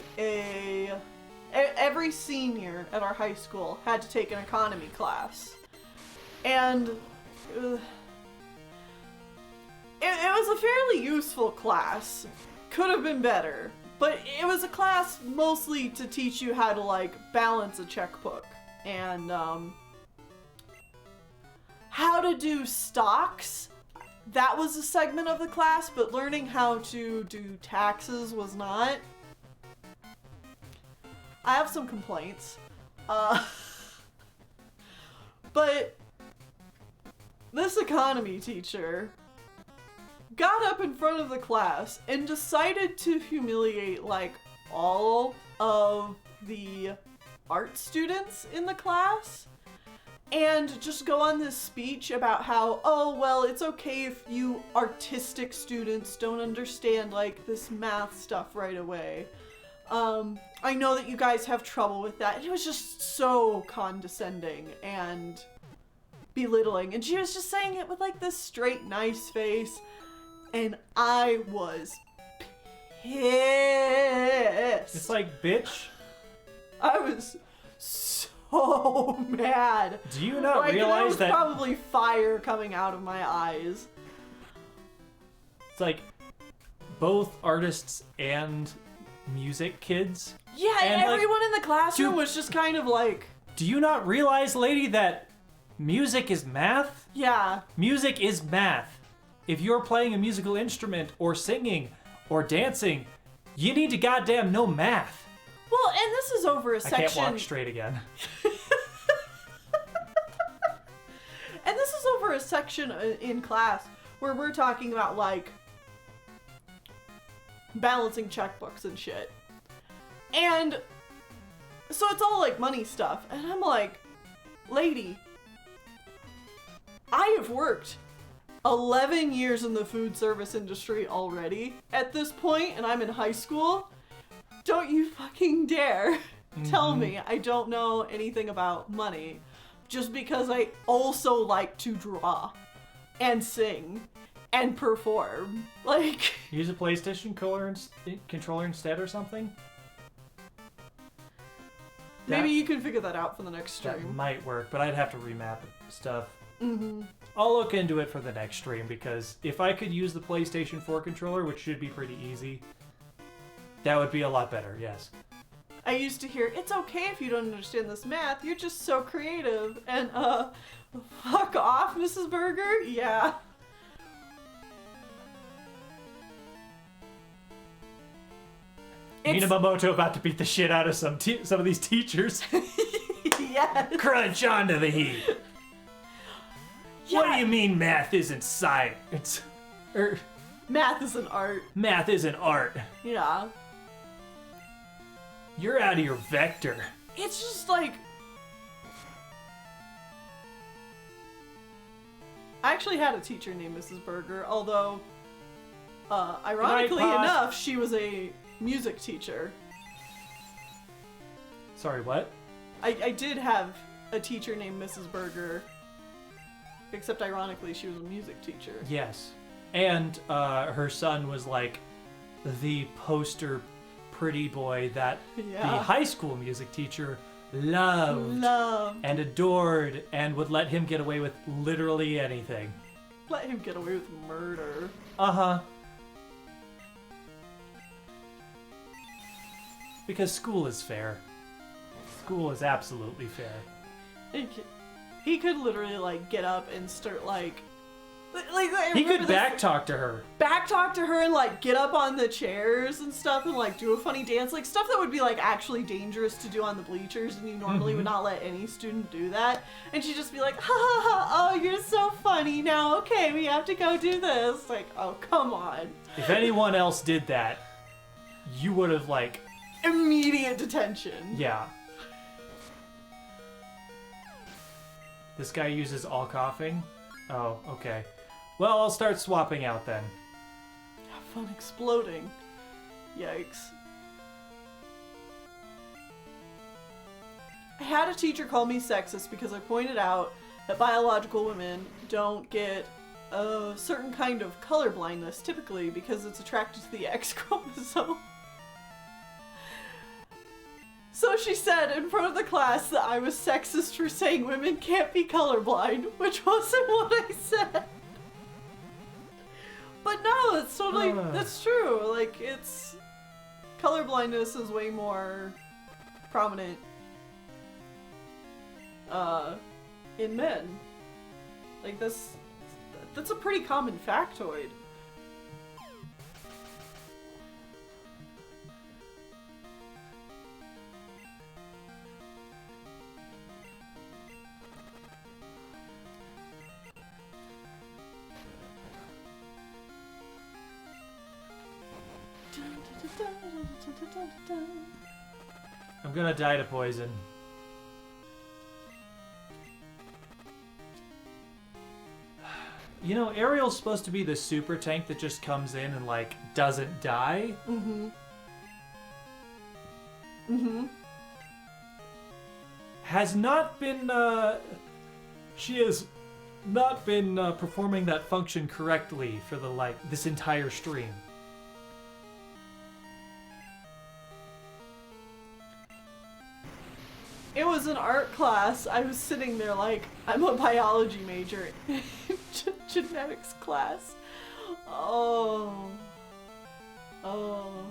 every senior at our high school had to take an economy class. And it was a fairly useful class. Could have been better. But it was a class mostly to teach you how to, like, balance a checkbook. And, how to do stocks. That was a segment of the class, but learning how to do taxes was not. I have some complaints. But this economy teacher got up in front of the class and decided to humiliate, like, all of the art students in the class. And just go on this speech about how, oh, well, it's okay if you artistic students don't understand, like, this math stuff right away. I know that you guys have trouble with that. And it was just so condescending and belittling. And she was just saying it with, like, this straight, nice face. And I was pissed. It's like, bitch. I was so mad. Do you not like, realize there was that probably fire coming out of my eyes? it's like both artists and music kids? Yeah, And, like, everyone in the classroom dude- was just kind of like, Do you not realize, lady, that music is math? yeah. Music is math. If you're playing a musical instrument or singing or dancing, you need to goddamn know math. Well, and this is over a I section. can't walk straight again. And this is over a section in class where we're talking about, like, balancing checkbooks and shit. And so it's all, like, money stuff. And I'm like, lady, I have worked 11 years in the food service industry already at this point, and I'm in high school. Don't you fucking dare tell me I don't know anything about money just because I also like to draw and sing and perform. Like, Use a PlayStation controller instead or something? maybe you can figure that out for the next That stream. might work, but I'd have to remap stuff. I'll look into it for the next stream, because if I could use the PlayStation 4 controller, which should be pretty easy, that would be a lot better, yes. I used to hear, it's okay if you don't understand this math, you're just so creative. And, fuck off, Mrs. Berger? Yeah. It's- Minamoto about to beat the shit out of some of these teachers. Yes. Crunch onto the heat. What do you mean math isn't science? Math is an art. Math isn't art. Yeah. You're out of your vector. It's just like... I actually had a teacher named Mrs. Berger, although, ironically Pause. enough, she was a music teacher. Sorry, what? I did have a teacher named Mrs. Berger, except ironically she was a music teacher. Yes. And her son was like the poster pretty boy that Yeah. the high school music teacher loved and adored and would let him get away with literally anything. Let him get away with murder. Uh-huh. Because school is fair. School is absolutely fair. He could literally, like, get up and start, like I He remember could this- backtalk to her. backtalk to her and, like, get up on the chairs and stuff and, like, do a funny dance. Like, stuff that would be, like, actually dangerous to do on the bleachers, and you normally would not let any student do that. And she'd just be like, ha ha ha, oh, you're so funny now. Okay, we have to go do this. Like, oh, come on. If anyone else did that, you would have, like, Immediate detention. yeah. This guy uses all coughing? Oh, okay. Well, I'll start swapping out then. Have fun exploding. Yikes. I had a teacher call me sexist because I pointed out that biological women don't get a certain kind of color blindness, typically because it's attracted to the X chromosome. So she said in front of the class that I was sexist for saying women can't be colorblind, which wasn't what I said. But no, it's totally, that's true. Like, it's, colorblindness is way more prominent, in men. Like, that's a pretty common factoid. I'm gonna die to poison. You know, Ariel's supposed to be the super tank that just comes in and, like, doesn't die. Mm-hmm. Mm-hmm. Has not been, she has not been performing that function correctly for the, like, this entire stream. It was an art class. I was sitting there like, I'm a biology major in genetics class. Oh. Oh.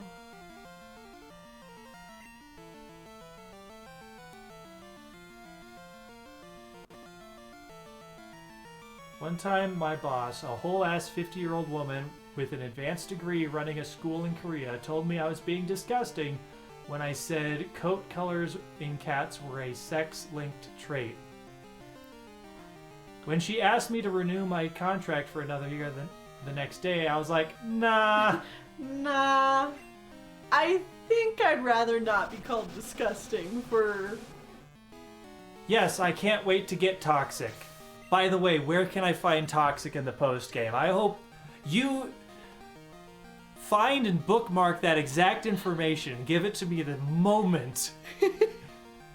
One time, my boss, a whole-ass 50-year-old woman with an advanced degree running a school in Korea, told me I was being disgusting when I said coat colors in cats were a sex-linked trait. When she asked me to renew my contract for another year the next day, I was like, nah. Nah. I think I'd rather not be called disgusting for... Yes, I can't wait to get toxic. By the way, where can I find toxic in the post-game? I hope you find and bookmark that exact information. Give it to me the moment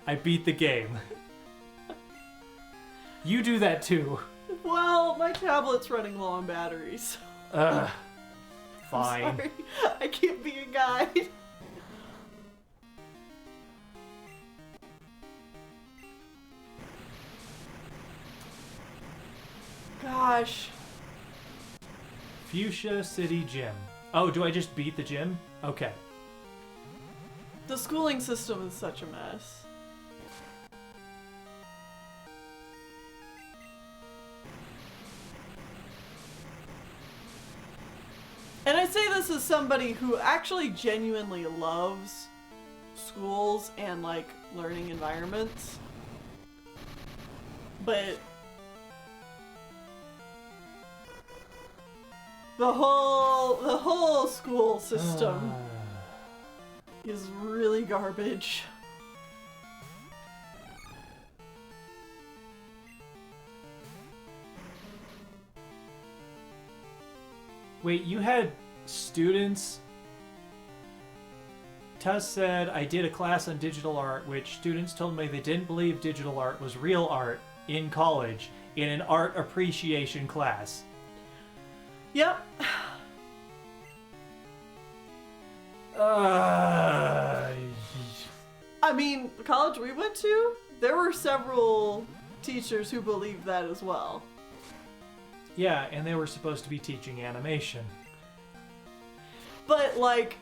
I beat the game. You do that too. Well, my tablet's running low on batteries. Fine. I'm sorry. I can't be a guide. Gosh. Fuchsia City Gym. Oh, do I just beat the gym? Okay. The schooling system is such a mess. And I say this as somebody who actually genuinely loves schools and, like, learning environments. But the whole school system is really garbage. Wait, you had students? Tess said, I did a class on digital art, which students told me they didn't believe digital art was real art in college, in an art appreciation class. Yep. I mean, the college we went to, there were several teachers who believed that as well. Yeah, and they were supposed to be teaching animation. But, like,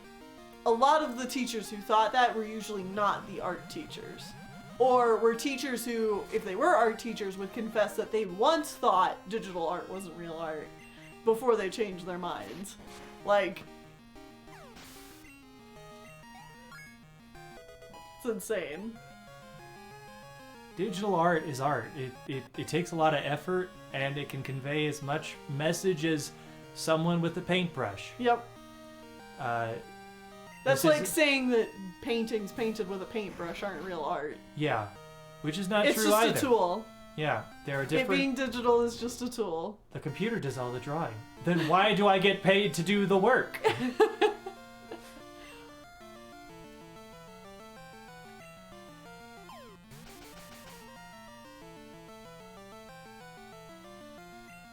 a lot of the teachers who thought that were usually not the art teachers. Or were teachers who, if they were art teachers, would confess that they once thought digital art wasn't real art before they changed their minds. Like, it's insane. Digital art is art. It takes a lot of effort, and it can convey as much message as someone with a paintbrush. Yep. That's this like saying that paintings painted with a paintbrush aren't real art. Yeah, which is not It's true just either. a tool. Yeah, there are It different... being digital is just a tool. The computer does all the drawing. Then why do I get paid to do the work?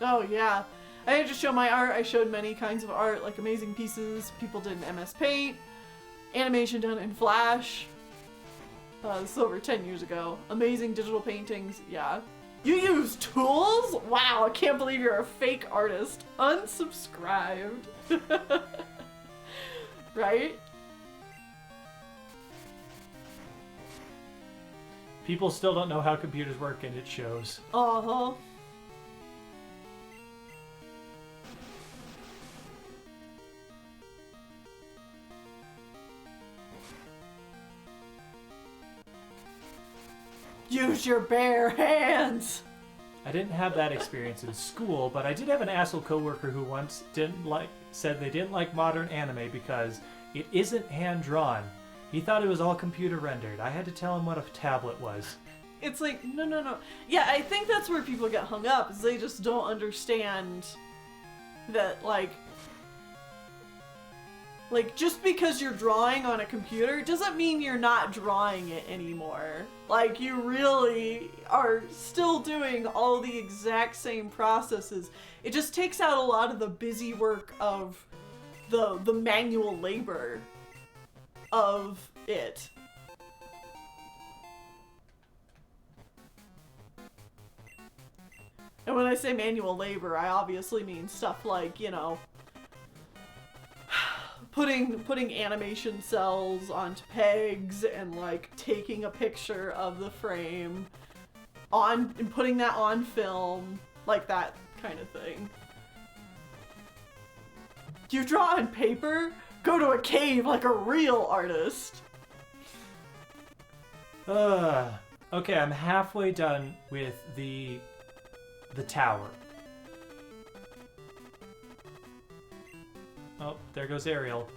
Oh, yeah. I didn't just show my art, I showed many kinds of art, like amazing pieces people did in MS Paint, animation done in Flash. This is over 10 years ago. Amazing digital paintings, yeah. You use tools? Wow, I can't believe you're a fake artist. Unsubscribed. Right? People still don't know how computers work, and it shows. Uh-huh. Use your bare hands! I didn't have that experience in school, but I did have an asshole coworker who once said they didn't like modern anime because it isn't hand-drawn. He thought it was all computer rendered. I had to tell him what a tablet was. It's like, no. Yeah, I think that's where people get hung up, is they just don't understand that, like, just because you're drawing on a computer doesn't mean you're not drawing it anymore. Like, you really are still doing all the exact same processes. It just takes out a lot of the busy work of the manual labor of it. And when I say manual labor, I obviously mean stuff like, you know, putting animation cells onto pegs and like taking a picture of the frame and putting that on film, like that kind of thing. You draw on paper? Go to a cave like a real artist. Okay, I'm halfway done with the tower. Oh, there goes Ariel.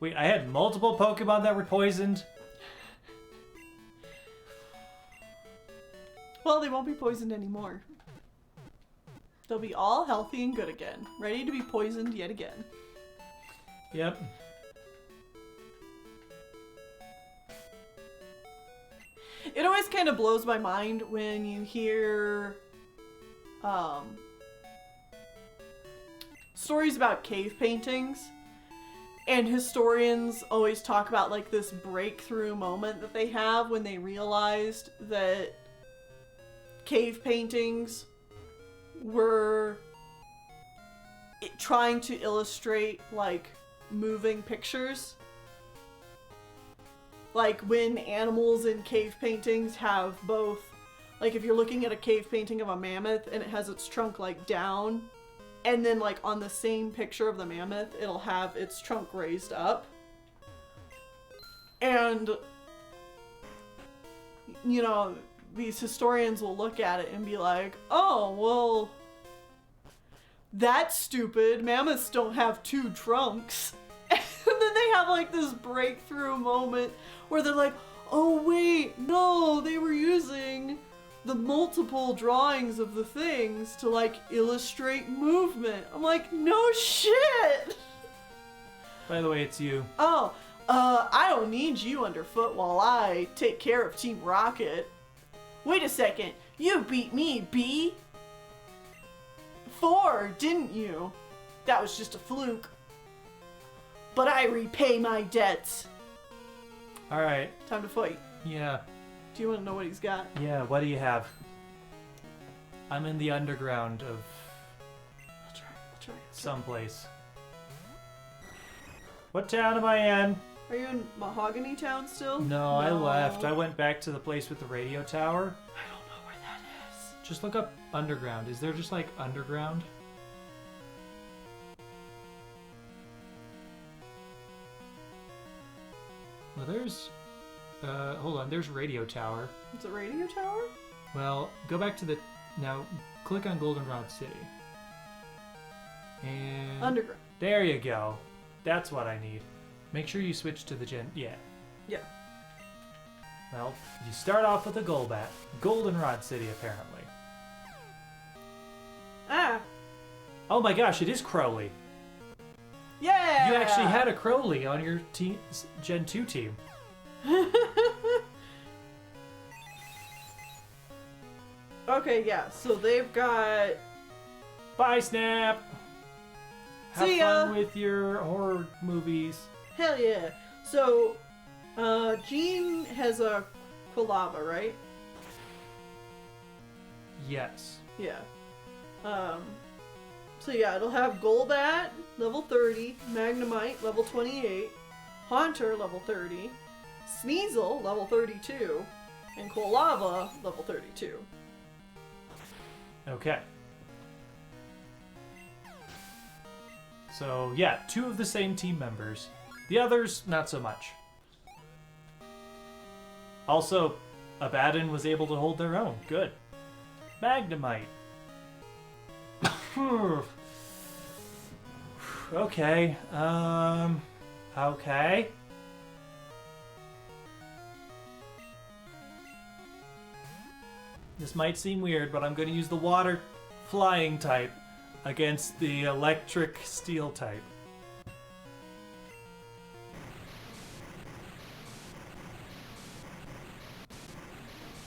Wait, I had multiple Pokemon that were poisoned? Well, they won't be poisoned anymore. They'll be all healthy and good again, ready to be poisoned yet again. Yep. It always kind of blows my mind when you hear stories about cave paintings, and historians always talk about like this breakthrough moment that they have when they realized that cave paintings were trying to illustrate like moving pictures. Like when animals in cave paintings have both, like if you're looking at a cave painting of a mammoth and it has its trunk like down, and then like on the same picture of the mammoth it'll have its trunk raised up. And you know, these historians will look at it and be like, oh, well, that's stupid. Mammoths don't have two trunks. And then they have like this breakthrough moment where they're like, oh wait, no, they were using the multiple drawings of the things to like illustrate movement. I'm like, no shit! By the way, it's you. Oh, I don't need you underfoot while I take care of Team Rocket. Wait a second, you beat me, B? 4, didn't you? That was just a fluke. But I repay my debts. Alright. Time to fight. Yeah. Do you want to know what he's got? Yeah, what do you have? I'm in the underground of I'll try. someplace. What town am I in? Are you in Mahogany Town still? No, I left. I went back to the place with the radio tower. I don't know where that is. Just look up underground. Is there just like underground? Well, there's... hold on. There's radio tower. It's a radio tower? Well, go back to the... Now, click on Goldenrod City. And... Underground. There you go. That's what I need. Make sure you switch to the gen... Yeah. Yeah. Well, you start off with a Goldenrod City, apparently. Ah! Oh my gosh, it is Crowley. Yeah! You actually had a Crowley on your Gen 2 team. Okay, yeah, so they've got Bye, Snap. Have See ya. fun with your horror movies. Hell yeah. So, Gene has a Quilava, right? Yes. Yeah. So yeah, it'll have Golbat, level 30, Magnemite, level 28, Haunter, level 30, Sneasel, level 32, and Quilava, level 32. Okay. So, yeah, 2 of the same team members. The others, not so much. Also, Abaddon was able to hold their own. Good. Magnemite. Okay. Okay. This might seem weird, but I'm going to use the water flying type against the electric steel type.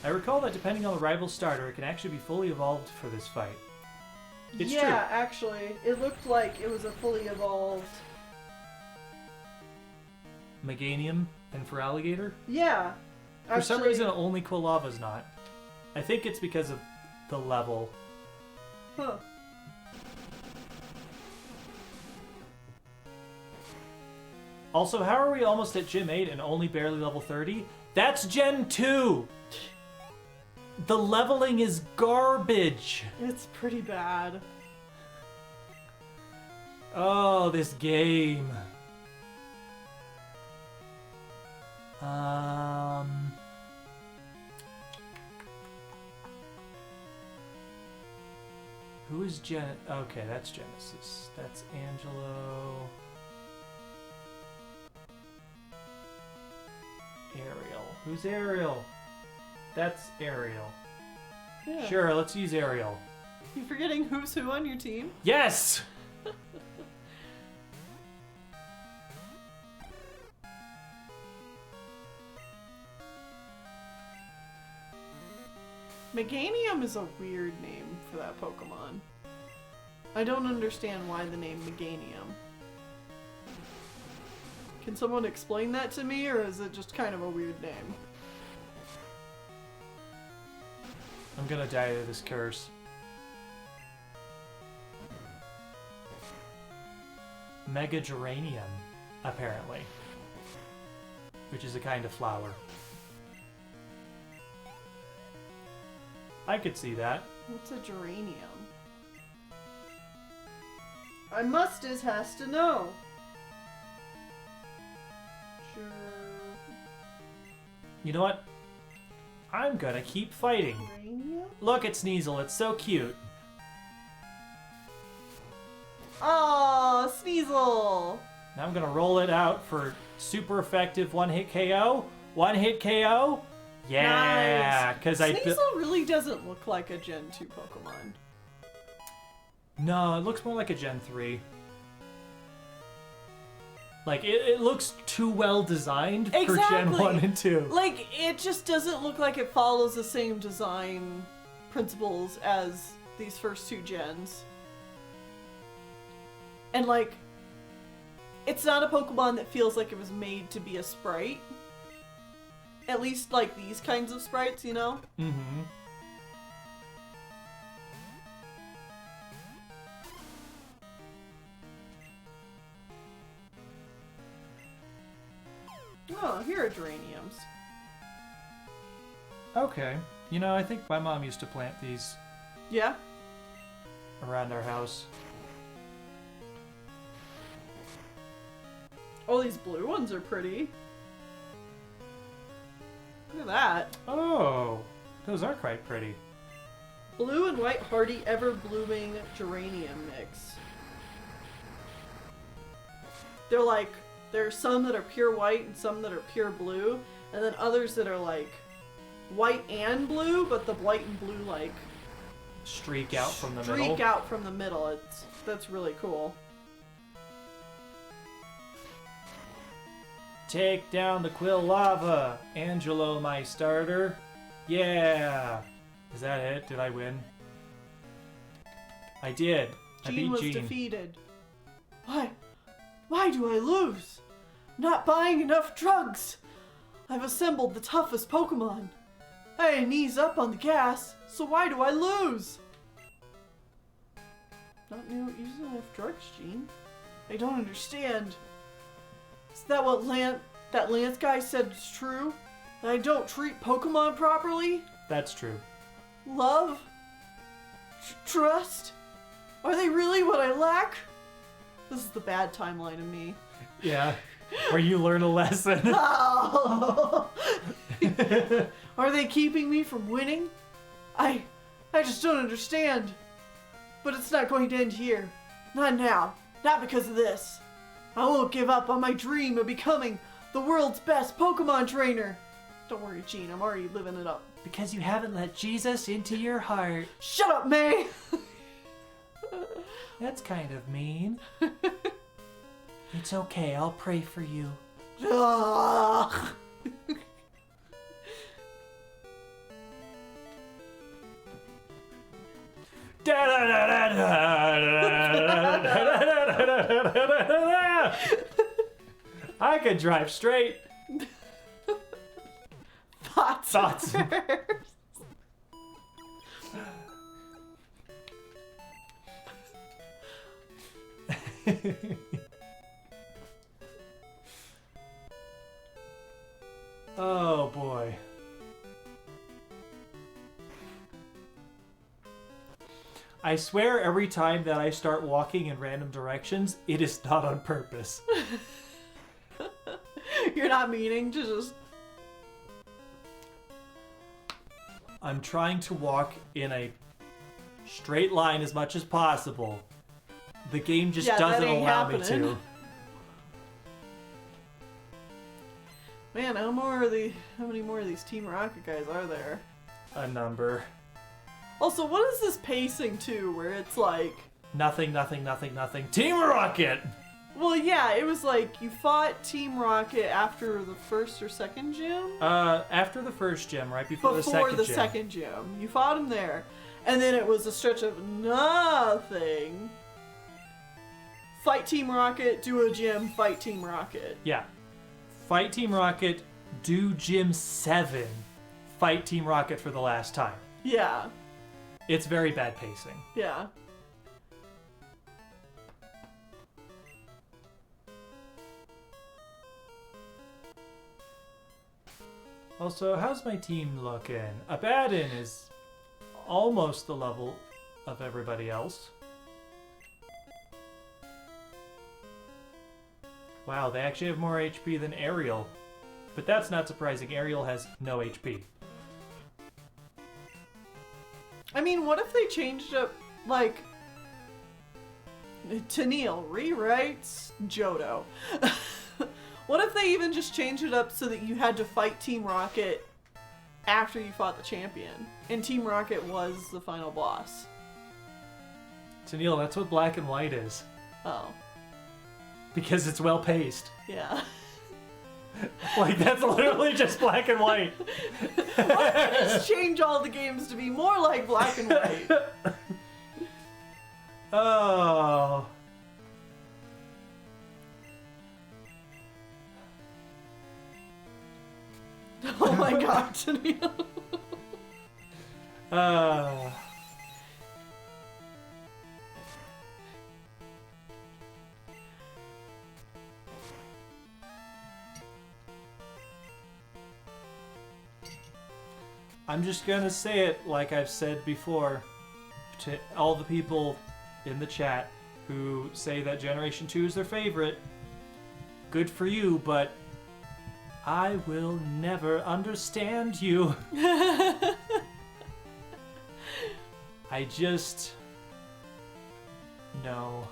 I recall that depending on the rival starter, it can actually be fully evolved for this fight. It's yeah, true. actually, it looked like it was a fully evolved. Meganium and for alligator? Yeah. For some actually- reason, only Quilava's not. I think it's because of the level. Huh. Also, how are we almost at Gym 8 and only barely level 30? That's Gen 2! The leveling is garbage! It's pretty bad. Oh, this game. Who is Gen... Okay, that's Genesis. That's Angelo. Ariel. Who's Ariel? That's Ariel. Yeah. Sure, let's use Ariel. You forgetting who's who on your team? Yes! Meganium is a weird name for that Pokemon. I don't understand why the name Meganium. Can someone explain that to me, or is it just kind of a weird name? I'm gonna die to this curse. Mega Geranium, apparently. Which is a kind of flower. I could see that. What's a geranium? I Mustas has to know. You know what? I'm gonna keep fighting. Geranium? Look at Sneasel, it's so cute. Oh, Sneasel! Now I'm gonna roll it out for super effective one-hit KO. One-hit KO? Yeah, Nice. because Sneasel really doesn't look like a Gen 2 Pokemon. No, it looks more like a Gen 3. Like, it looks too well designed for Gen 1 and 2. Like, it just doesn't look like it follows the same design principles as these first 2 gens. And, like, it's not a Pokemon that feels like it was made to be a sprite. At least, like, these kinds of sprites, you know? Mm-hmm. Oh, here are geraniums. Okay. You know, I think my mom used to plant these Yeah? around our house. Oh, these blue ones are pretty. Look at that. Oh, those are quite pretty. Blue and white hardy ever-blooming geranium mix. They're like, there's some that are pure white and some that are pure blue, and then others that are like white and blue, but the white and blue like Streak out from the middle. streak out from the middle. That's really cool. Take down the Quilava, Angelo, my starter. Yeah. Is that it? Did I win? I did. Gene was Gene. defeated. Why? Why do I lose? Not buying enough drugs. I've assembled the toughest Pokemon. I ain't knees up on the gas, so why do I lose? Not using enough drugs, Gene. I don't understand. Is that what that Lance guy said is true? That I don't treat Pokemon properly? That's true. Love? Trust? Are they really what I lack? This is the bad timeline of me. Yeah, where you learn a lesson. Oh. Are they keeping me from winning? I just don't understand. But it's not going to end here. Not now. Not because of this. I won't give up on my dream of becoming the world's best Pokemon trainer. Don't worry, Gene. I'm already living it up. Because you haven't let Jesus into your heart. Shut up, May! That's kind of mean. It's okay, I'll pray for you. Ugh. I could drive straight. Thoughts. Oh boy. I swear every time that I start walking in random directions, it is not on purpose. You're not meaning to just... I'm trying to walk in a straight line as much as possible. The game just Yeah, that doesn't ain't allow me happening. to. Man, how many more of these Team Rocket guys are there? A number. Also, what is this pacing to where it's like... Nothing, nothing, nothing, nothing. Team Rocket! Well, yeah, it was like you fought Team Rocket after the first or second gym? After the first gym, right before the second gym. second gym. You fought him there. And then it was a stretch of nothing. Fight Team Rocket, do a gym, fight Team Rocket. Yeah. Fight Team Rocket, do Gym 7. Fight Team Rocket for the last time. Yeah, It's very bad pacing. yeah. Also, how's my team looking? Abaddon is almost the level of everybody else. Wow, they actually have more HP than Ariel. But that's not surprising. Ariel has no HP. I mean, what if they changed up, like... Tennille rewrites Johto. What if they even just changed it up so that you had to fight Team Rocket after you fought the champion? And Team Rocket was the final boss. Tennille, that's what Black and White is. Oh, Because it's well paced. yeah. Like, that's literally just Black and White. Why don't you just change all the games to be more like Black and White? Oh. Oh my god, Tennille. I'm just gonna say it like I've said before to all the people in the chat who say that Generation 2 is their favorite. Good for you, but I will never understand you. I just... No.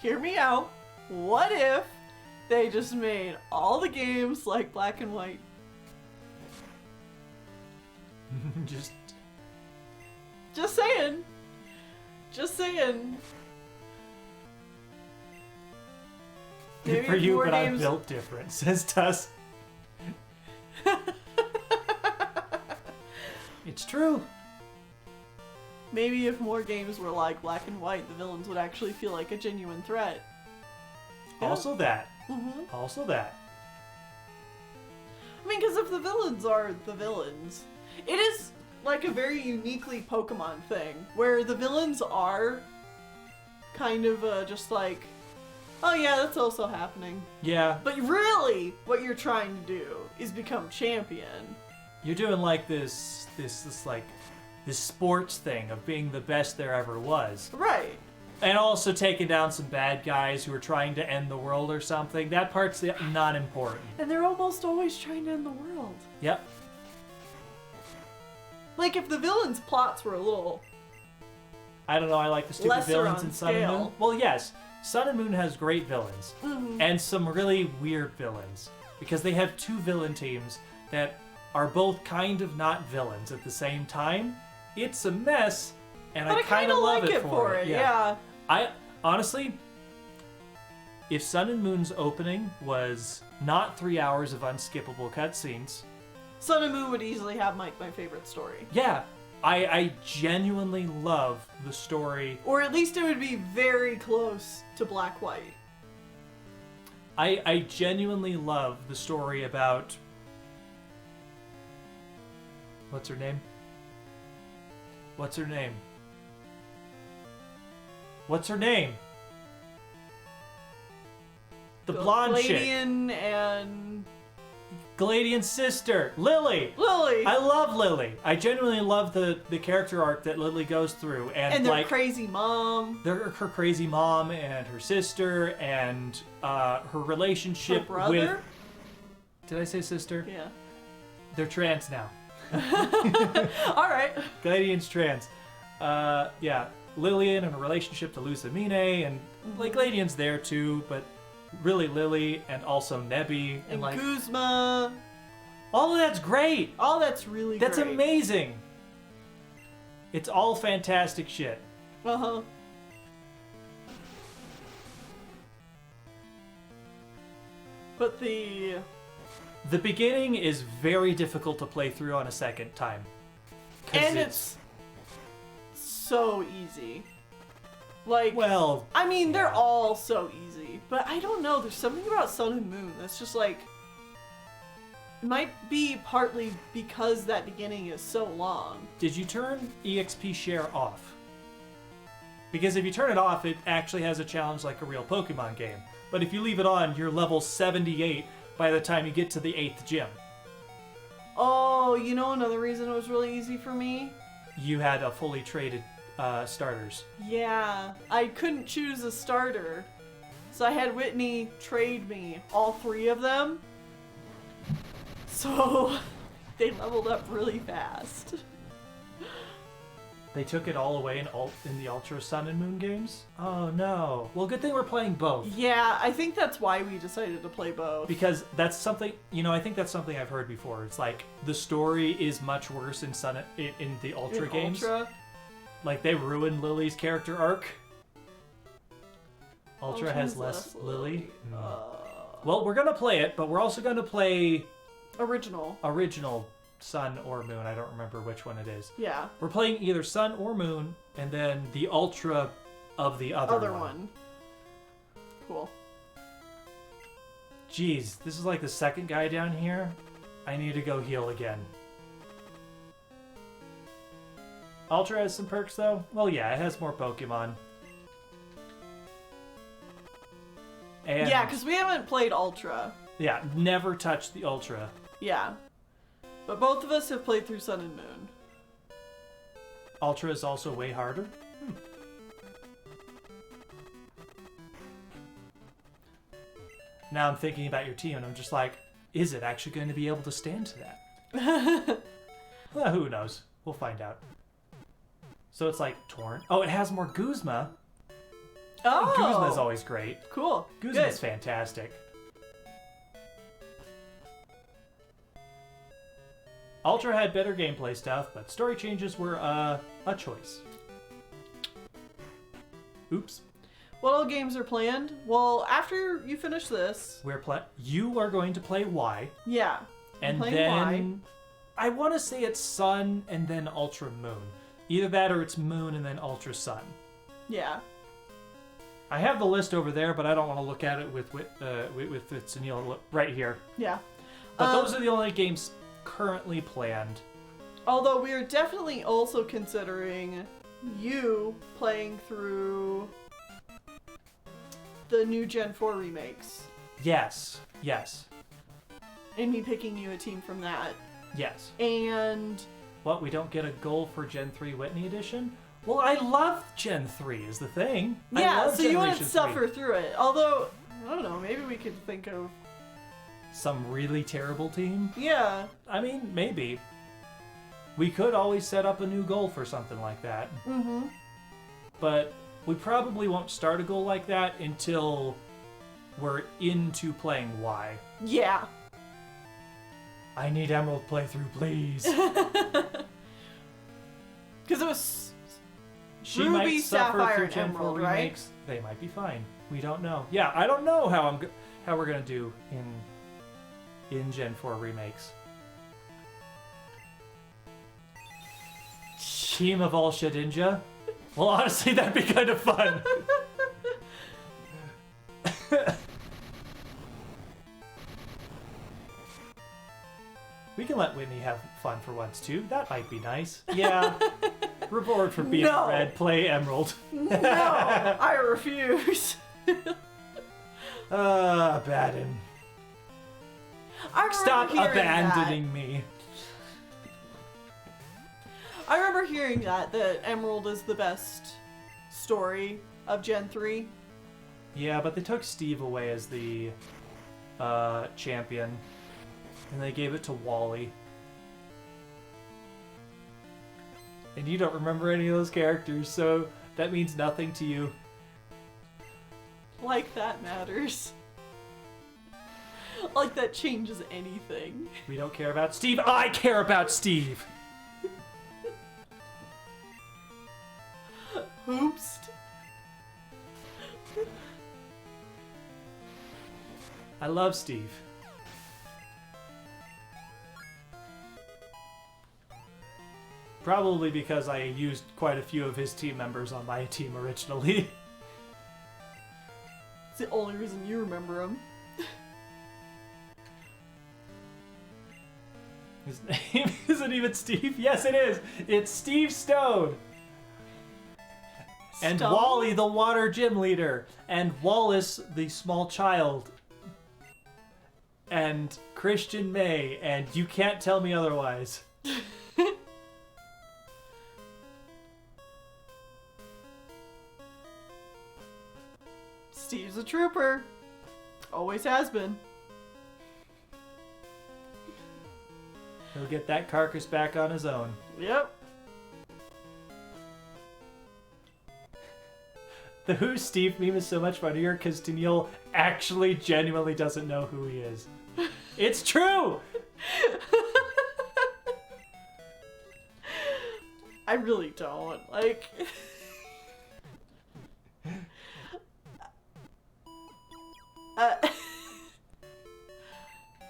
Hear me out. What if they just made all the games like Black and White? Just... Just saying. Just saying. Good Maybe for you, more but I'm games- built different, says Tuss. It's true. maybe if more games were like Black and White, the villains would actually feel like a genuine threat. Yeah. Also that. Mm-hmm. Also that. I mean, because if the villains are the villains, it is like a very uniquely Pokemon thing, where the villains are kind of just like, oh yeah, that's also happening. Yeah. But really, what you're trying to do is become champion. You're doing like this sports thing of being the best there ever was. Right. And also taking down some bad guys who are trying to end the world or something. That part's not important. And they're almost always trying to end the world. Yep. Like, if the villains' plots were a little... I don't know, I like the stupid lesser villains on in Sun and scale. Moon. Well, yes, Sun and Moon has great villains. Mm-hmm. And some really weird villains. Because they have two villain teams that are both kind of not villains at the same time. It's a mess, and But I kind of love like it for it. yeah. I honestly, if Sun and Moon's opening was not 3 hours of unskippable cutscenes, Sun and Moon would easily have my favorite story. yeah, I genuinely love the story. Or at least it would be very close to Black White. I genuinely love the story about what's her name? What's her name? What's her name? The blonde chick. Gladian and... Gladian's sister, Lily. Lily! I love Lily. I genuinely love the character arc that Lily goes through, and their like crazy mom. her crazy mom and her sister and her relationship Her brother? with. Did I say sister? Yeah. They're trans now. Alright. Gladian's trans. Yeah, Lillian and her relationship to Lusamine, and like Gladian's there too, but really Lily and also Nebby And like Kuzma. all of that's great. Oh, that's really That's great. amazing. It's all fantastic shit. Uh-huh. But the beginning is very difficult to play through on a second time. 'Cause and it's so easy. Like, well, I mean, they're yeah. all so easy, but I don't know. There's something about Sun and Moon that's just like, it might be partly because that beginning is so long. did you turn EXP share off? Because if you turn it off, it actually has a challenge like a real Pokemon game. But if you leave it on, you're level 78 by the time you get to the 8th gym. Oh, you know another reason it was really easy for me? You had a fully traded starters. Yeah, I couldn't choose a starter. So I had Whitney trade me all 3 of them. So they leveled up really fast. They took it all away in the Ultra Sun and Moon games? Oh no. Well, good thing we're playing both. Yeah, I think that's why we decided to play both. Because that's something, I think that's something I've heard before. It's like the story is much worse in in the Ultra In games. Ultra, Like they ruined Lily's character arc. Ultra has less Lily. Well, we're gonna play it, but we're also gonna play original Sun or Moon. I don't remember which one it is. Yeah. We're playing either Sun or Moon, and then the Ultra of the other one. Cool. Jeez, this is like the second guy down here. I need to go heal again. Ultra has some perks though? Well, yeah, it has more Pokemon. And Yeah, because we haven't played Ultra. yeah, never touched the Ultra. Yeah. But both of us have played through Sun and Moon. Ultra is also way harder. Now I'm thinking about your team and I'm just like, is it actually going to be able to stand to that? Well, who knows? We'll find out. So it's like Torrent. Oh, it has more Guzma. Oh! Guzma's always great. Cool. Guzma's Good. fantastic. Ultra had better gameplay stuff, but story changes were a choice. Oops. What all games are planned? Well, after you finish this... You are going to play Y. Yeah. And playing then... I want to say it's Sun and then Ultra Moon. Either that or it's Moon and then Ultra Sun. Yeah. I have the list over there, but I don't want to look at it with Sunil right here. Yeah. But those are the only games currently planned. Although we are definitely also considering you playing through the new Gen 4 remakes. Yes. And me picking you a team from that. Yes. And... What, we don't get a goal for Gen 3 Whitney Edition? Well, I love Gen 3 is the thing. Yeah, so you want to Generation suffer 3. through it. Although, I don't know, maybe we could think of... Some really terrible team? Yeah. I mean, maybe. We could always set up a new goal for something like that. Mm-hmm. But we probably won't start a goal like that until we're into playing Y. Yeah. I need Emerald playthrough, please. Because it was She Ruby, might suffer Sapphire, through and Gen 4 Emerald, right? remakes. They might be fine. We don't know. Yeah, I don't know how we're gonna do in Gen 4 remakes. Team of all Shedinja? Well, honestly, that'd be kind of fun. We can let Whitney have fun for once, too. That might be nice. Yeah. Reward for being No. red. Play Emerald. No, I refuse. Baden. I remember Stop hearing abandoning me. I remember hearing that Emerald is the best story of Gen 3. Yeah, but they took Steve away as the champion. And they gave it to Wally. And you don't remember any of those characters, so that means nothing to you. Like that matters. Like that changes anything. We don't care about Steve. I care about Steve! Oops. I love Steve. Probably because I used quite a few of his team members on my team originally. It's the only reason you remember him. His name isn't even Steve. Yes, it is. It's Steve Stone. And Stone? Wally, the water gym leader. And Wallace, the small child. And Christian May. And you can't tell me otherwise. Steve's a trooper. Always has been. He'll get that carcass back on his own. Yep. The Who's Steve meme is so much funnier because Daniil actually genuinely doesn't know who he is. It's true! I really don't. Like...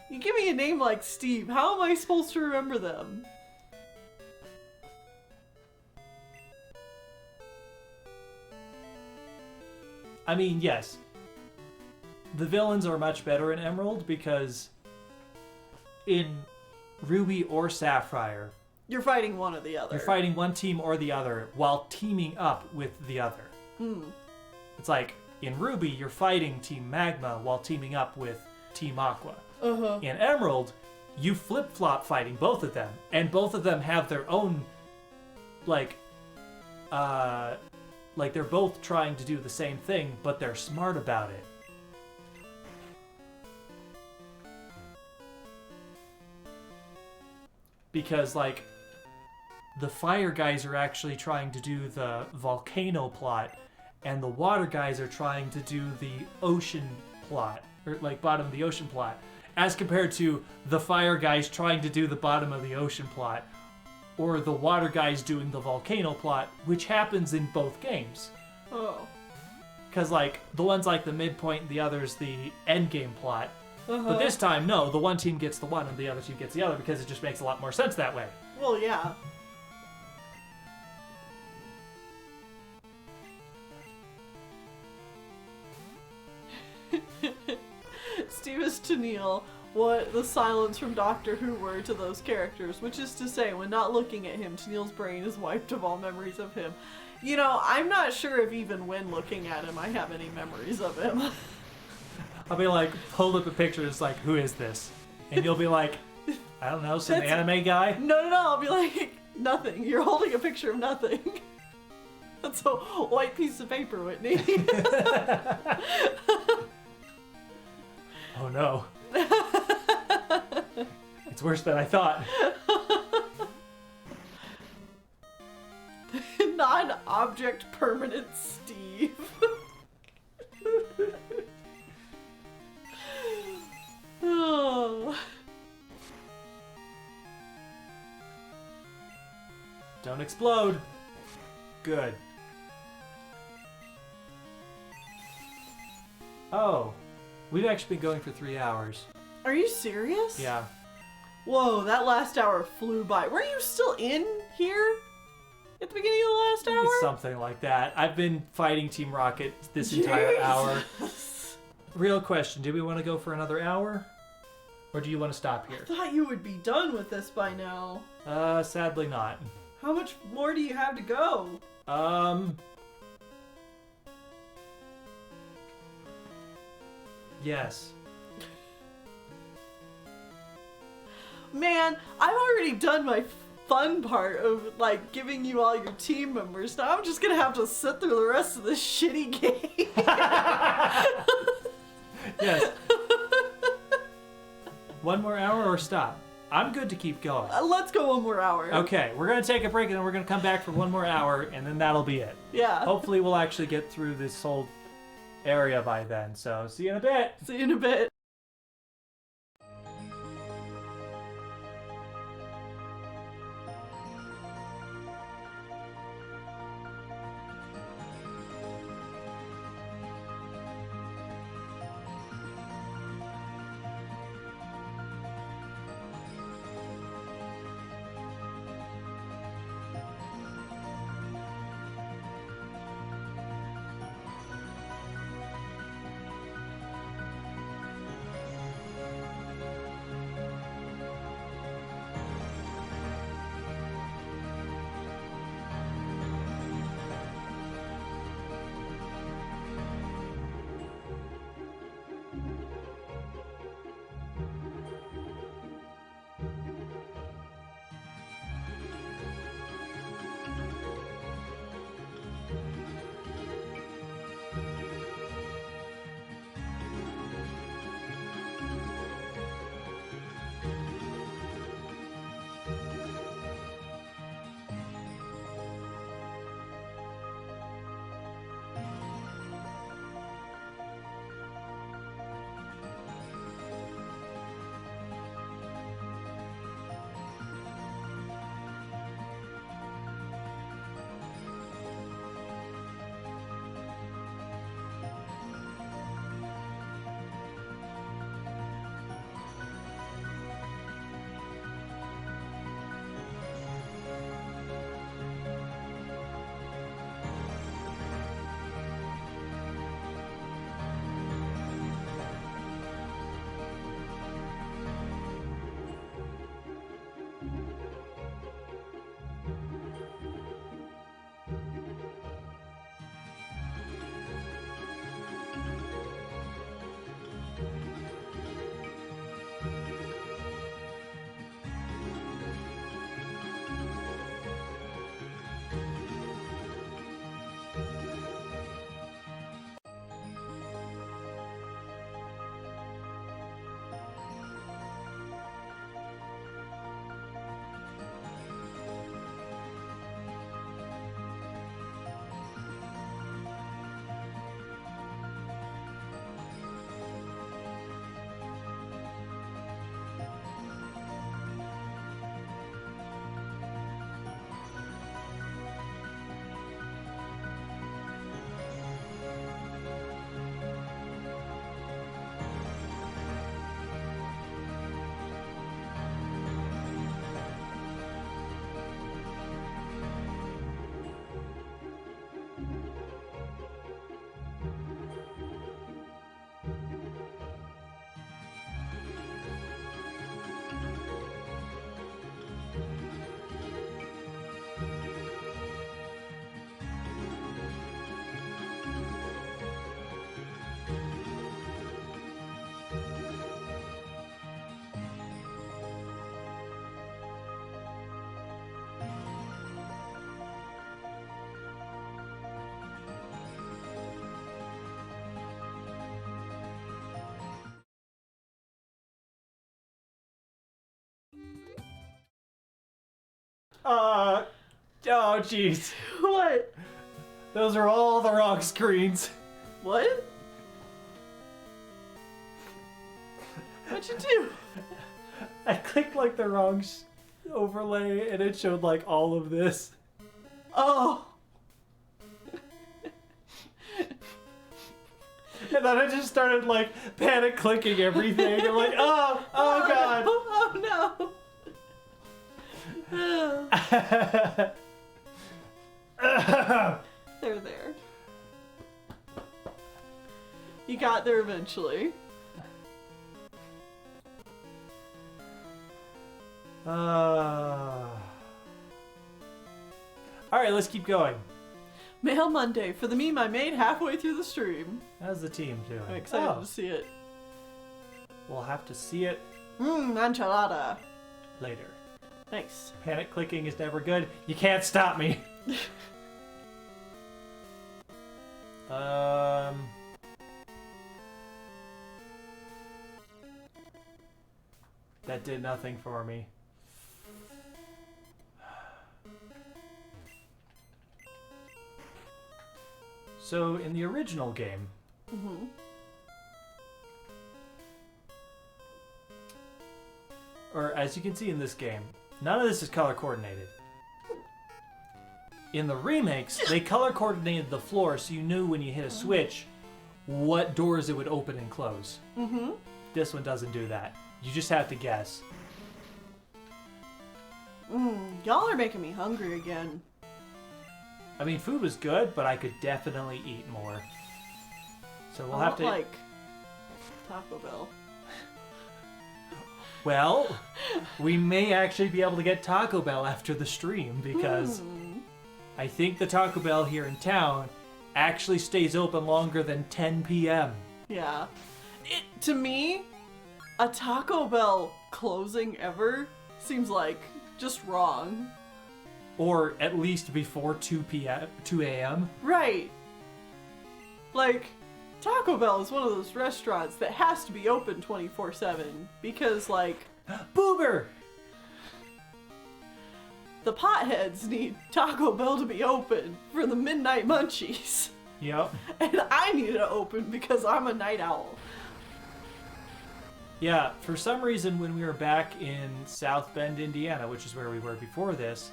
you give me a name like Steve, how am I supposed to remember them? I mean, yes. The villains are much better in Emerald because in Ruby or Sapphire, You're fighting one or the other. you're fighting one team or the other while teaming up with the other. It's like, in Ruby, you're fighting Team Magma while teaming up with Team Aqua. Uh-huh. In Emerald, you flip-flop fighting both of them, and both of them have their own, like they're both trying to do the same thing, but they're smart about it. Because, like, the fire guys are actually trying to do the volcano plot, and the water guys are trying to do the ocean plot, or, like, bottom of the ocean plot, as compared to the fire guys trying to do the bottom of the ocean plot, or the water guys doing the volcano plot, which happens in both games. Oh. Because, like, the one's like the midpoint, the other's the end game plot. Uh-huh. But this time, no, the one team gets the one and the other team gets the other because it just makes a lot more sense that way. Well, yeah. Steve is to Neil what the silence from Doctor Who were to those characters, which is to say, when not looking at him, Tennille's brain is wiped of all memories of him. You know, I'm not sure if even when looking at him I have any memories of him. I'll be like, hold up a picture, it's like, who is this? And you'll be like, I don't know, some anime guy? No, I'll be like, nothing. You're holding a picture of nothing. That's a white piece of paper, Whitney. Oh no. It's worse than I thought. Non-object permanent Steve. Oh. Don't explode. Good. Oh, we've actually been going for 3 hours. Are you serious? Yeah. Whoa, that last hour flew by. Were you still in here at the beginning of the last hour? Something like that. I've been fighting Team Rocket this entire hour. Real question, do we want to go for another hour? Or do you want to stop here? I thought you would be done with this by now. Sadly not. How much more do you have to go? Yes. Man, I've already done my fun part of, like, giving you all your team members. Now I'm just gonna have to sit through the rest of this shitty game. Yes. One more hour or stop? I'm good to keep going. Let's go one more hour. Okay, we're going to take a break and then we're going to come back for one more hour and then that'll be it. Yeah. Hopefully we'll actually get through this whole area by then. So, see you in a bit. See you in a bit. Oh, jeez. What? Those are all the wrong screens. What? What'd you do? I clicked like the wrong overlay and it showed like all of this. Oh. And then I just started like panic clicking everything. I'm like, oh god. Oh no. They're there. You got there eventually. All right, let's keep going. Mail Monday for the meme I made halfway through the stream. How's the team doing? I'm excited to see it. We'll have to see it Enchilada. later. Nice. Panic clicking is never good. You can't stop me. That did nothing for me. So in the original game, or as you can see in this game, none of this is color coordinated. In the remakes, they color coordinated the floor so you knew when you hit a switch what doors it would open and close. This one doesn't do that. You just have to guess. Y'all are making me hungry again. I mean, food was good, but I could definitely eat more. So we'll have to... like Taco Bell. Well, we may actually be able to get Taco Bell after the stream because I think the Taco Bell here in town actually stays open longer than 10 p.m. Yeah. To me, a Taco Bell closing ever seems like just wrong. Or at least before 2 a.m. Right. Like, Taco Bell is one of those restaurants that has to be open 24/7 because, like... Boober! The potheads need Taco Bell to be open for the midnight munchies. Yep. And I need it open because I'm a night owl. Yeah, for some reason when we were back in South Bend, Indiana, which is where we were before this,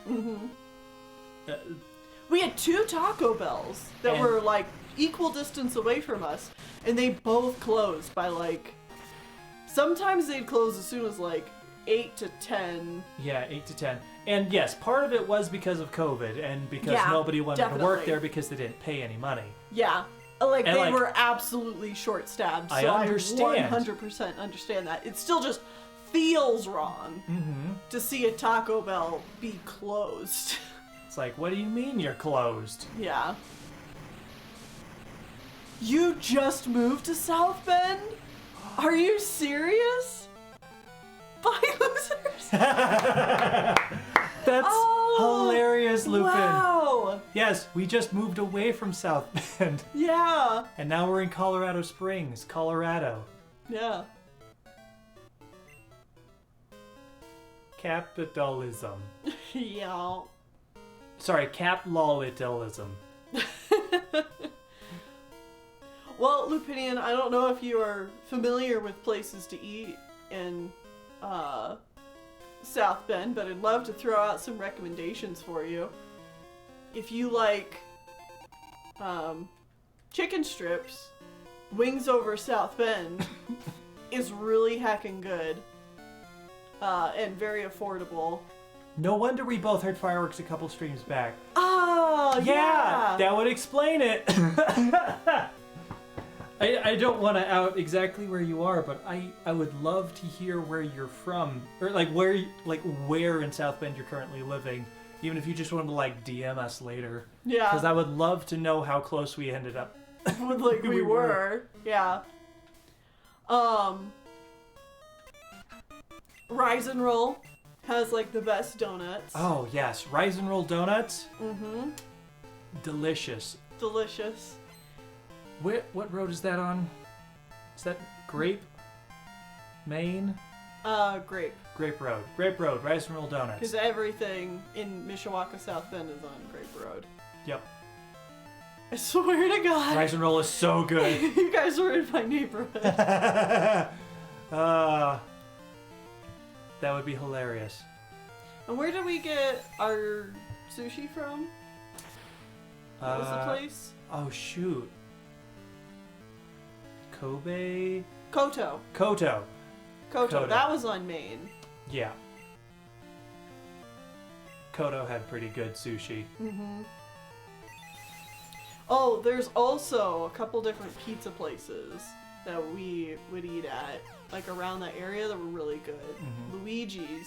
we had 2 Taco Bells that were like equal distance away from us, and they both closed by like, sometimes they'd close as soon as like 8 to 10. Yeah, 8 to 10. And yes, part of it was because of COVID and because nobody wanted to work there because they didn't pay any money. Yeah. Like, and they were absolutely short-stabbed, so I understand. 100% understand that. It still just feels wrong to see a Taco Bell be closed. It's like, what do you mean you're closed? Yeah. You just moved to South Bend? Are you serious? Bye, losers! That's hilarious, Lupin. Wow! Yes, we just moved away from South Bend. Yeah. And now we're in Colorado Springs, Colorado. Yeah. Capitalism. Yeah. Sorry, cap-lolitalism. Well, Lupinian, I don't know if you are familiar with places to eat in South Bend, but I'd love to throw out some recommendations for you. If you like chicken strips, Wings Over South Bend is really heckin' good and very affordable. No wonder we both heard fireworks a couple streams back. Oh, yeah! That would explain it. I don't want to out exactly where you are, but I would love to hear where you're from, or like where in South Bend you're currently living, even if you just wanted to like DM us later. Yeah. Because I would love to know how close we ended up. Like we were. Yeah. Rise and Roll has like the best donuts. Oh yes, Rise and Roll donuts. Mm-hmm. Delicious. Delicious. What road is that on? Is that Grape? Maine? Grape. Grape Road. Grape Road, Rice and Roll Donuts. Because everything in Mishawaka South Bend is on Grape Road. Yep. I swear to God. Rice and Roll is so good. You guys were in my neighborhood. That would be hilarious. And where did we get our sushi from? What was the place? Oh, shoot. Kobe? Koto. Koto. Koto. That was on Main. Yeah. Koto had pretty good sushi. Mm-hmm. Oh, there's also a couple different pizza places that we would eat at, like around that area, that were really good. Mm-hmm. Luigi's.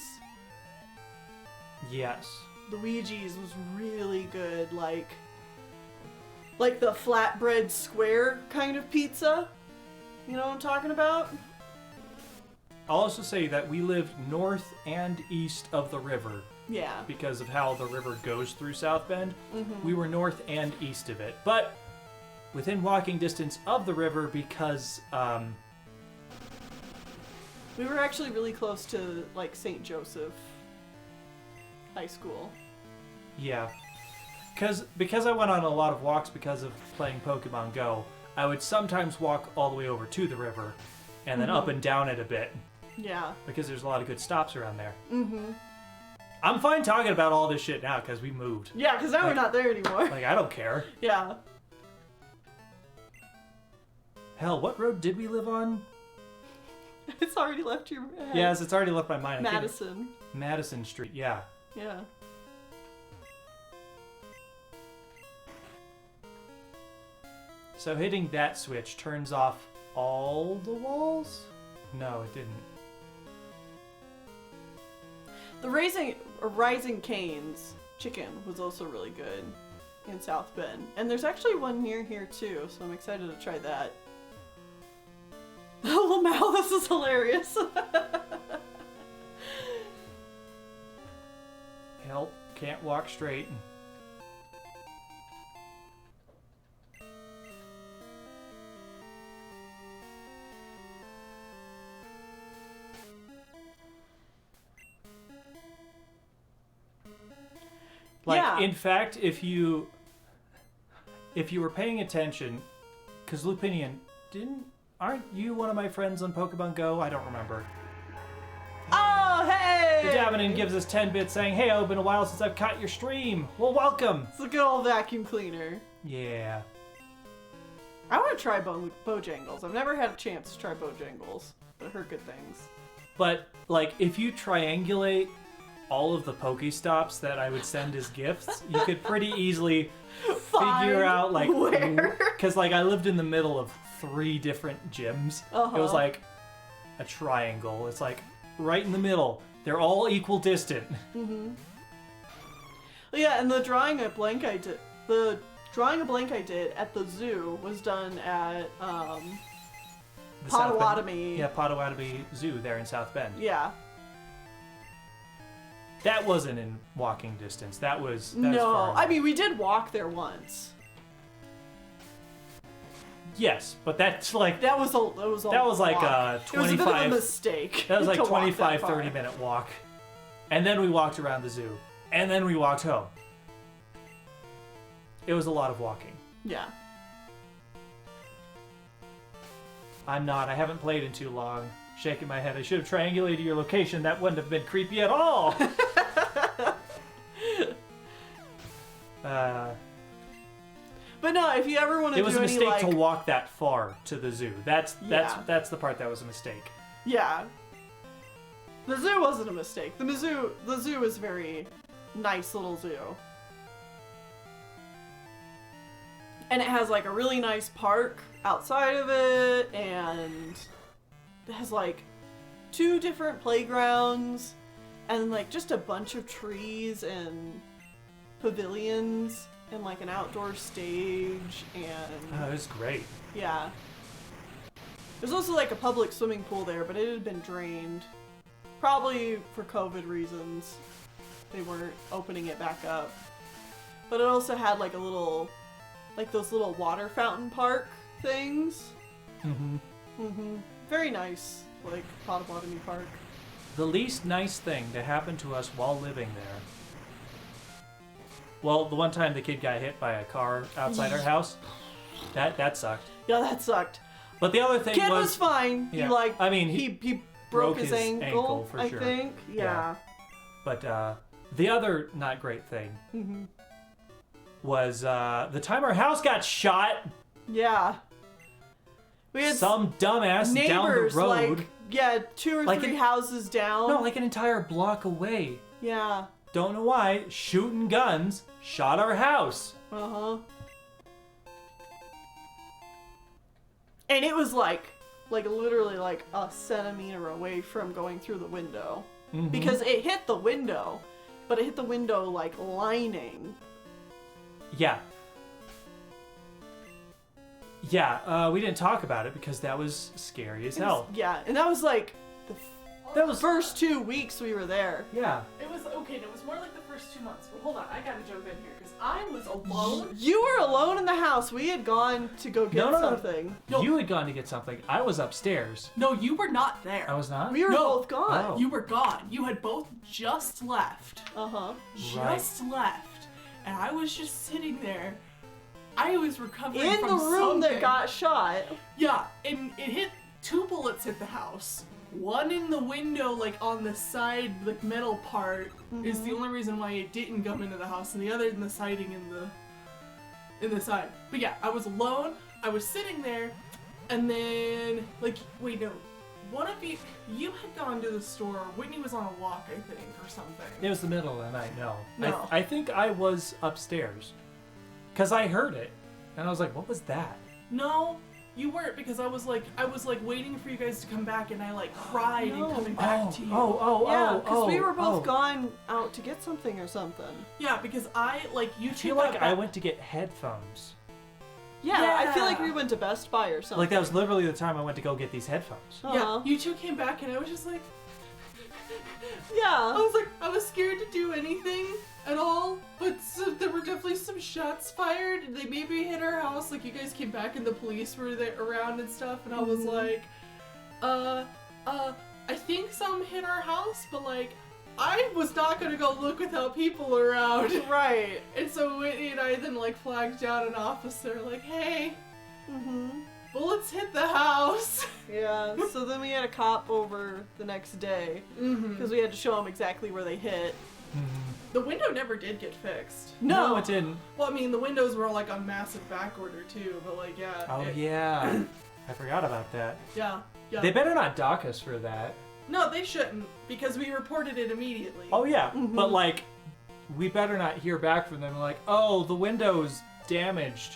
Yes. Luigi's was really good, like the flatbread square kind of pizza. You know what I'm talking about? I'll also say that we lived north and east of the river Yeah. because of how the river goes through South Bend. Mm-hmm. We were north and east of it, but within walking distance of the river because We were actually really close to, like, St. Joseph High School. yeah, because I went on a lot of walks because of playing Pokemon Go. I would sometimes walk all the way over to the river and then up and down it a bit Yeah. because there's a lot of good stops around there. Mm-hmm. I'm fine talking about all this shit now because we moved. Yeah, because now we're not there anymore. Like, I don't care. Yeah. Hell, what road did we live on? It's already left your head. Yes, it's already left my mind. I think Madison. Madison Street, yeah. Yeah. So hitting that switch turns off all the walls? No, it didn't. The Rising Cane's chicken was also really good in South Bend. And there's actually one near here too, so I'm excited to try that. Oh, Lamau, this is hilarious. Help, can't walk straight. Like, Yeah. in fact, if you were paying attention, because Lupinian, aren't you one of my friends on Pokemon Go? I don't remember. Oh, hey! The Davinin gives us 10 bits saying, hey, it's been a while since I've caught your stream. Well, welcome. It's a good old vacuum cleaner. Yeah. I want to try Bojangles. I've never had a chance to try Bojangles, but I heard good things. But, like, if you triangulate all of the Pokestops that I would send as gifts, you could pretty easily figure out, like, where. Because, like, I lived in the middle of 3 different gyms. Uh-huh. It was like a triangle. It's like right in the middle. They're all equal distant. Mm-hmm. Yeah, and the drawing a blank I did at the zoo was done at The South Bend- Potawatomi. Yeah, Potawatomi Zoo there in South Bend. Yeah. That wasn't in walking distance. That was No, far I away. mean we did walk there once. Yes, but that's like That was a like a 25 It was a bit of a mistake. That was like to walk 25 that far. 30-minute walk. And then we walked around the zoo. And then we walked home. It was a lot of walking. Yeah. I haven't played in too long. Shaking my head. I should have triangulated your location. That wouldn't have been creepy at all. But no, if you ever want to do It was a any, mistake like, to walk that far to the zoo. That's Yeah. the part that was a mistake. Yeah. The zoo wasn't a mistake. The zoo is a very nice little zoo. And it has like a really nice park outside of it, and it has like 2 different playgrounds, and like just a bunch of trees and pavilions, and like an outdoor stage, and Oh, it was great. yeah. There's also like a public swimming pool there, but it had been drained. Probably for COVID reasons. They weren't opening it back up. But it also had like a little, like those little water fountain park things. Mm-hmm. Very nice, like Potawatomi Park. the least nice thing to happen to us while living there. Well, the one time the kid got hit by a car outside our house, that sucked. Yeah, that sucked. But the other thing Kid was fine. Yeah, He like I mean, he broke his ankle for I sure. think. Yeah. But the other not great thing was the time our house got shot. Yeah. We had Some dumbass neighbors down the road. like 2 or Like 3 an- houses down. No, like an entire block away. Yeah. Don't know why. Shooting guns shot our house. Uh-huh. And it was like literally like a centimeter away from going through the window. Because it hit the window, but it hit the window like lining. Yeah. Yeah, we didn't talk about it because that was scary as hell. Yeah, and that was like That was first 2 weeks we were there. Yeah. It was okay. And it was more like the first 2 months. But hold on, I gotta jump in here because I was alone. You were alone in the house. We had gone to go get No. something. No. You had gone to get something. I was upstairs. No, you were not there. I was not? We were No. both gone. Oh. You were gone. You had both just left. Uh-huh. Just left. And I was just sitting there. I was recovering In from the room something. that got shot. Yeah, and it hit 2 bullets hit the house. One in the window, like on the side, like metal part, is the only reason why it didn't come into the house, and the other in the siding in the side. But yeah, I was alone. I was sitting there, and then wait, no, one of you had gone to the store. Whitney was on a walk, I think, or something. It was the middle of the night, no. No. I think I was upstairs. Because I heard it. And I was like, what was that? No, you weren't, because I was like waiting for you guys to come back, and I like cried No. and coming back to you. Yeah, because we were both oh. gone out to get something or something. Yeah, because you I feel like I went to get headphones. Yeah, I feel like Yeah. we went to Best Buy or something. Like that was literally the time I went to go get these headphones. Uh-huh. Yeah, you two came back, and I was just like, Yeah. I was scared to do anything at all, but there were definitely some shots fired, and they maybe hit our house. Like, you guys came back, and the police were there around and stuff, and I was like, I think some hit our house, but like, I was not gonna go look without people around. Right. And so Whitney and I then like flagged down an officer, like, hey, bullets hit the house. Yeah, so then we had a cop over the next day because we had to show him exactly where they hit. The window never did get fixed. No, it didn't. Well, I mean, the windows were like on massive back order too, but like, yeah. Oh, yeah. I forgot about that. Yeah. Yeah. They better not dock us for that. No, they shouldn't, because we reported it immediately. Oh, yeah. But, like, we better not hear back from them like, oh, the window's damaged.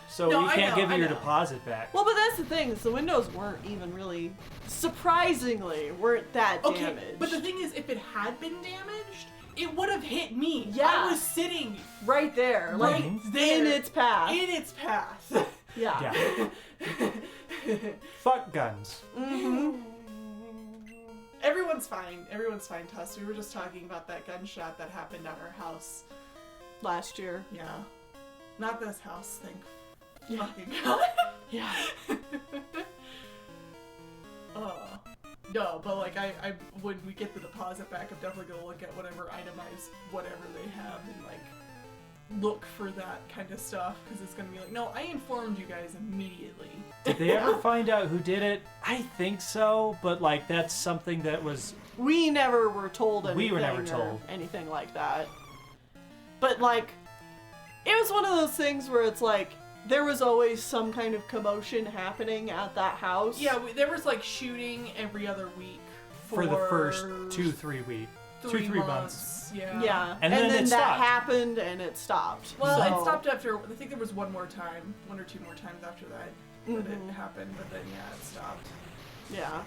So No, we I can't know, give you I your know. deposit back. Well, but that's the thing, is the windows weren't even really, surprisingly, weren't that Okay, damaged. but the thing is, if it had been damaged, it would have hit me. Yeah. I was sitting right there, like, right there. in its path. In its path. Yeah. Yeah. Fuck guns. Everyone's fine. Everyone's fine, Tuss. We were just talking about that gunshot that happened at our house. Last year. Yeah. Not this house, thank Yeah. fucking God. Yeah. No, but like I when we get the deposit back, I'm definitely gonna look at whatever itemized whatever they have and like look for that kind of stuff, because it's gonna be like, no, I informed you guys immediately. Did they ever find out who did it? I think so, but like that's something that was We never were told anything. We were never or told. anything like that. But like, it was one of those things where it's like, there was always some kind of commotion happening at that house. Yeah, there was like shooting every other week for the first 2-3 weeks. 2-3 months. Yeah. Yeah. And And then then it that stopped. happened and it stopped. Well, So- it stopped after, I think there was one or two more times after that it happened, but then yeah, it stopped. Yeah.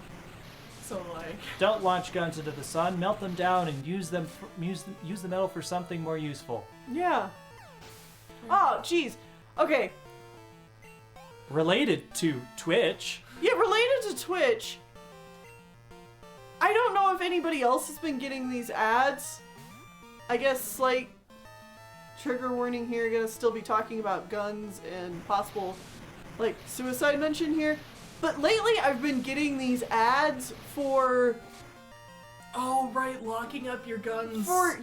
So like, Don't launch guns into the sun. Melt them down and use the metal for something more useful. Yeah. Oh, jeez. Okay. Related to Twitch. Yeah, related to Twitch, I don't know if anybody else has been getting these ads. I guess, slight trigger warning here, gonna still be talking about guns and possible, like, suicide mention here. But lately I've been getting these ads for Oh, right, locking up your guns. For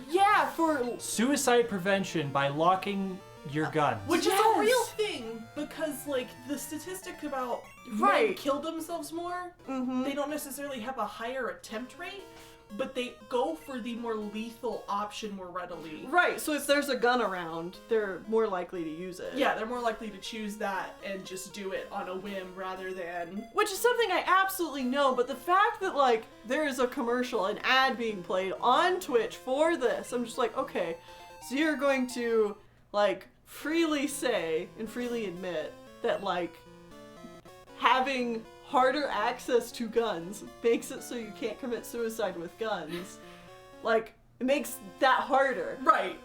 Suicide prevention by locking your guns. Which is a real thing, because, like, the statistic about men kill themselves more, they don't necessarily have a higher attempt rate, but they go for the more lethal option more readily. Right, so if there's a gun around, they're more likely to use it. Yeah, they're more likely to choose that and just do it on a whim rather than... Which is something I absolutely know, but the fact that, like, there is a commercial, an ad being played on Twitch for this, I'm just like, okay, so you're going to, like, freely say and freely admit that, like, having harder access to guns makes it so you can't commit suicide with guns. Like, it makes that harder. Right.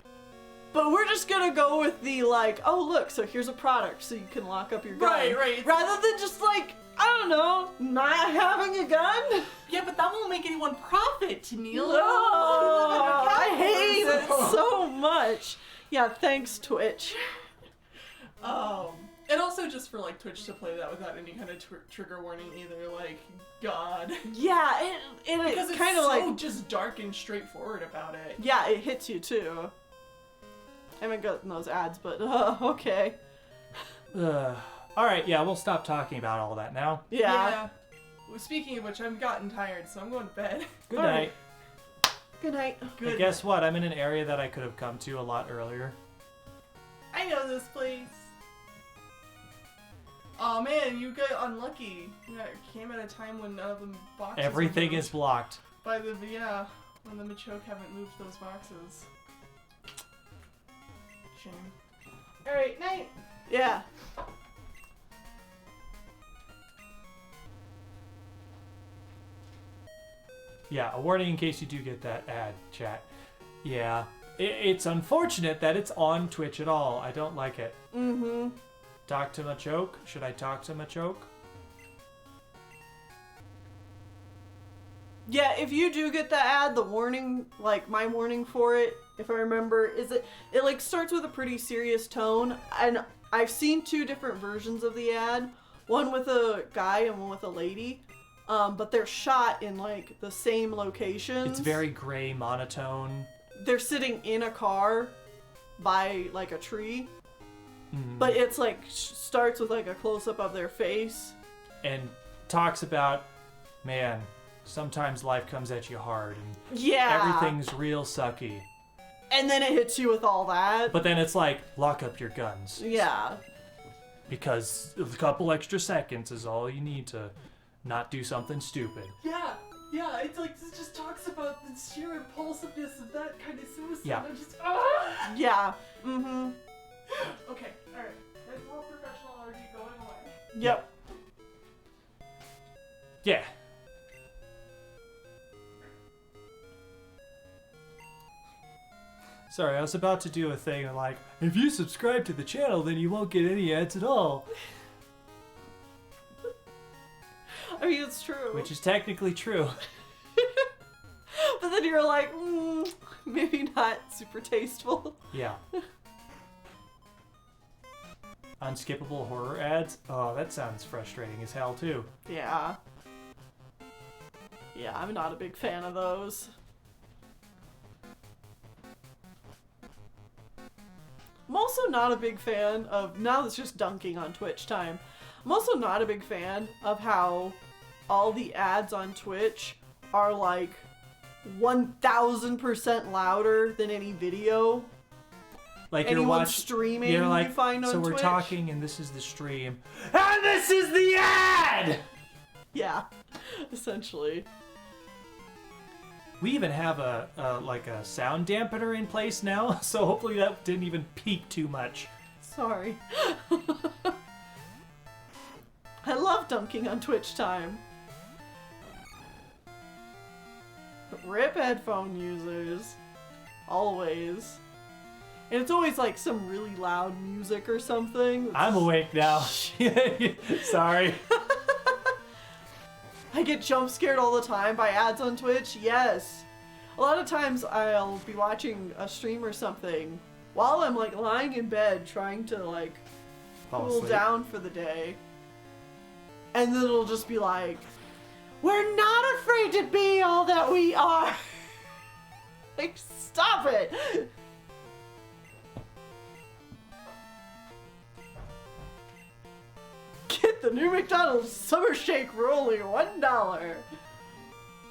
But we're just gonna go with the, like, oh look, so here's a product so you can lock up your gun. Right. Rather than just, like, I don't know, not having a gun? Yeah, but that won't make anyone profit, Tennille. No, I hate it so much. Yeah, thanks, Twitch. And also just for, like, Twitch to play that without any kind of trigger warning either, like, God. Yeah, and because it's it's kind of so like... just dark and straightforward about it. Yeah, it hits you too. I haven't gotten those ads, but okay. Alright, yeah, we'll stop talking about all that now. Yeah. Well, speaking of which, I've gotten tired, so I'm going to bed. Good night. Good night. Good. And guess what? I'm in an area that I could have come to a lot earlier. I know this place. Oh man, you got unlucky. Yeah, it came at a time when none of the boxes Everything were moved is blocked. by the when the Machoke haven't moved those boxes. Shame. Alright, night. Yeah. Yeah, a warning in case you do get that ad, chat. Yeah, it's unfortunate that it's on Twitch at all. I don't like it. Mm-hmm. Talk to Machoke? Should I talk to Machoke? Yeah, if you do get the ad, the warning, like, my warning for it, if I remember, is it like starts with a pretty serious tone, and I've seen two different versions of the ad, one with a guy and one with a lady, but they're shot in, like, the same locations. It's very gray, monotone. They're sitting in a car by, like, a tree, but it's, like, starts with, like, a close-up of their face. And talks about, man, sometimes life comes at you hard, and everything's real sucky. And then it hits you with all that. But then it's like, lock up your guns. Yeah. Because a couple extra seconds is all you need to not do something stupid. Yeah, it's like, it just talks about the sheer impulsiveness of that kind of suicide. Yeah. I'm just, Yeah. Mm-hmm. Okay, alright. There's more professional energy going away. Yep. Yeah. Sorry, I was about to do a thing like, if you subscribe to the channel, then you won't get any ads at all. I mean, it's true. Which is technically true. But then you're like, maybe not super tasteful. Yeah. Unskippable horror ads? Oh, that sounds frustrating as hell, too. Yeah. Yeah, I'm not a big fan of those. I'm also not a big fan of, now it's just dunking on Twitch time. I'm also not a big fan of how all the ads on Twitch are like 1000% louder than any video. Like anyone you're streaming you're like, you find on so we're Twitch. talking and this is the stream. And this is the ad! Yeah, essentially. We even have a sound dampener in place now, so hopefully that didn't even peak too much. Sorry. I love dunking on Twitch time. Rip headphone users. Always. And it's always like some really loud music or something. I'm awake now. Sorry. I get jump scared all the time by ads on Twitch. Yes. A lot of times I'll be watching a stream or something while I'm like lying in bed trying to like cool down for the day. And then it'll just be like, We're not afraid to be all that we are. Like, stop it. Get the new McDonald's Summer Shake for only $1.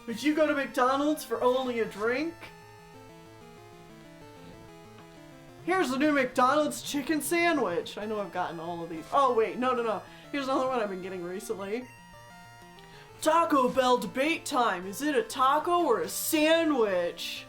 Would you go to McDonald's for only a drink? Here's the new McDonald's chicken sandwich. I know I've gotten all of these. Oh, wait, no. Here's another one I've been getting recently. Taco Bell debate time. Is it a taco or a sandwich?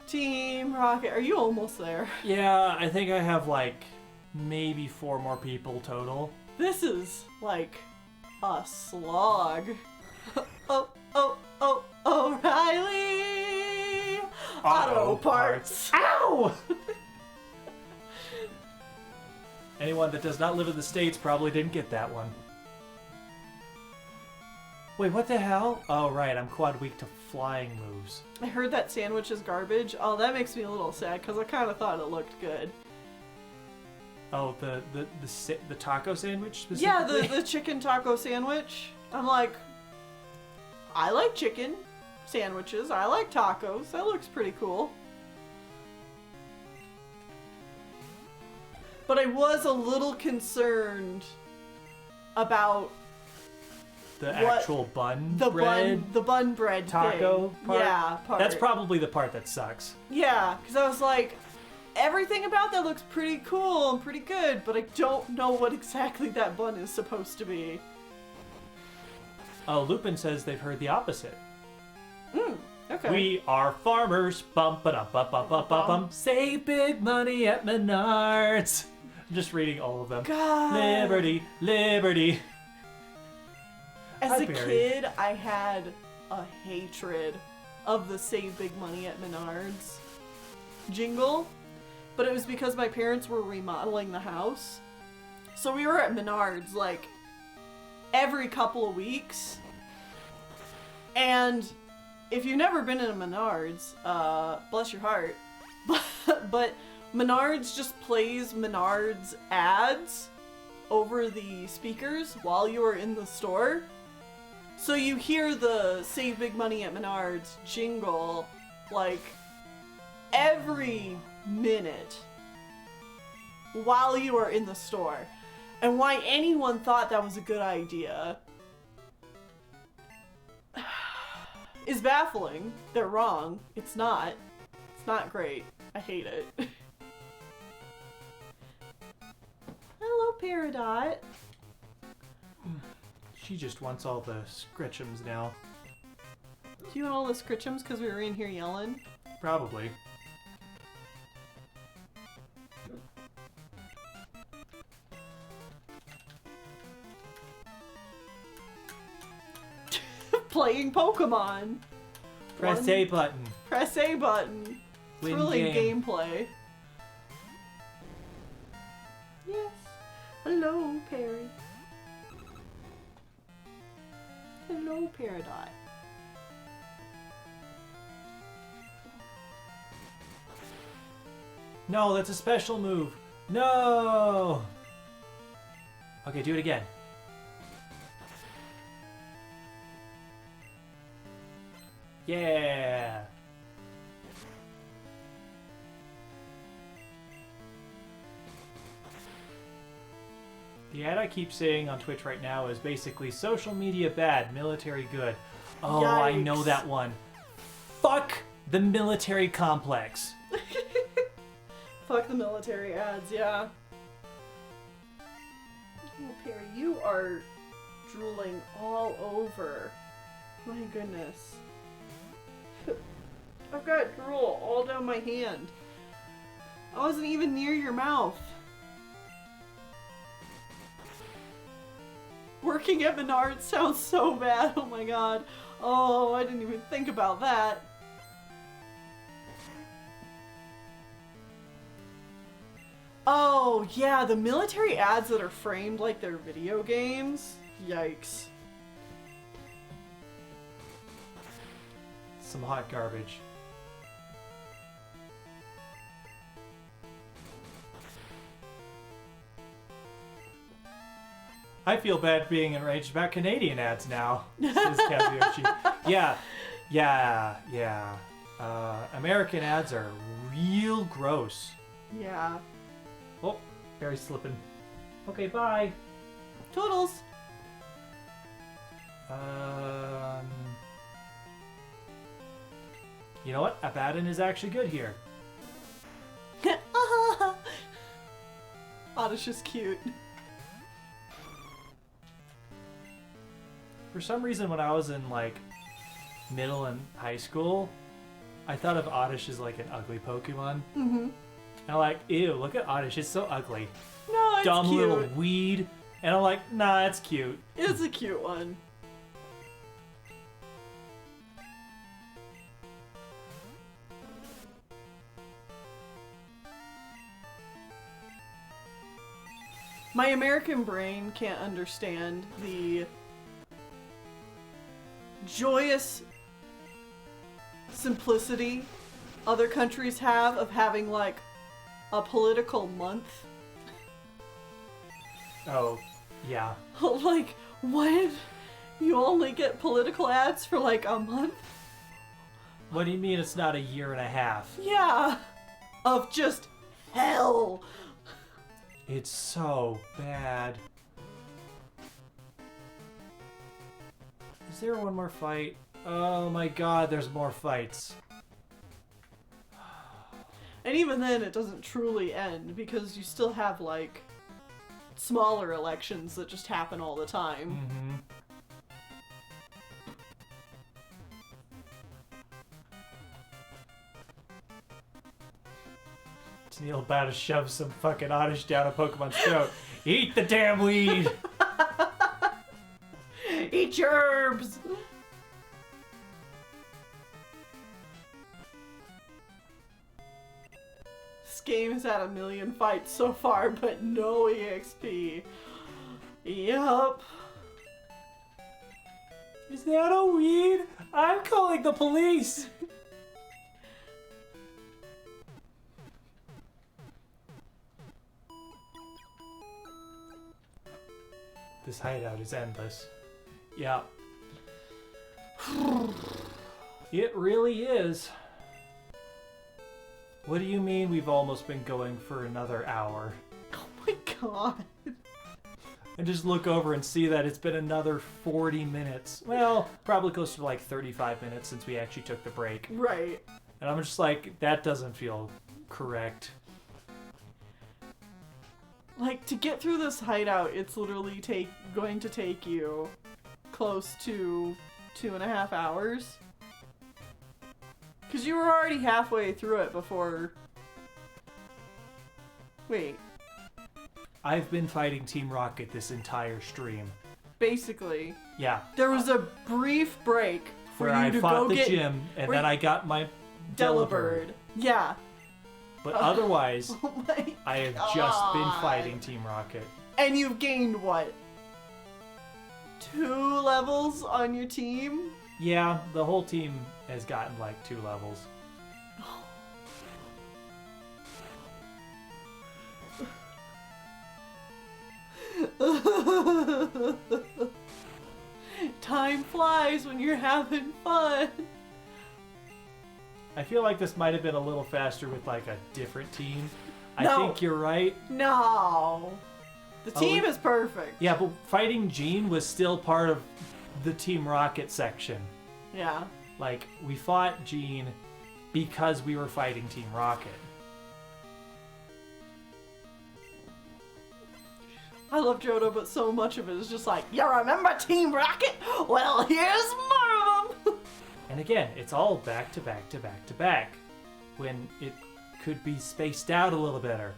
Team Rocket, are you almost there? Yeah, I think I have like maybe 4 more people total. This is like a slog. O'Reilly! Auto Parts! Ow! Anyone that does not live in the States probably didn't get that one. Wait, what the hell? Oh, right, I'm quad weak to flying moves. I heard that sandwich is garbage. Oh, that makes me a little sad because I kind of thought it looked good. Oh, the taco sandwich Yeah, specifically? the chicken taco sandwich. I'm like, I like chicken sandwiches. I like tacos. That looks pretty cool. But I was a little concerned about the actual bun the bread bun bread taco thing. part? Yeah, part. That's probably the part that sucks. Yeah, because I was like, everything about that looks pretty cool and pretty good, but I don't know what exactly that bun is supposed to be. Oh, Lupin says they've heard the opposite. Okay. We are farmers. Bum ba dum bum bum bum bum bum. Save big money at Menards. I'm just reading all of them. God. Liberty, liberty. As Hi, a Barry. kid, I had a hatred of the Save Big Money at Menards jingle, but it was because my parents were remodeling the house. So we were at Menards like every couple of weeks. And if you've never been in a Menards, bless your heart, but Menards just plays Menards ads over the speakers while you are in the store. So you hear the Save Big Money at Menards jingle like every minute while you are in the store. And why anyone thought that was a good idea is baffling. They're wrong. It's not. It's not great. I hate it. Hello, Peridot. She just wants all the scritchums now. Do you want all the scritchums because we were in here yelling? Probably. Playing Pokemon. Press One- A button. Press A button. It's Win really game. gameplay. Yes. Hello, Perry. Hello, Peridot. No, that's a special move. No! Okay, do it again. Yeah! The ad I keep saying on Twitch right now is basically social media bad, military good. Oh, I know Yikes. that one. Fuck the military complex. Fuck the military ads, yeah. Oh, Perry, you are drooling all over. My goodness. I've got drool all down my hand. I wasn't even near your mouth. Working at Menards sounds so bad. Oh my god. Oh, I didn't even think about that. Oh, yeah, the military ads that are framed like they're video games. Yikes. Some hot garbage. I feel bad being enraged about Canadian ads now, says Kazuyoshi. Yeah. American ads are real gross. Yeah. Oh, Barry's slipping. Okay, bye. Toodles. You know what? Abaddon is actually good here. Oddish is cute. For some reason, when I was in like middle and high school, I thought of Oddish as like an ugly Pokemon. Mm-hmm. And I'm like, ew, look at Oddish, it's so ugly. No, it's Dumb cute. little weed. And I'm like, nah, it's cute. It's a cute one. My American brain can't understand the joyous simplicity other countries have of having like a political month. Oh, yeah. Like, what? You only get political ads for like a month? What do you mean it's not a year and a half? Yeah. Of just hell. It's so bad. Is there one more fight? Oh my god, there's more fights. And even then, it doesn't truly end because you still have like smaller elections that just happen all the time. Mm-hmm. Neil about to shove some fucking Oddish down a Pokemon's throat. Eat the damn weed! Eat your herbs! This game has had 1 million fights so far, but no EXP. Yup. Is that a weed? I'm calling the police! This hideout is endless. Yeah. It really is. What do you mean we've almost been going for another hour? Oh my god. And just look over and see that it's been another 40 minutes. Well, probably close to like 35 minutes since we actually took the break. Right. And I'm just like, that doesn't feel correct. Like, to get through this hideout, it's literally going to take you close to 2.5 hours. Because you were already halfway through it before... Wait. I've been fighting Team Rocket this entire stream. Basically. Yeah. There was a brief break for Where you I to fought go the get gym, and then I got my Delibird. Yeah. But otherwise, Oh my I have just been God. fighting Team Rocket. And you've gained, what? 2 levels on your team? Yeah, the whole team has gotten like 2 levels. Time flies when you're having fun. I feel like this might have been a little faster with like a different team. I No. think you're right. No. The team is perfect. Yeah, but fighting Gene was still part of the Team Rocket section. Yeah. Like, we fought Gene because we were fighting Team Rocket. I love Johto, but so much of it is just like, you remember Team Rocket? Well, here's more of them. And again, it's all back to back to back to back, when it could be spaced out a little better.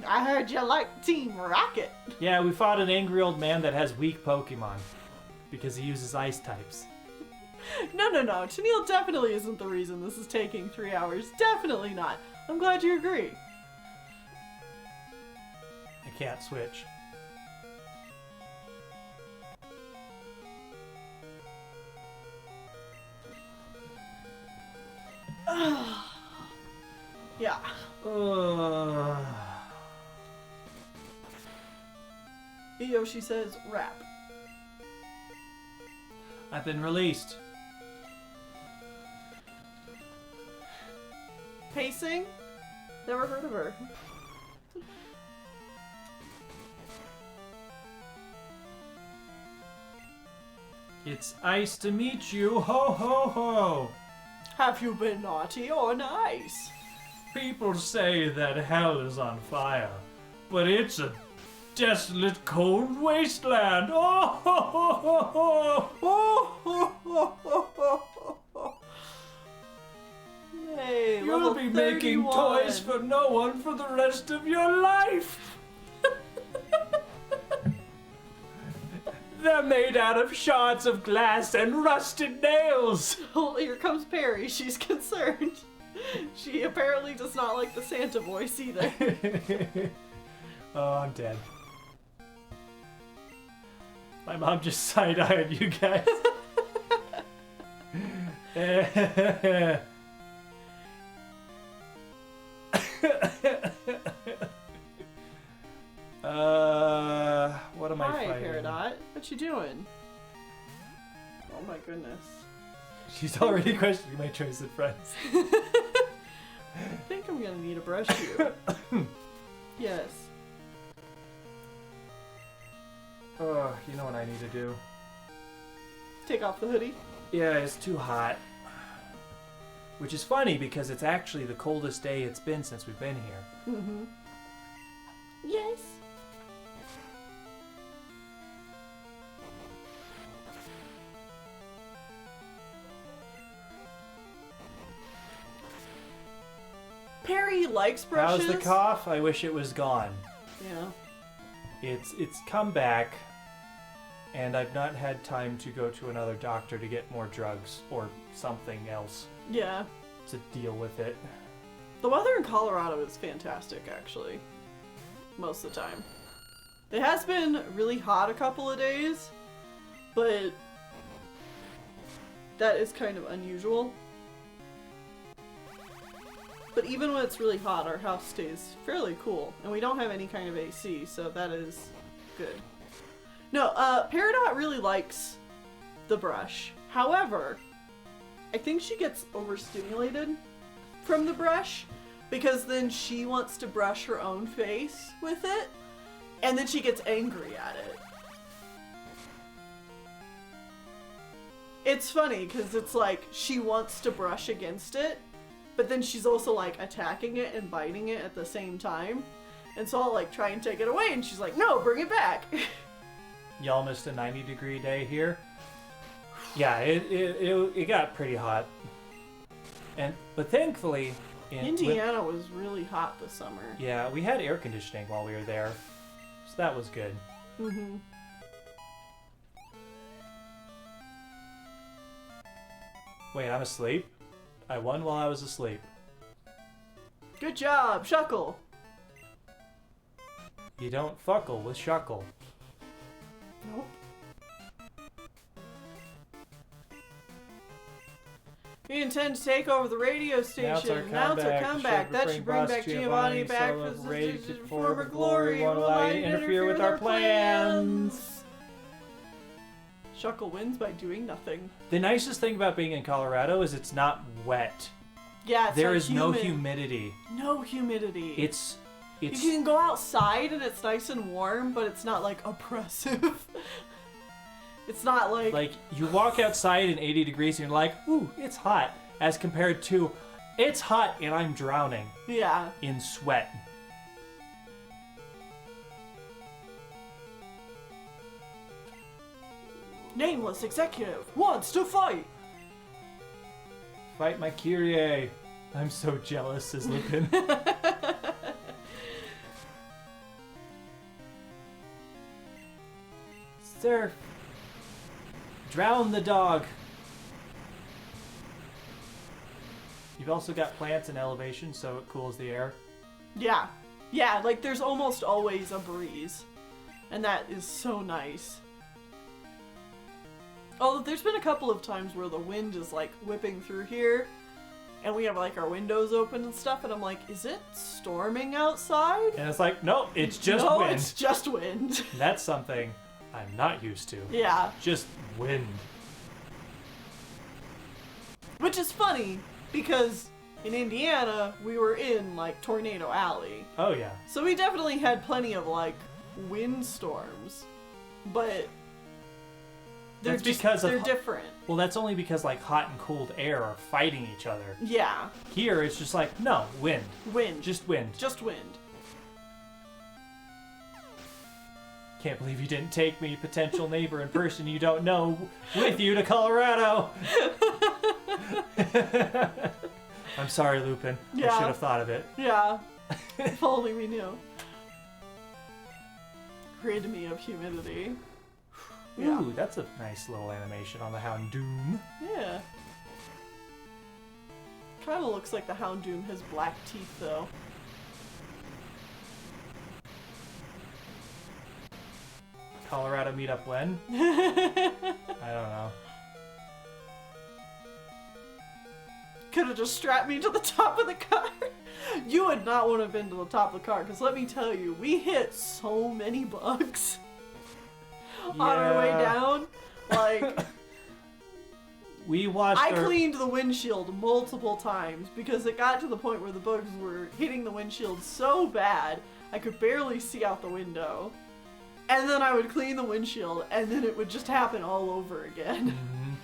I heard you like Team Rocket. Yeah, we fought an angry old man that has weak Pokemon because he uses ice types. No. Tennille definitely isn't the reason this is taking 3 hours. Definitely not. I'm glad you agree. can't switch. Yeah. Yoshi says rap. I've been released. Pacing? Never heard of her. It's nice to meet you. Ho ho ho. Have you been naughty or nice? People say that hell is on fire, but it's a desolate, cold wasteland. Oh ho ho ho ho. Hey, You'll level be making 31. toys for no one for the rest of your life. They're made out of shards of glass and rusted nails. Oh, here comes Perry. She's concerned. She apparently does not like the Santa voice either. Oh, I'm dead. My mom just side-eyed you guys. What am I Hi, fighting? Peridot. What you doing? Oh my goodness. She's already questioning my choice of friends. I think I'm gonna need to brush you. Yes. Oh, you know what I need to do? Take off the hoodie. Yeah, it's too hot. Which is funny because it's actually the coldest day it's been since we've been here. Mm-hmm. Yes. Perry likes brushes. How's the cough? I wish it was gone. Yeah. It's come back, and I've not had time to go to another doctor to get more drugs or something else Yeah. to deal with it. The weather in Colorado is fantastic, actually. Most of the time. It has been really hot a couple of days, but that is kind of unusual. But even when it's really hot, our house stays fairly cool, and we don't have any kind of AC, so that is good. No, Peridot really likes the brush. However, I think she gets overstimulated from the brush, because then she wants to brush her own face with it, and then she gets angry at it. It's funny, because it's like, she wants to brush against it, but then she's also like attacking it and biting it at the same time. And so I'll like try and take it away, and she's like, no, bring it back. Y'all missed a 90-degree day here. Yeah, it got pretty hot. But thankfully, Indiana was really hot this summer. yeah, we had air conditioning while we were there, so that was good. Mm-hmm. Wait, I'm asleep? I won while I was asleep. Good job, Shuckle. You don't fuckle with Shuckle. Nope. We intend to take over the radio station. Announce our comeback. That should bring back Giovanni back for former glory. Won't allow you to interfere with our plans. Shuckle wins by doing nothing. The nicest thing about being in Colorado is it's not wet. Yeah, it's There not is no humid. humidity. No humidity. It's You can go outside and it's nice and warm, but it's not like oppressive. It's not like you walk outside in 80 degrees and you're like, ooh, it's hot. As compared to, it's hot and I'm drowning yeah. in sweat. Nameless executive wants to fight. Fight my Kyrie. I'm so jealous, says Lupin. Sir, drown the dog. You've also got plants in elevation, so it cools the air. Yeah. Yeah, like there's almost always a breeze. And that is so nice. Although there's been a couple of times where the wind is like whipping through here and we have like our windows open and stuff and I'm like, is it storming outside? And it's like, nope, it's just no, wind. it's just wind. That's something I'm not used to. Yeah. Just wind. Which is funny because in Indiana, we were in like Tornado Alley. Oh yeah. So we definitely had plenty of like windstorms. But they're That's because they're of different. Well, that's only because like hot and cold air are fighting each other. Yeah. Here it's just like, no, wind. Wind. Just wind. Just wind. Can't believe you didn't take me, potential neighbor and person you don't know, with you to Colorado. I'm sorry, Lupin. Yeah. I should have thought of it. Yeah. If only we knew. Rid me of humidity. Yeah. Ooh, that's a nice little animation on the Houndoom. Yeah. Kind of looks like the Houndoom has black teeth, though. Colorado meetup when? I don't know. Could have just strapped me to the top of the car. You would not want to have been to the top of the car, because let me tell you, we hit so many bugs on our way down. Like, we watched. I cleaned the windshield multiple times because it got to the point where the bugs were hitting the windshield so bad I could barely see out the window. And then I would clean the windshield, and then it would just happen all over again. Mhm.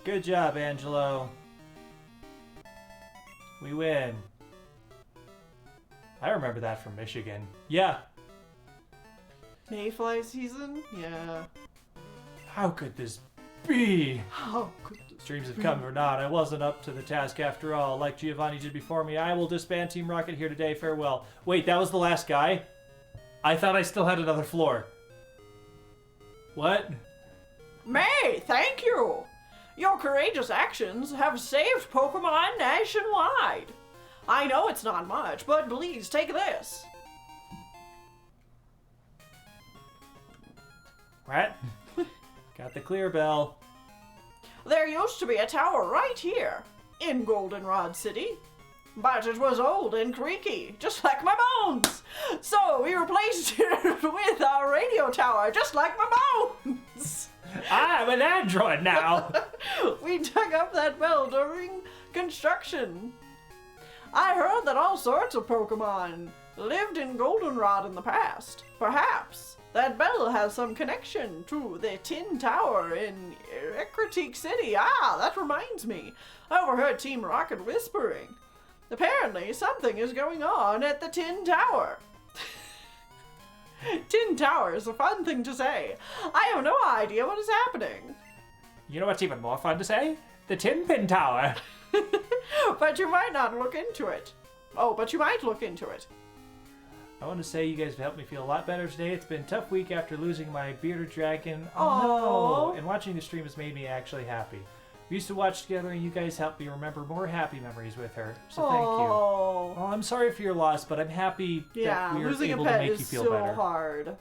Good job, Angelo. We win. I remember that from Michigan. Yeah. Mayfly season? Yeah. How could this be? How could this Dreams have come or not. I wasn't up to the task after all. Like Giovanni did before me, I will disband Team Rocket here today. Farewell. Wait, that was the last guy? I thought I still had another floor. What? May, thank you! Your courageous actions have saved Pokemon nationwide. I know it's not much, but please take this. What? Got the clear bell. There used to be a tower right here, in Goldenrod City. But it was old and creaky, just like my bones. So we replaced it with our radio tower, just like my bones. I'm an android now. We dug up that bell during construction. I heard that all sorts of Pokemon lived in Goldenrod in the past. Perhaps that bell has some connection to the Tin Tower in Ecruteak City. Ah, that reminds me. I overheard Team Rocket whispering. Apparently, something is going on at the Tin Tower. Tin Tower is a fun thing to say. I have no idea what is happening. You know what's even more fun to say? The Tin Pin Tower. But you might not look into it. Oh, but you might look into it. I want to say you guys have helped me feel a lot better today. It's been a tough week after losing my bearded dragon. Oh Aw. no! And watching the stream has made me actually happy. We used to watch together and you guys helped me remember more happy memories with her. So thank you. Oh, Well, I'm sorry for your loss, but I'm happy yeah, that we were losing a able to pet make is you feel so better. hard.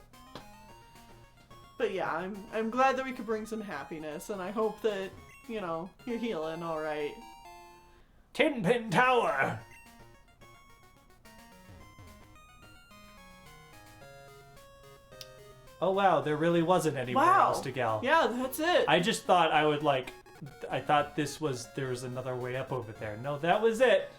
But yeah, I'm glad that we could bring some happiness, and I hope that, you know, you're healing all right. Tin Pin Tower! Oh wow, there really wasn't anywhere Wow. else to go. Yeah, that's it. I just thought I would I thought there was another way up over there. No, that was it.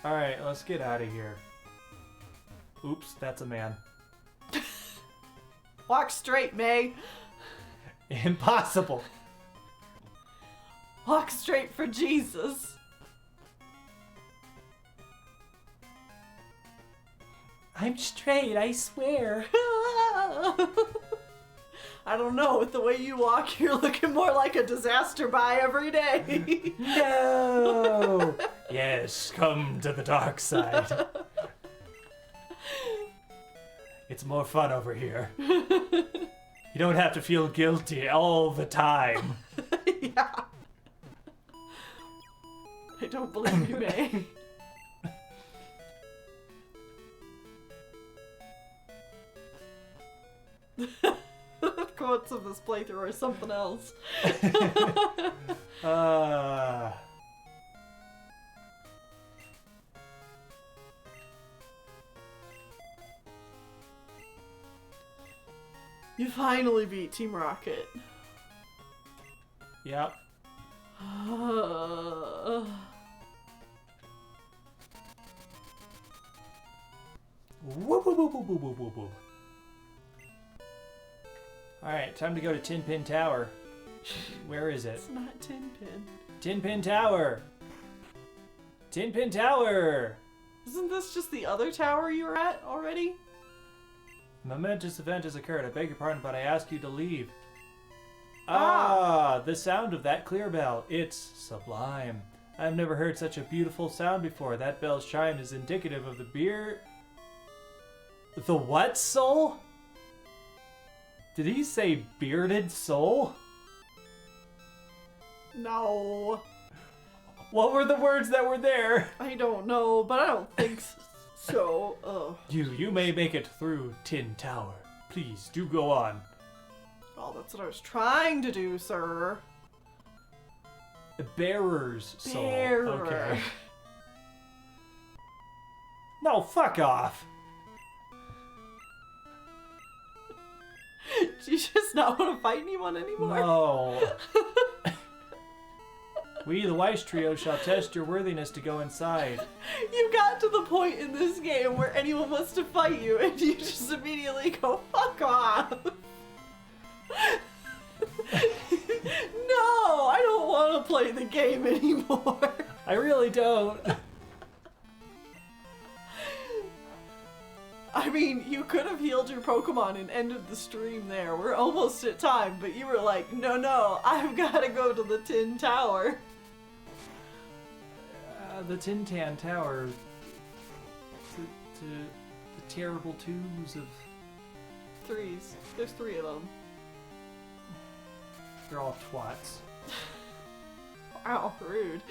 Alright, let's get out of here. Oops, that's a man. Walk straight, May. Impossible. Walk straight for Jesus. I'm straight, I swear. I don't know, with the way you walk, you're looking more like a disaster by every day. No! Yes, come to the dark side. It's more fun over here. You You don't have to feel guilty all the time. Yeah. I don't believe you, May. Quotes of this playthrough or something else. You finally beat Team Rocket. Yep. Whoop, Whoop, whoop, whoop, whoop, whoop, whoop, whoop. Alright, time to go to Tin Pin Tower. Where is it? It's not Tin Pin. Tin Pin Tower! Tin Pin Tower! Isn't this just the other tower you were at already? A momentous event has occurred. I beg your pardon, but I ask you to leave. Ah. The sound of that clear bell. It's sublime. I've never heard such a beautiful sound before. That bell's chime is indicative of the beer... The what soul? Did he say bearded soul? No. What were the words that were there? I don't know, but I don't think so. You may make it through Tin Tower. Please, do go on. Oh, that's what I was trying to do, sir. The bearer's soul. Bearer. Okay. No, fuck off. Do you just not want to fight anyone anymore? No. We, the Weiss Trio, shall test your worthiness to go inside. You got to the point in this game where anyone wants to fight you and you just immediately go, fuck off. No, I don't want to play the game anymore. I really don't. I mean, you could have healed your Pokemon and ended the stream there. We're almost at time, but you were like, no, I've got to go to the Tin Tower. The Tin Tan Tower. To the terrible twos of... Threes. There's 3 of them. They're all twats. Wow, rude.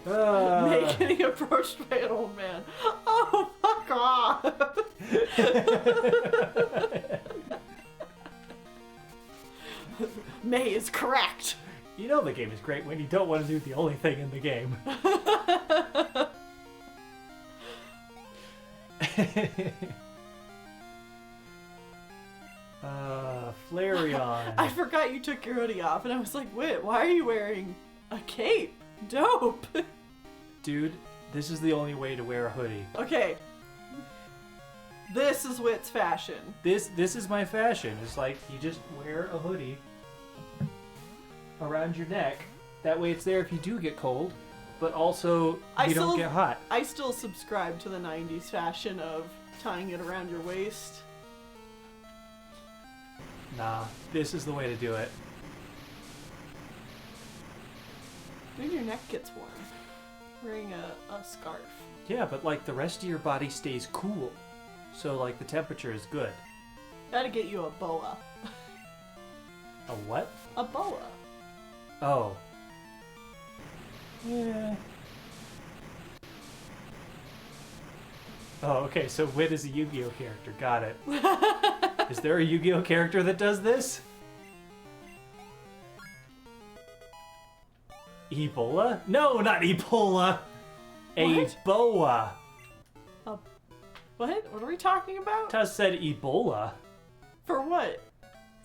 May getting approached by an old man. Oh, fuck off! May is correct. You know the game is great when you don't want to do the only thing in the game. Flareon. I forgot you took your hoodie off, and I was like, Whit, why are you wearing a cape? Dope. Dude, this is the only way to wear a hoodie. Okay. This is Whit's fashion. This is my fashion. It's like you just wear a hoodie around your neck. That way it's there if you do get cold, but also you don't get hot. I still subscribe to the 90s fashion of tying it around your waist. Nah, this is the way to do it. Maybe your neck gets warm. Wearing a scarf. Yeah, but like the rest of your body stays cool. So like the temperature is good. Gotta get you a boa. A what? A boa. Oh. Yeah. Oh, okay, so Whit is a Yu-Gi-Oh character. Got it. Is there a Yu-Gi-Oh character that does this? Ebola? No, not Ebola! A What? boa. What? What are we talking about? Tuz said Ebola For what?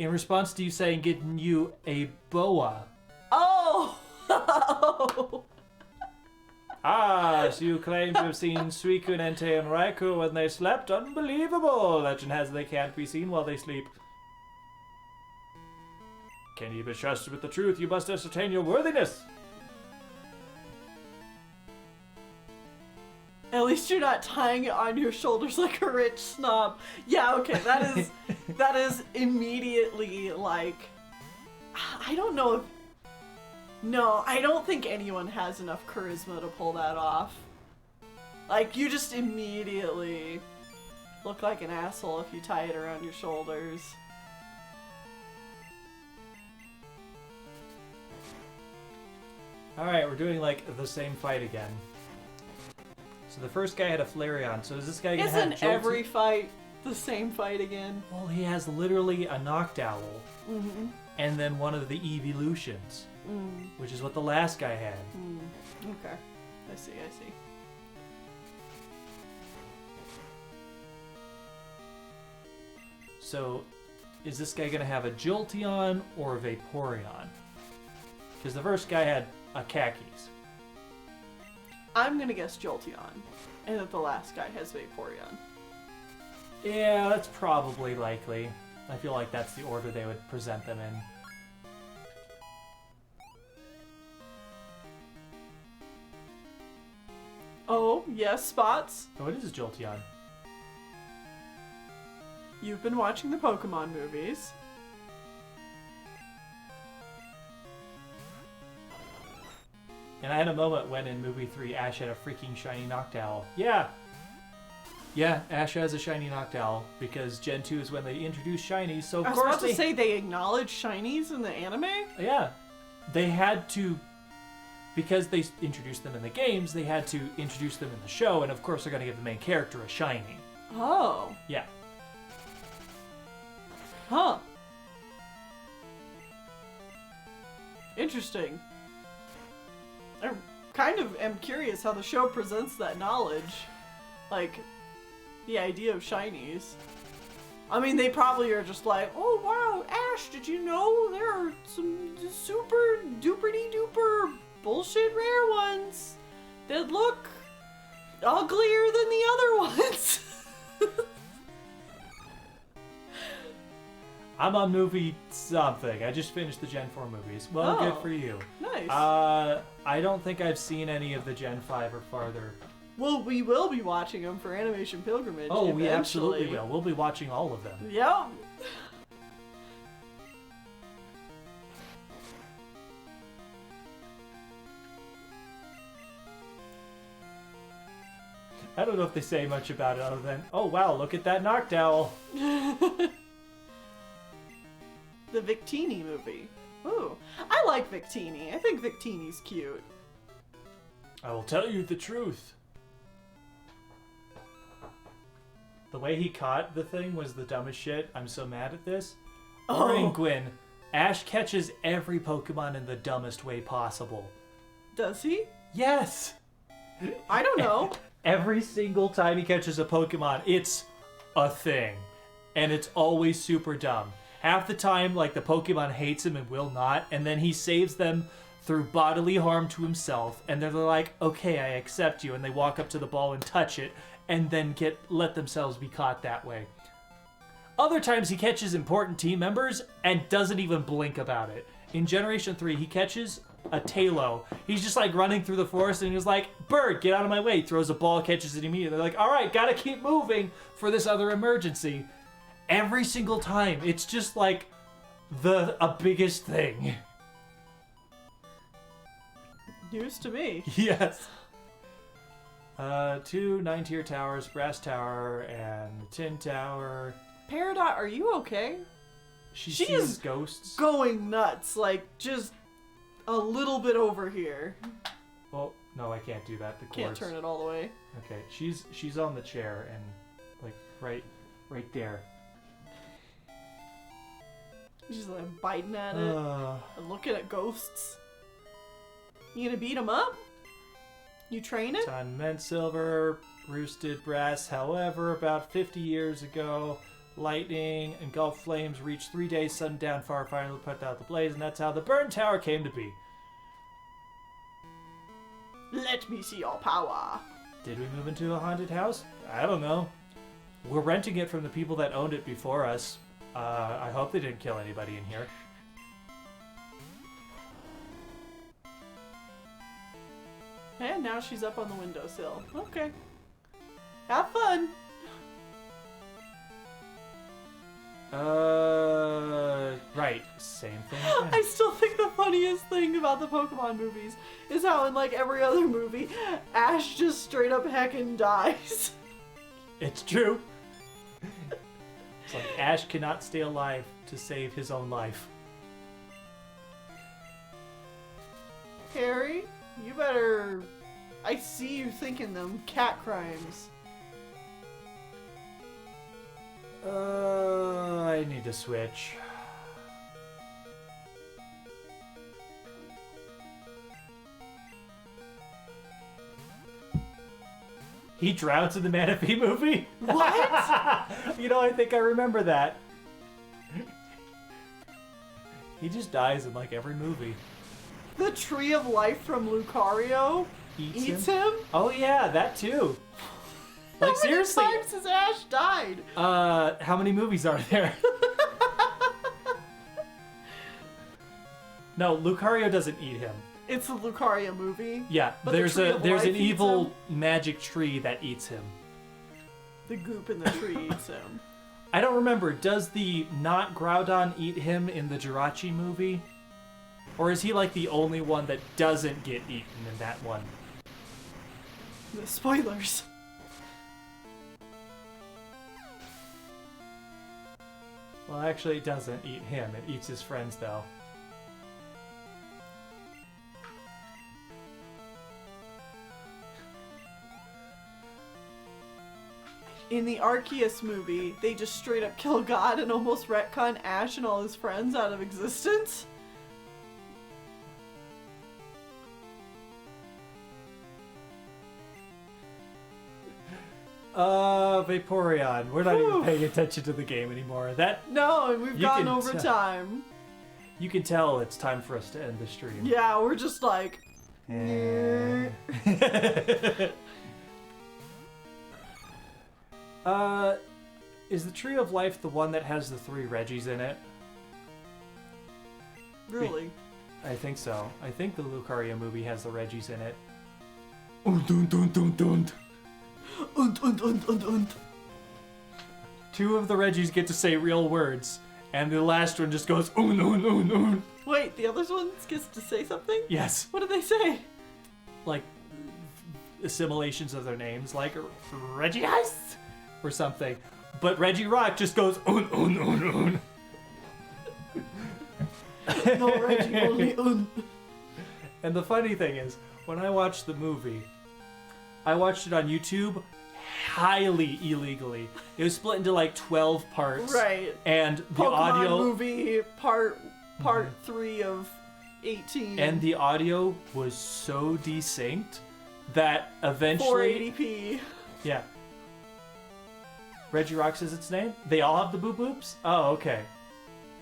in response to you saying getting you a boa. Oh! Ah, so you claim to have seen Suicune, Entei, and Raikou when they slept? Unbelievable! Legend has they can't be seen while they sleep. Can you be trusted with the truth? You must ascertain your worthiness. At least you're not tying it on your shoulders like a rich snob. Yeah, okay, that is immediately like, I don't know if, no, I don't think anyone has enough charisma to pull that off. Like, you just immediately look like an asshole if you tie it around your shoulders. Alright, we're doing, like, the same fight again. So the first guy had a Flareon, so is this guy gonna have Isn't every fight the same fight again? Well, he has literally a Noctowl, and then one of the evolutions, which is what the last guy had. Okay. I see. So, is this guy gonna have a Jolteon or a Vaporeon? Because the first guy had a Khakis. I'm gonna guess Jolteon, and that the last guy has Vaporeon. Yeah, that's probably likely. I feel like that's the order they would present them in. Oh, yes, Spots. Oh, it is a Jolteon. You've been watching the Pokemon movies. And I had a moment when in movie 3 Ash had a freaking shiny Noctowl. Yeah! Yeah, Ash has a shiny Noctowl because Gen 2 is when they introduced shinies, so of I was course about to say they acknowledge shinies in the anime? Yeah. They had to, because they introduced them in the games, they had to introduce them in the show, and of course they're going to give the main character a shiny. Oh. Yeah. Huh. Interesting. I kind of am curious how the show presents that knowledge. Like, the idea of shinies. I mean, they probably are just like, oh wow, Ash, did you know there are some super duper bullshit rare ones that look uglier than the other ones? I'm on movie something. I just finished the Gen 4 movies. Well, Oh, good for you. Nice. I don't think I've seen any of the Gen 5 or farther. Well, we will be watching them for Animation Pilgrimage. Oh, we eventually. absolutely will. We'll be watching all of them. Yep. I don't know if they say much about it other than, oh wow, look at that Noctowl. The Victini movie. Ooh, I like Victini. I think Victini's cute. I will tell you the truth. The way he caught the thing was the dumbest shit. I'm so mad at this. Over in Gwyn, Ash catches every Pokemon in the dumbest way possible. Does he? Yes! I don't know. Every single time he catches a Pokemon, it's a thing. And it's always super dumb. Half the time, like, the Pokemon hates him and will not, and then he saves them through bodily harm to himself, and they're like, okay, I accept you, and they walk up to the ball and touch it, and then let themselves be caught that way. Other times he catches important team members and doesn't even blink about it. In Generation 3, he catches a Tailo. He's just like running through the forest and he's like, bird, get out of my way. Throws a ball, catches it immediately. They're like, all right, gotta keep moving for this other emergency. Every single time, it's just like a biggest thing. News to me. Yes. 2 9-tier towers, Brass Tower, and Tin Tower. Peridot, are you okay? She She sees is ghosts. Going nuts, like just a little bit over here. Well, no, I can't do that. The Can't cords. turn it all the way. Okay, she's on the chair and like right there. She's like biting at it and looking at ghosts. You gonna beat him up? You train it? Ton meant silver, roosted brass. However, about 50 years ago, lightning and Gulf flames reached 3 days sundown, fire finally put out the blaze, and that's how the burn tower came to be. Let me see your power. Did we move into a haunted house? I don't know. We're renting it from the people that owned it before us. I hope they didn't kill anybody in here. And now she's up on the windowsill. Okay. Have fun. Right. Same thing I again. still think the funniest thing about the Pokemon movies is how in like every other movie, Ash just straight up heckin' dies. It's true. It's like Ash cannot stay alive to save his own life. Harry, you better... I see you thinking them cat crimes. I need to switch. He drowns in the Manaphy movie? What? You know, I think I remember that. He just dies in like every movie. The Tree of Life from Lucario eats him? Oh yeah, that too. Like seriously. How many times has Ash died? How many movies are there? No, Lucario doesn't eat him. It's a Lucario movie. Yeah, But the there's Tree of an Life eats evil him? magic tree that eats him. The goop in the tree eats him. I don't remember. Does the not Groudon eat him in the Jirachi movie? Or is he like the only one that doesn't get eaten in that one? The spoilers. Well, actually, it doesn't eat him. It eats his friends, though. In the Arceus movie, they just straight up kill God and almost retcon Ash and all his friends out of existence. Vaporeon. We're not even paying attention to the game anymore. That No, and we've You gone can over tell. time. you can tell it's time for us to end the stream. Yeah, we're just like... Is the Tree of Life the one that has the 3 Reggies in it? Really? I think so. I think the Lucario movie has the Reggies in it. Dun, dun, dun, dun. Und. 2 of the Reggies get to say real words, and the last one just goes un. Wait, the other one gets to say something? Yes, What did they say? like assimilations of their names, like Reggie Ice or something. But Reggie Rock just goes un. No, Reggie, only un. And the funny thing is, when I watched the movie, I watched it on YouTube highly illegally. It was split into like 12 parts. Right. And the Pokemon audio movie part 3 of 18. and the audio was so desynced that eventually 480p. yeah. Reggie Rock says its name? They all have the boop boops? Oh, okay.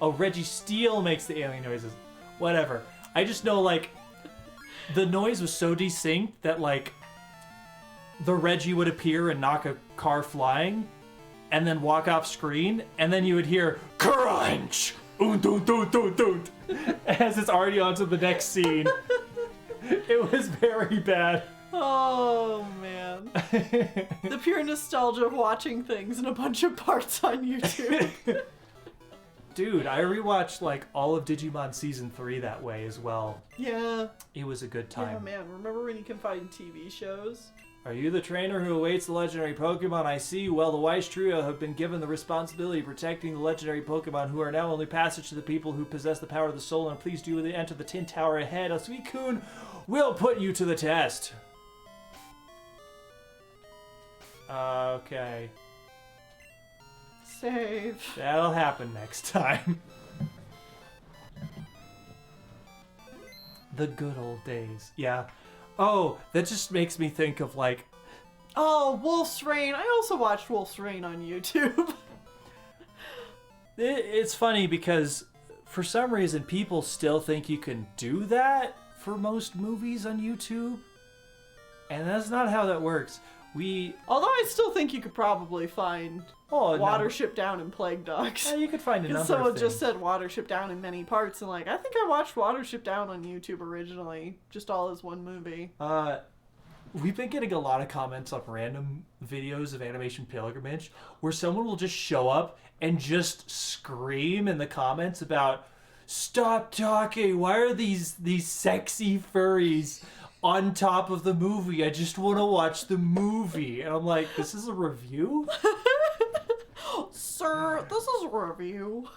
Oh, Reggie Steele makes the alien noises. Whatever. I just know, like, the noise was so desynced that, like, the Reggie would appear and knock a car flying, and then walk off screen, and then you would hear, crunch! As it's already onto the next scene. It was very bad. Oh, man. The pure nostalgia of watching things in a bunch of parts on YouTube. Dude, I rewatched like all of Digimon Season 3 that way as well. Yeah. It was a good Yeah, time. man. Remember when you can find TV shows? Are you the trainer who awaits the legendary Pokemon I see? Well, the Wise Trio have been given the responsibility of protecting the legendary Pokemon who are now only passage to the people who possess the power of the soul, and please do enter the Tin Tower ahead. A Suicune will put you to the test. Okay. Save. That'll happen next time. The good old days. Yeah. Oh, that just makes me think of like... Oh, Wolf's Rain. I also watched Wolf's Rain on YouTube. It's funny because for some reason people still think you can do that for most movies on YouTube. And that's not how that works. Although I still think you could probably find Watership Down and Plague Dogs. Yeah, you could find a number Because of someone things. just said Watership Down in many parts, and like, I think I watched Watership Down on YouTube originally, just all as one movie. we've been getting a lot of comments on random videos of Animation Pilgrimage where someone will just show up and just scream in the comments about, stop talking, why are these sexy furries on top of the movie? I just want to watch the movie. And I'm like, this is a review? Sir, this is a review.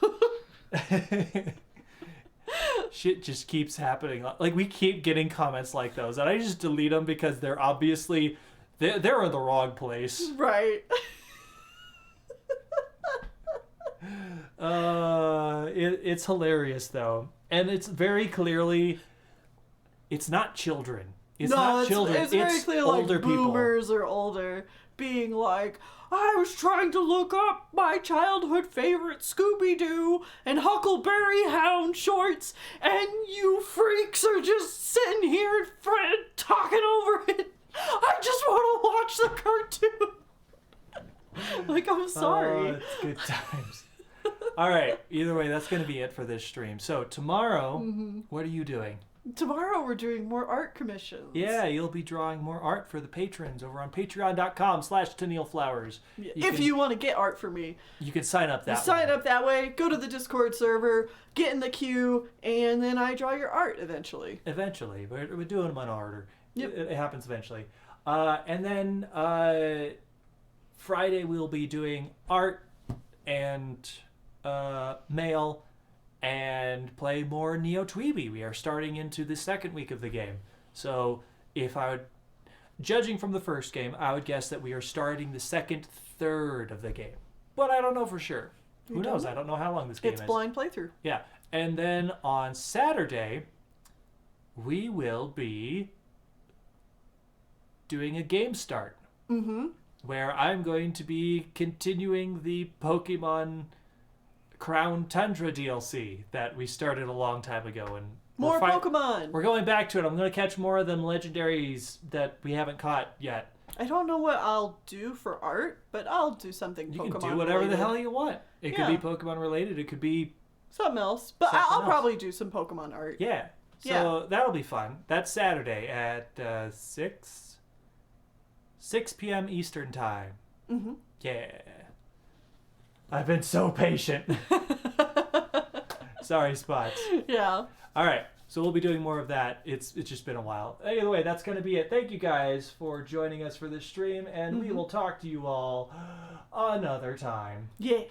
Shit just keeps happening. Like, we keep getting comments like those, and I just delete them because they're obviously they're in the wrong place. Right. It's hilarious though, and it's very clearly it's not children. It's not children. It's very clear, older like people. boomers or older being like, I was trying to look up my childhood favorite Scooby-Doo and Huckleberry Hound shorts, and you freaks are just sitting here in front talking over it. I just want to watch the cartoon. Like, I'm sorry. It's good times. All right. Either way, that's going to be it for this stream. So tomorrow, what are you doing? Tomorrow we're doing more art commissions. Yeah, you'll be drawing more art for the patrons over on patreon.com/TennielFlowers. If you want to get art for me, you can sign up that way. Sign up that way, go to the Discord server, get in the queue, and then I draw your art eventually. Eventually. We're doing them on order. Yep. It happens eventually. And then Friday we'll be doing art and mail and play more Neo Tweeby. We are starting into the second week of the game. So judging from the first game, I would guess that we are starting the second third of the game. But I don't know for sure. Who knows? I don't know how long this game is. It's blind playthrough. Yeah. And then on Saturday, we will be doing a game start. Where I'm going to be continuing the Pokemon Crown Tundra DLC that we started a long time ago, and More Pokemon! We're going back to it. I'm going to catch more of them legendaries that we haven't caught yet. I don't know what I'll do for art, but I'll do something You Pokemon can do whatever related. the hell you want. It could be Pokemon related. It could be something else. But something I'll else. probably do some Pokemon art. Yeah. So that'll be fun. That's Saturday at 6 p.m. Eastern time. Yeah. I've been so patient. Sorry, Spots. Yeah. All right. So we'll be doing more of that. It's just been a while. Either way, that's going to be it. Thank you guys for joining us for this stream, and we will talk to you all another time. Yeah.